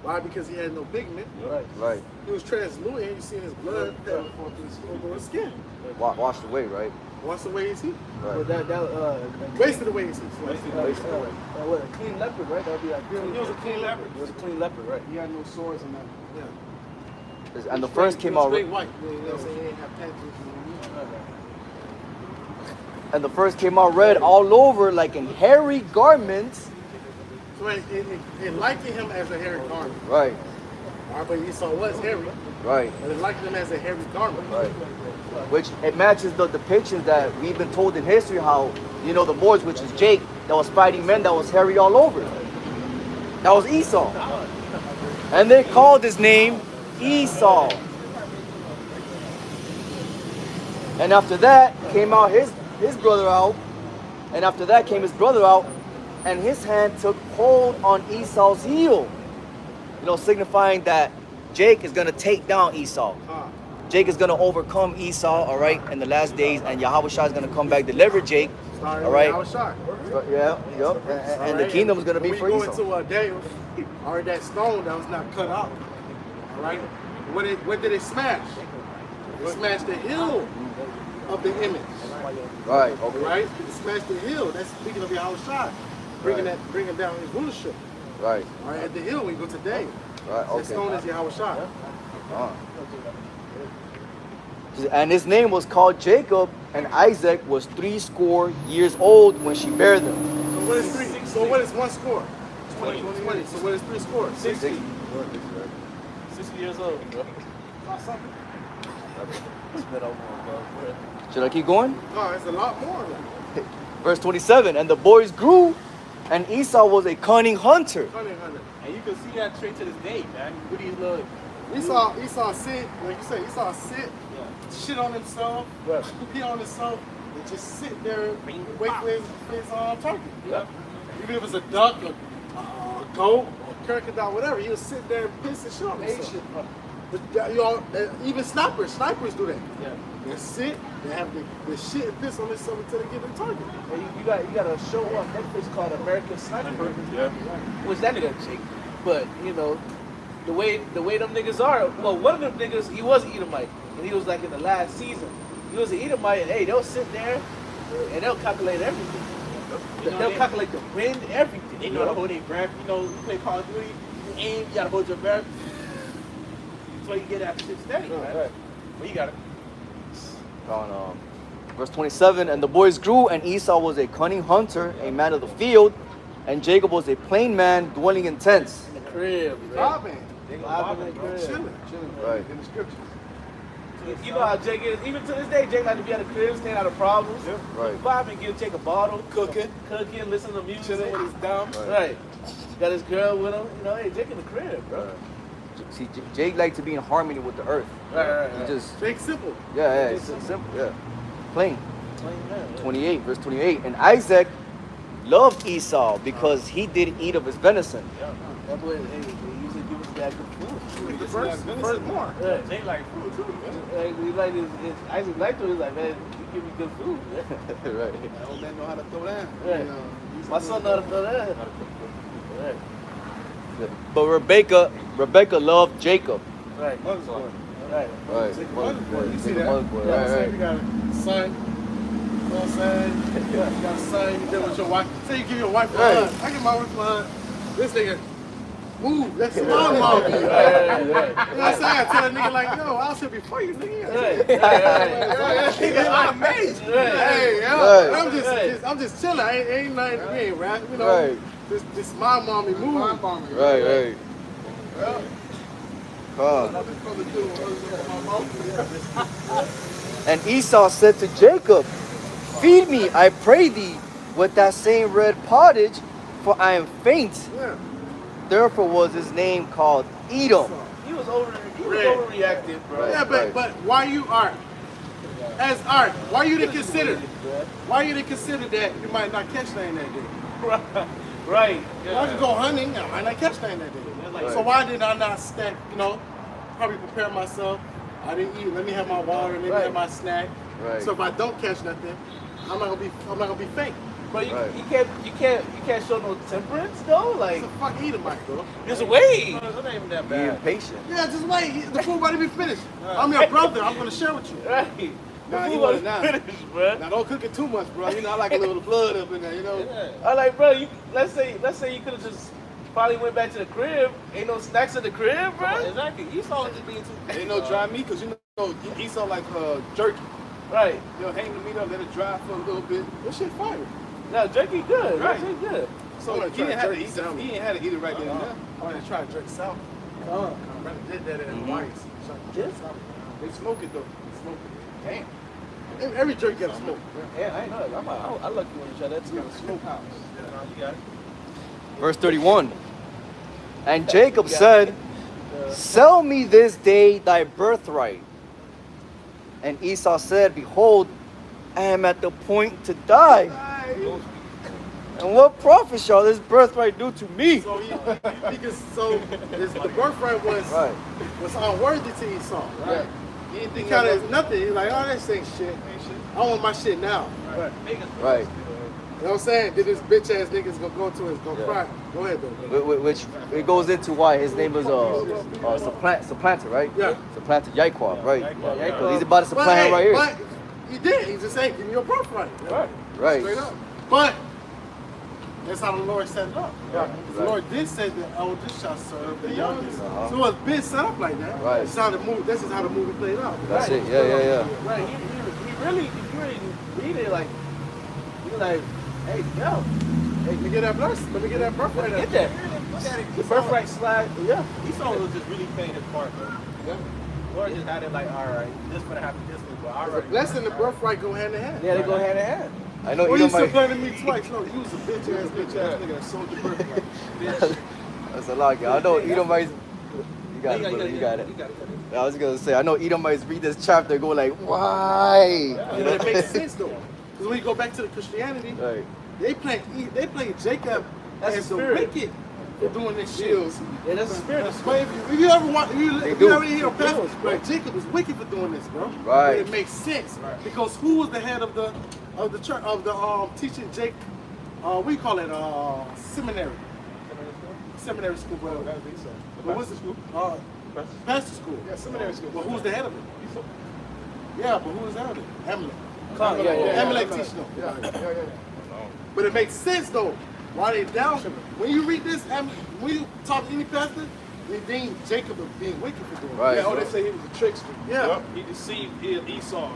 Why? Because he had no pigment. Right. He was translucent. You see his blood that forth over his skin. Washed away, right? Washed away his heat. Right. That Wasted away his heat. what, a clean leopard, right? That would be like He was a clean leopard. It was a clean leopard, right? He had no sores and nothing. Yeah. And the first came He was out. straight white. You know what I'm saying? He didn't have patches. And the first came out red all over like in hairy garments. So it likened him as a hairy garment. Right. All right, but Esau was hairy. Right. But it likened him as a hairy garment. Right. Which it matches the depictions that we've been told in history how, you know, the boys, which is Jake, that was fighting men that was hairy all over. That was Esau. And they called his name Esau. And after that came out his brother out. And after that came his brother out. And his hand took hold on Esau's heel. You know, signifying that Jake is going to take down Esau. Jake is going to overcome Esau, all right, in the last days. And Yahweh Shai is going to come back, deliver Jake, all right? Yeah, yep. And the kingdom is going to be for Esau. When we go into Daniel, all right, that stone that was not cut out, all right? What did it smash? It smashed the heel of the image. Right, okay. Right? It smashed the heel. That's speaking of Yahweh Shai. Bringing down his rulership. Right. All right, at the hill when you go to Daniel. Right, okay. That stone is Yahweh Shai. And his name was called Jacob, and Isaac was 80 years old when she bare them. So what is three? So what is one score? 20. So what is 3 scores? 60. 60 years old, bro. Should I keep going? No, it's a lot more. Verse 27, and the boys grew, and Esau was a cunning hunter. And you can see that trait to this day, man. With these little Esau sit, like you say, Esau sit, shit on himself, pee on himself, and just sit there, wait for his target. Yeah. Even if it's a duck, a goat, a crocodile, whatever, he'll sit there and piss and shit on himself. But you know, even snipers do that. Yeah. They sit, they have the shit and piss on themselves until they get their target. And you got a show on Netflix called American Sniper. Yeah. Which that nigga chick. But you know, the way them niggas are. Well, one of them niggas, he was an Edomite, and he was like in the last season. He was an Edomite, and hey, they'll sit there and they'll calculate everything. They'll calculate the wind, everything. They know how to hold their breath. You know, you play Call of Duty, you aim, you gotta hold your breath. So you get that shit steady, man. Right. But you got it. On verse 27, and the boys grew, and Esau was a cunning hunter, a man of the field, and Jacob was a plain man dwelling in tents. In the crib, Robbing. Robbing in the crib. Chilling. Right. In the scriptures. You know how Jake is. Even to this day, Jake like to be at the crib, staying out of problems. Right. Vibing, give Jake a bottle, cooking, listen to music. Chilling with his dumb. Right. Got his girl with him. You know, hey, Jake in the crib, bro. See, Jake liked to be in harmony with the earth. Right. He just, Jake simple. yeah, it's simple, yeah. Plain. Plain man. 28, verse 28. And Isaac loved Esau because he did eat of his venison. That boy, hey, he usually give us that good food. The first more. Yeah. They like food too, man. Like, we like his Isaac liked him. He's like, man, you give me good food. Man. Right. Old man know how to throw down. Right. You know, My son know how to throw that. Right. But Rebecca loved Jacob. Right. Mother's boy. Right. Right. Mother's boy. You see that? Mother's boy. You know what I'm saying? Right. You got a son. You know what I'm saying? You got a son. You deal with your wife. Say you give your wife a hug. I give my wife a hug. This nigga. move. That's small mommy. You know what I'm saying? I tell a nigga like, yo, I was here before you, nigga. I'm amazed. Hey, yo, I'm just chilling. Ain't nothing, we ain't rap, you know. This small mommy move. Right. And Esau said to Jacob, feed me, I pray thee, with that same red pottage, for I am faint. Yeah. Therefore was his name called Edom. He was overreacting, bro. Yeah, but why you art? As art, why you didn't consider? Why you didn't consider that you might not catch nothing that day? Right. I could go hunting, I might not catch nothing that day. So why did I not stack, you know, probably prepare myself? I didn't eat, let me have my water, let me have my snack. So if I don't catch nothing, I'm not gonna be fake. But you can't show no temperance though. Like it's a fuck Edomite, bro. Just wait. No, it's not even that Be bad. impatient. Yeah, just wait. The food might be finished. I'm your brother. I'm gonna share with you. Right. Nah, The he food want it was now. finished, bro. Now don't cook it too much, bro. You know I like a little blood up in there. You know. I like, bro. Let's say you could have just probably went back to the crib. Ain't no snacks in the crib, bro. Exactly. Esau was just being too. Ain't no dry meat, because you know Esau like jerky. Right. You know, hang the meat up, let it dry for a little bit. This shit fire. No, jerky good. Right. Jerky good. So he didn't have to eat it. He ain't had to eat it right then and there. I want to try jerk salmon. My brother did that in Hawaii. They smoke it though. Smoke it. Damn. Every jerk got to smoke. Yeah, I ain't know. I lucky when you try that too. Smokehouse. You got it. Verse 31. And Jacob said, sell me this day thy birthright. And Esau said, behold, I am at the point to die. And what profit shall this birthright do to me? So the birthright was unworthy to Esau. Right. He kind of is nothing. He's like, oh, that ain't shit. I want my shit now. Right. You know what I'm saying? Then this bitch ass nigga's gonna go to it, gonna cry. Go ahead though. Which it goes into why his name is supplanter, right? Yeah. Supplanter Yaquab, right? Yaquab. He's about to supplant him right here. But he did. He just said, give me your birthright. Right. Straight up. But that's how the Lord set it up. The Lord did say the eldest shall serve the youngest. So it was been set up like that. Right. This is how the movie played out. That's it. Yeah. Right. He really, if you really read it, like, you're like, hey, yo, Let me get that blessing. Let me get that birthright. get that. The birthright slide. Yeah. Esau was just really playing his part, though. Yeah. Lord just had it like, all right, this gonna happen this way, but all The right. blessing and the birthright go hand in hand. Yeah, they go hand in hand. I know Well, you Edom still might. playing me twice. No, you was a bitch ass nigga that sold your birthright. That's a lot, guy. I know Edomites. You got it, brother. You got it. I was gonna say, I know Edomites read this chapter and go like, why? But it makes sense though, because when you go back to the Christianity, Right. they play Jacob as the wicked for doing this shit. Yeah, that's the spirit. But if you ever want, if do. you ever hear a pastor, like Jacob was wicked for doing this, bro. Right. But it makes sense because who was the head of the church of the teaching Jake? What do you call it? Seminary. Seminary school, bro. What was the school? Pastor school. Yeah, seminary school. But who's the head of it? Yeah, but who was the head of it? Amalek. Yeah. Amalek teaching them. Yeah. But it makes sense though. Why they down? When you read this, when you talk to any pastor, they deem Jacob of being wicked for doing it. Right. Yeah, they say he was a trickster. Yeah. He deceived Esau.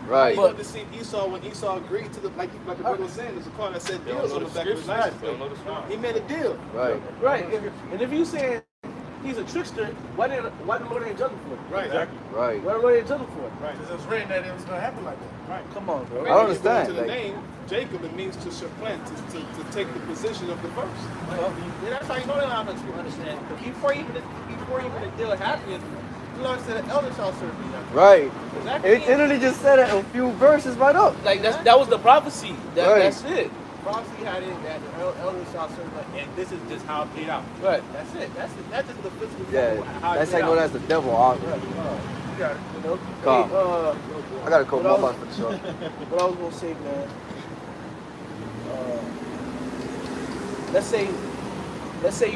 Right. He deceived Esau when Esau agreed to the, like the brother was saying, there's a card that said deals on the back of his license plate. He made a deal. Right. Right. And if you saying he's a trickster, why the Lord ain't judging for it? Right. Exactly. Right. Why the Lord ain't judging for it? Right. Because it was written that it was going to happen like that. Right. Come on, bro. I don't understand. To the Like, name Jacob, it means to supplant, to take the position of the first. Well, that's how you know that I'm not true understand. Before even the deal happened, the Lord said the elder shall serve me. right. Exactly. It literally just said it a few verses right up. Like that was the prophecy. Right. That's it. Prophecy had it that the elder shall serve me, and this is just how it played out. Right. That's it. That's just the physical. Yeah. how it That's how played you know out. that's the devil. I You know? Calm. Hey, I gotta call my What boss for the show. what I was gonna say, man. Let's say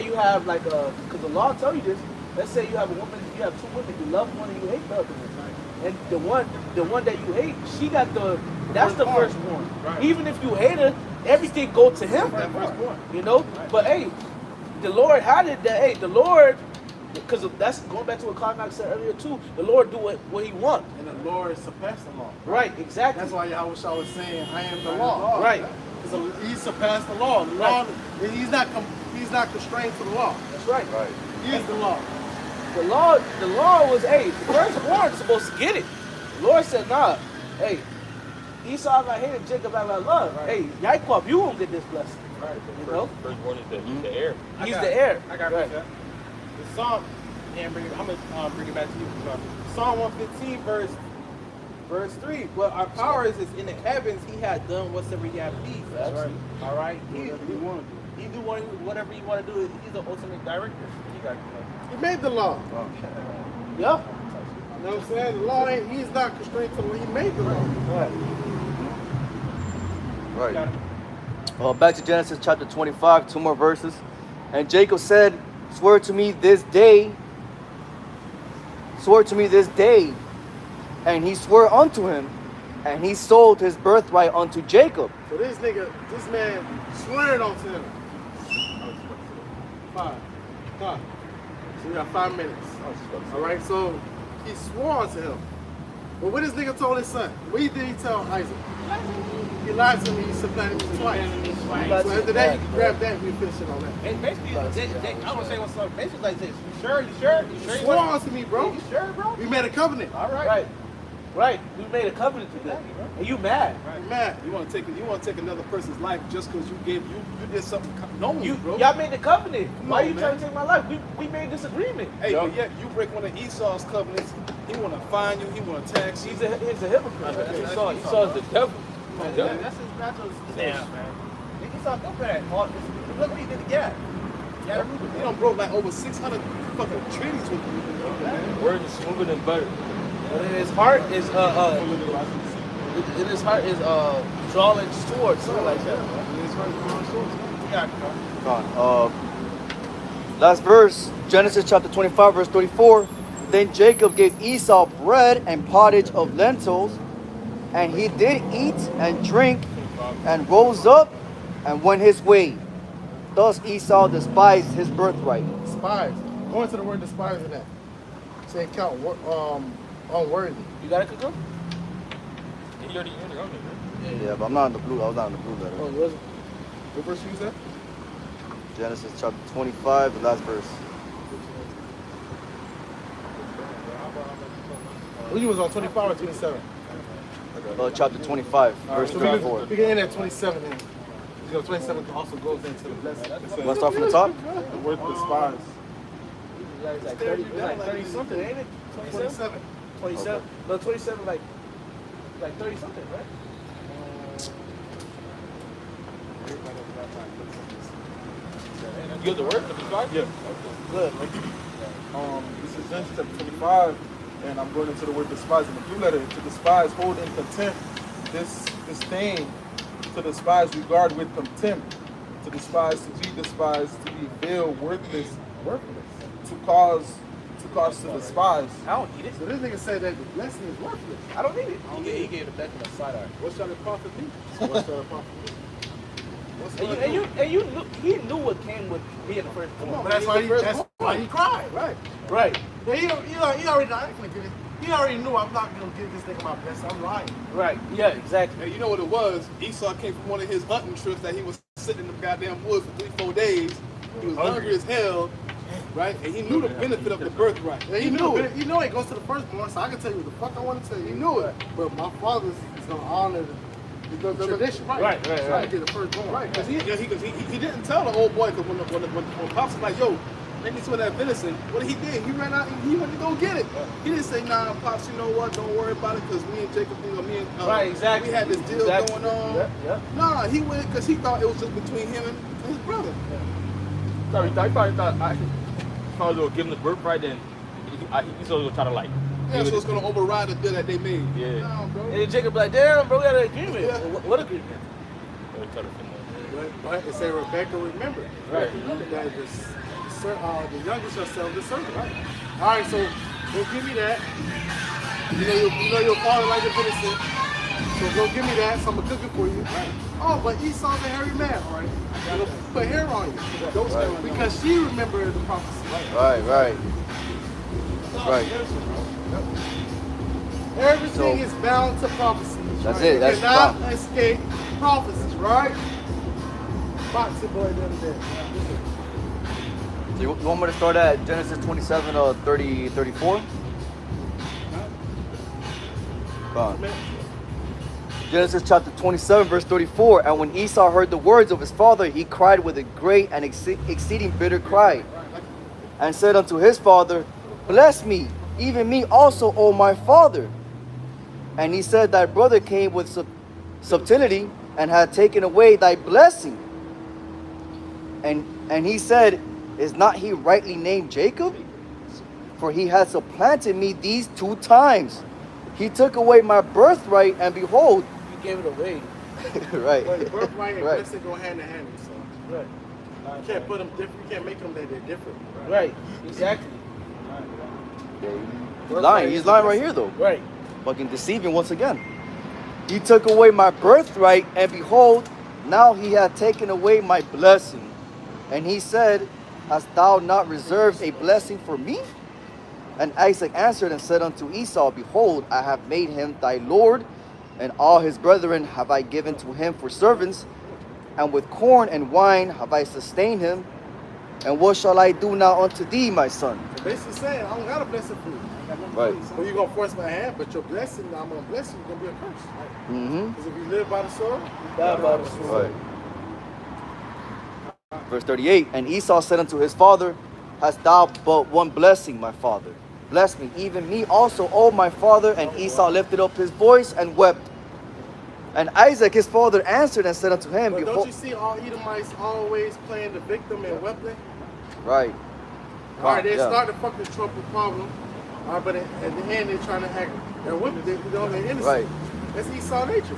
you have like because the law tell you this. Let's say you have a woman, you have two women, you love one and you hate the other one, and the one that you hate, that's the first one. Right. Even if you hate her, everything go to him. You know, but hey, the Lord had it that hey, the Lord, because that's going back to what Karnak said earlier too. The Lord do what He wants. And the Lord surpassed the law. Right, exactly. That's why Yahweh Shah was saying, I am the law. Right. So he surpassed the law. The law, he's not constrained to the law. That's right. Right. He is the law. The law was, hey, the firstborn is supposed to get it. The Lord said, nah, hey, Esau I hated, Jacob I love. Right. Hey, Yaakov, you won't get this blessing. Right. You know? Firstborn is the heir. He's the heir. I got right. The Psalm, and I'm gonna bring it back to you. Psalm 115, verse 3. Well, our powers is in the heavens. He had done whatsoever he had pleased. That's right. All right. He do Whatever he want to do. He's the ultimate director. He made the law. Yeah. You know what I'm saying? The law ain't, he's not constrained to the law. He made the law. Right. Back to Genesis chapter 25, 2 more verses. And Jacob said, swear to me this day. And he swore unto him, and he sold his birthright unto Jacob. So this man swearing onto him. 5. So we got 5 minutes. All right, so he swore unto him. But what this nigga told his son? What did he tell Isaac? He lied to me, he supplanted me twice. So after that, you can grab that and we finish it on that. And basically, I want to say what's up. Basically like this. You sure? You sure? You swore unto me, bro. You sure, bro? We made a covenant. All right. Right. We made a covenant together. And you mad. Right. Mad. You want to take another person's life just because you did something knowing, bro. Y'all made the covenant. Why on, you man. trying to take my life? We made this agreement. Hey, but yet you break one of Esau's covenants. He want to find you. He want to tax you. He's a hypocrite. Esau is the devil. That's his natural Damn, man. Esau, go for that. Look what he did again. He done broke like over 600 fucking treaties with you. Words is smoother than butter. But in his heart is drawing towards something like that. Last verse, Genesis chapter 25, verse 34. Then Jacob gave Esau bread and pottage of lentils, and he did eat and drink, and rose up and went his way. Thus Esau despised his birthright. Despise. Go into the word despise in that. Say count unworthy. You got it, Coco? Yeah, but I'm not in the blue. I was not in the blue letter. Oh, was it? What verse you said? Genesis chapter 25, the last verse. Well, you was on 25 or 27? Chapter 25, verse So 34. we can end at 27 then. You know, 27 also goes into the blessing. Let's start from the top. The word despise. It's like 30 something, ain't it? 27? 27. No, 27 like 30 something, right? You get the word? Yeah. Good. This is Genesis chapter 25, and I'm going into the word despise in the blue letter. To despise, hold in contempt. This thing, to despise, regard with contempt. To despise, to be despised, to be veiled, worthless, to cause to despise. I don't need it. So this nigga said that the blessing is worthless. I don't need it. He gave the back of the side eye. What shall it profit me? What shall it profit me? And you knew, he knew what came with being the first born. But that's why he cried, right? Right. Yeah, he already not gonna get it. He already knew I'm not gonna give this nigga my best. I'm lying. Right. Yeah, exactly. And you know what it was? Esau came from one of his hunting trips that he was sitting in the goddamn woods for 3-4 days. He was hungry as hell, right? And he knew the benefit of the birthright. Yeah, he knew it. He know it goes to the firstborn, so I can tell you what the fuck I want to tell you. He knew it. But my father is gonna honor the tradition. Right. So I get the firstborn. Right, because he didn't tell the old boy, because when Pops was like, yo, make me some of that venison, what he did, he ran out and he went to go get it. He didn't say, nah, Pops, you know what, don't worry about it, because me and Jacob, right, exactly. we had this deal going on. Yeah. Nah, he went because he thought it was just between him and his brother. He probably thought I was going to give him the birthright, then he's going to try to like. Yeah, so it's going to override the deal that they made. Yeah. Nah, bro. And Jacob like, damn, bro, we got an agreement. Yeah. What agreement? But it say Rebecca remembered. Right. That the youngest shall sell the servant. Right. All right, so we'll give you that. You know your father like the venison. So go give me that, so I'm gonna cook it for you. Oh, but Esau's a hairy man, all right? It'll put hair on you. Right. Because she remembered the prophecy. Right. Everything is bound to prophecies. That's right? it, that's You cannot escape prophecies, right? Boxing boy the other day. So you want me to start at Genesis 27, 30, 34? Come on. Genesis chapter 27, verse 34. And when Esau heard the words of his father, he cried with a great and exceeding bitter cry, and said unto his father, Bless me, even me also, O my father. And he said, Thy brother came with subtlety, and had taken away thy blessing. And he said, Is not he rightly named Jacob? For he has supplanted me these 2 times. He took away my birthright, and behold, You gave it away. right. But birthright and Right. blessing go hand in hand. So Right. you can't put them different. You can't make them that they're different. Right. Exactly. He's lying right here though. Right. Fucking deceiving once again. He took away my birthright, and behold, now he hath taken away my blessing. And he said, Hast thou not reserved a blessing for me? And Isaac answered and said unto Esau, Behold, I have made him thy lord, and all his brethren have I given to him for servants, and with corn and wine have I sustained him. And what shall I do now unto thee, my son? So basically saying, I don't got a blessing for you. Right. Well, you're gonna force my hand, but your blessing, I'm gonna bless you, gonna be a curse. Right? Mm-hmm. Because if you live by the sword, you Die by the sword. Right. Verse 38, and Esau said unto his father, Hast thou but one blessing, my father? Bless me, even me also, O my father. And Esau lifted up his voice and wept. And Isaac his father answered and said unto him, But Behold, don't you see all Edomites always playing the victim and weapon? right. All right, they Yeah. start the fucking trouble problem. All right, but at the end, they're trying to act. They're women. They're innocent. Right. That's Esau nature.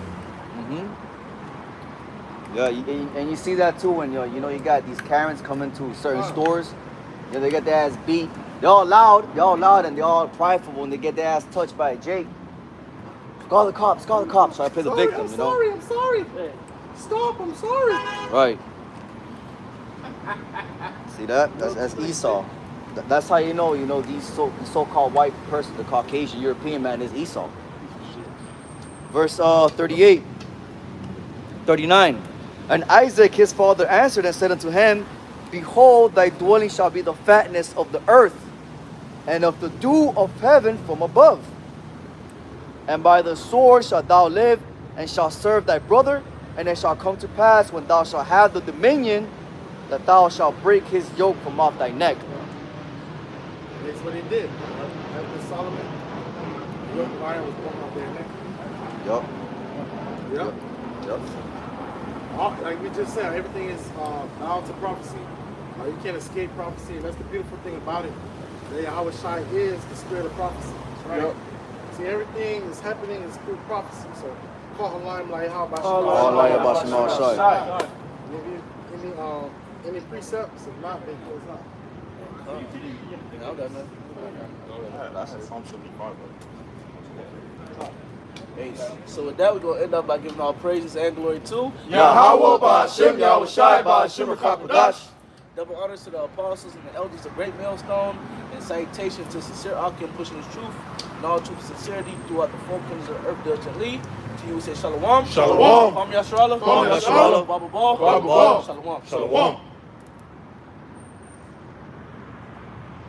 Mm-hmm. Yeah, and you see that too when you got these Karens coming to certain stores. Yeah, they get their ass beat. They're all loud, and they're all prideful when they get their ass touched by a Jake. Call the cops. So I play the victim, I'm sorry. Stop, I'm sorry. Right. See that? That's Esau. That's how you know these so-called white person, the Caucasian European man is Esau. Verse 38, 39. And Isaac his father answered and said unto him, Behold, thy dwelling shall be the fatness of the earth, and of the dew of heaven from above. And by the sword shalt thou live, and shalt serve thy brother. And it shall come to pass, when thou shalt have the dominion, that thou shalt break his yoke from off thy neck. That's what he did. After Solomon, the yoke of iron was broken off their neck. Yup. Like we just said, everything is bound to prophecy. You can't escape prophecy, and that's the beautiful thing about it. That Yahweh Shai is the spirit of prophecy. Right? Yep. See, everything is happening is through prophecy. So, call Halayim like how about any precepts? If not, then close out. That's Psalm 75. Hey, so with that, we're going to end up by giving all praises and glory to Yahweh Ba'Hashem, Yahweh Shai Ba'Hashem Rakakwadash. Double honors to the apostles and the elders of Great Millstone, and salutation to sincere Akim pushing his truth and all truth and sincerity throughout the four corners of the earth diligently. To you we say Shalom. Shalom. Kwam Yasharallah. Kwam Yasharallah. Baba Ball. Baba Ball. Shalom. Shalom.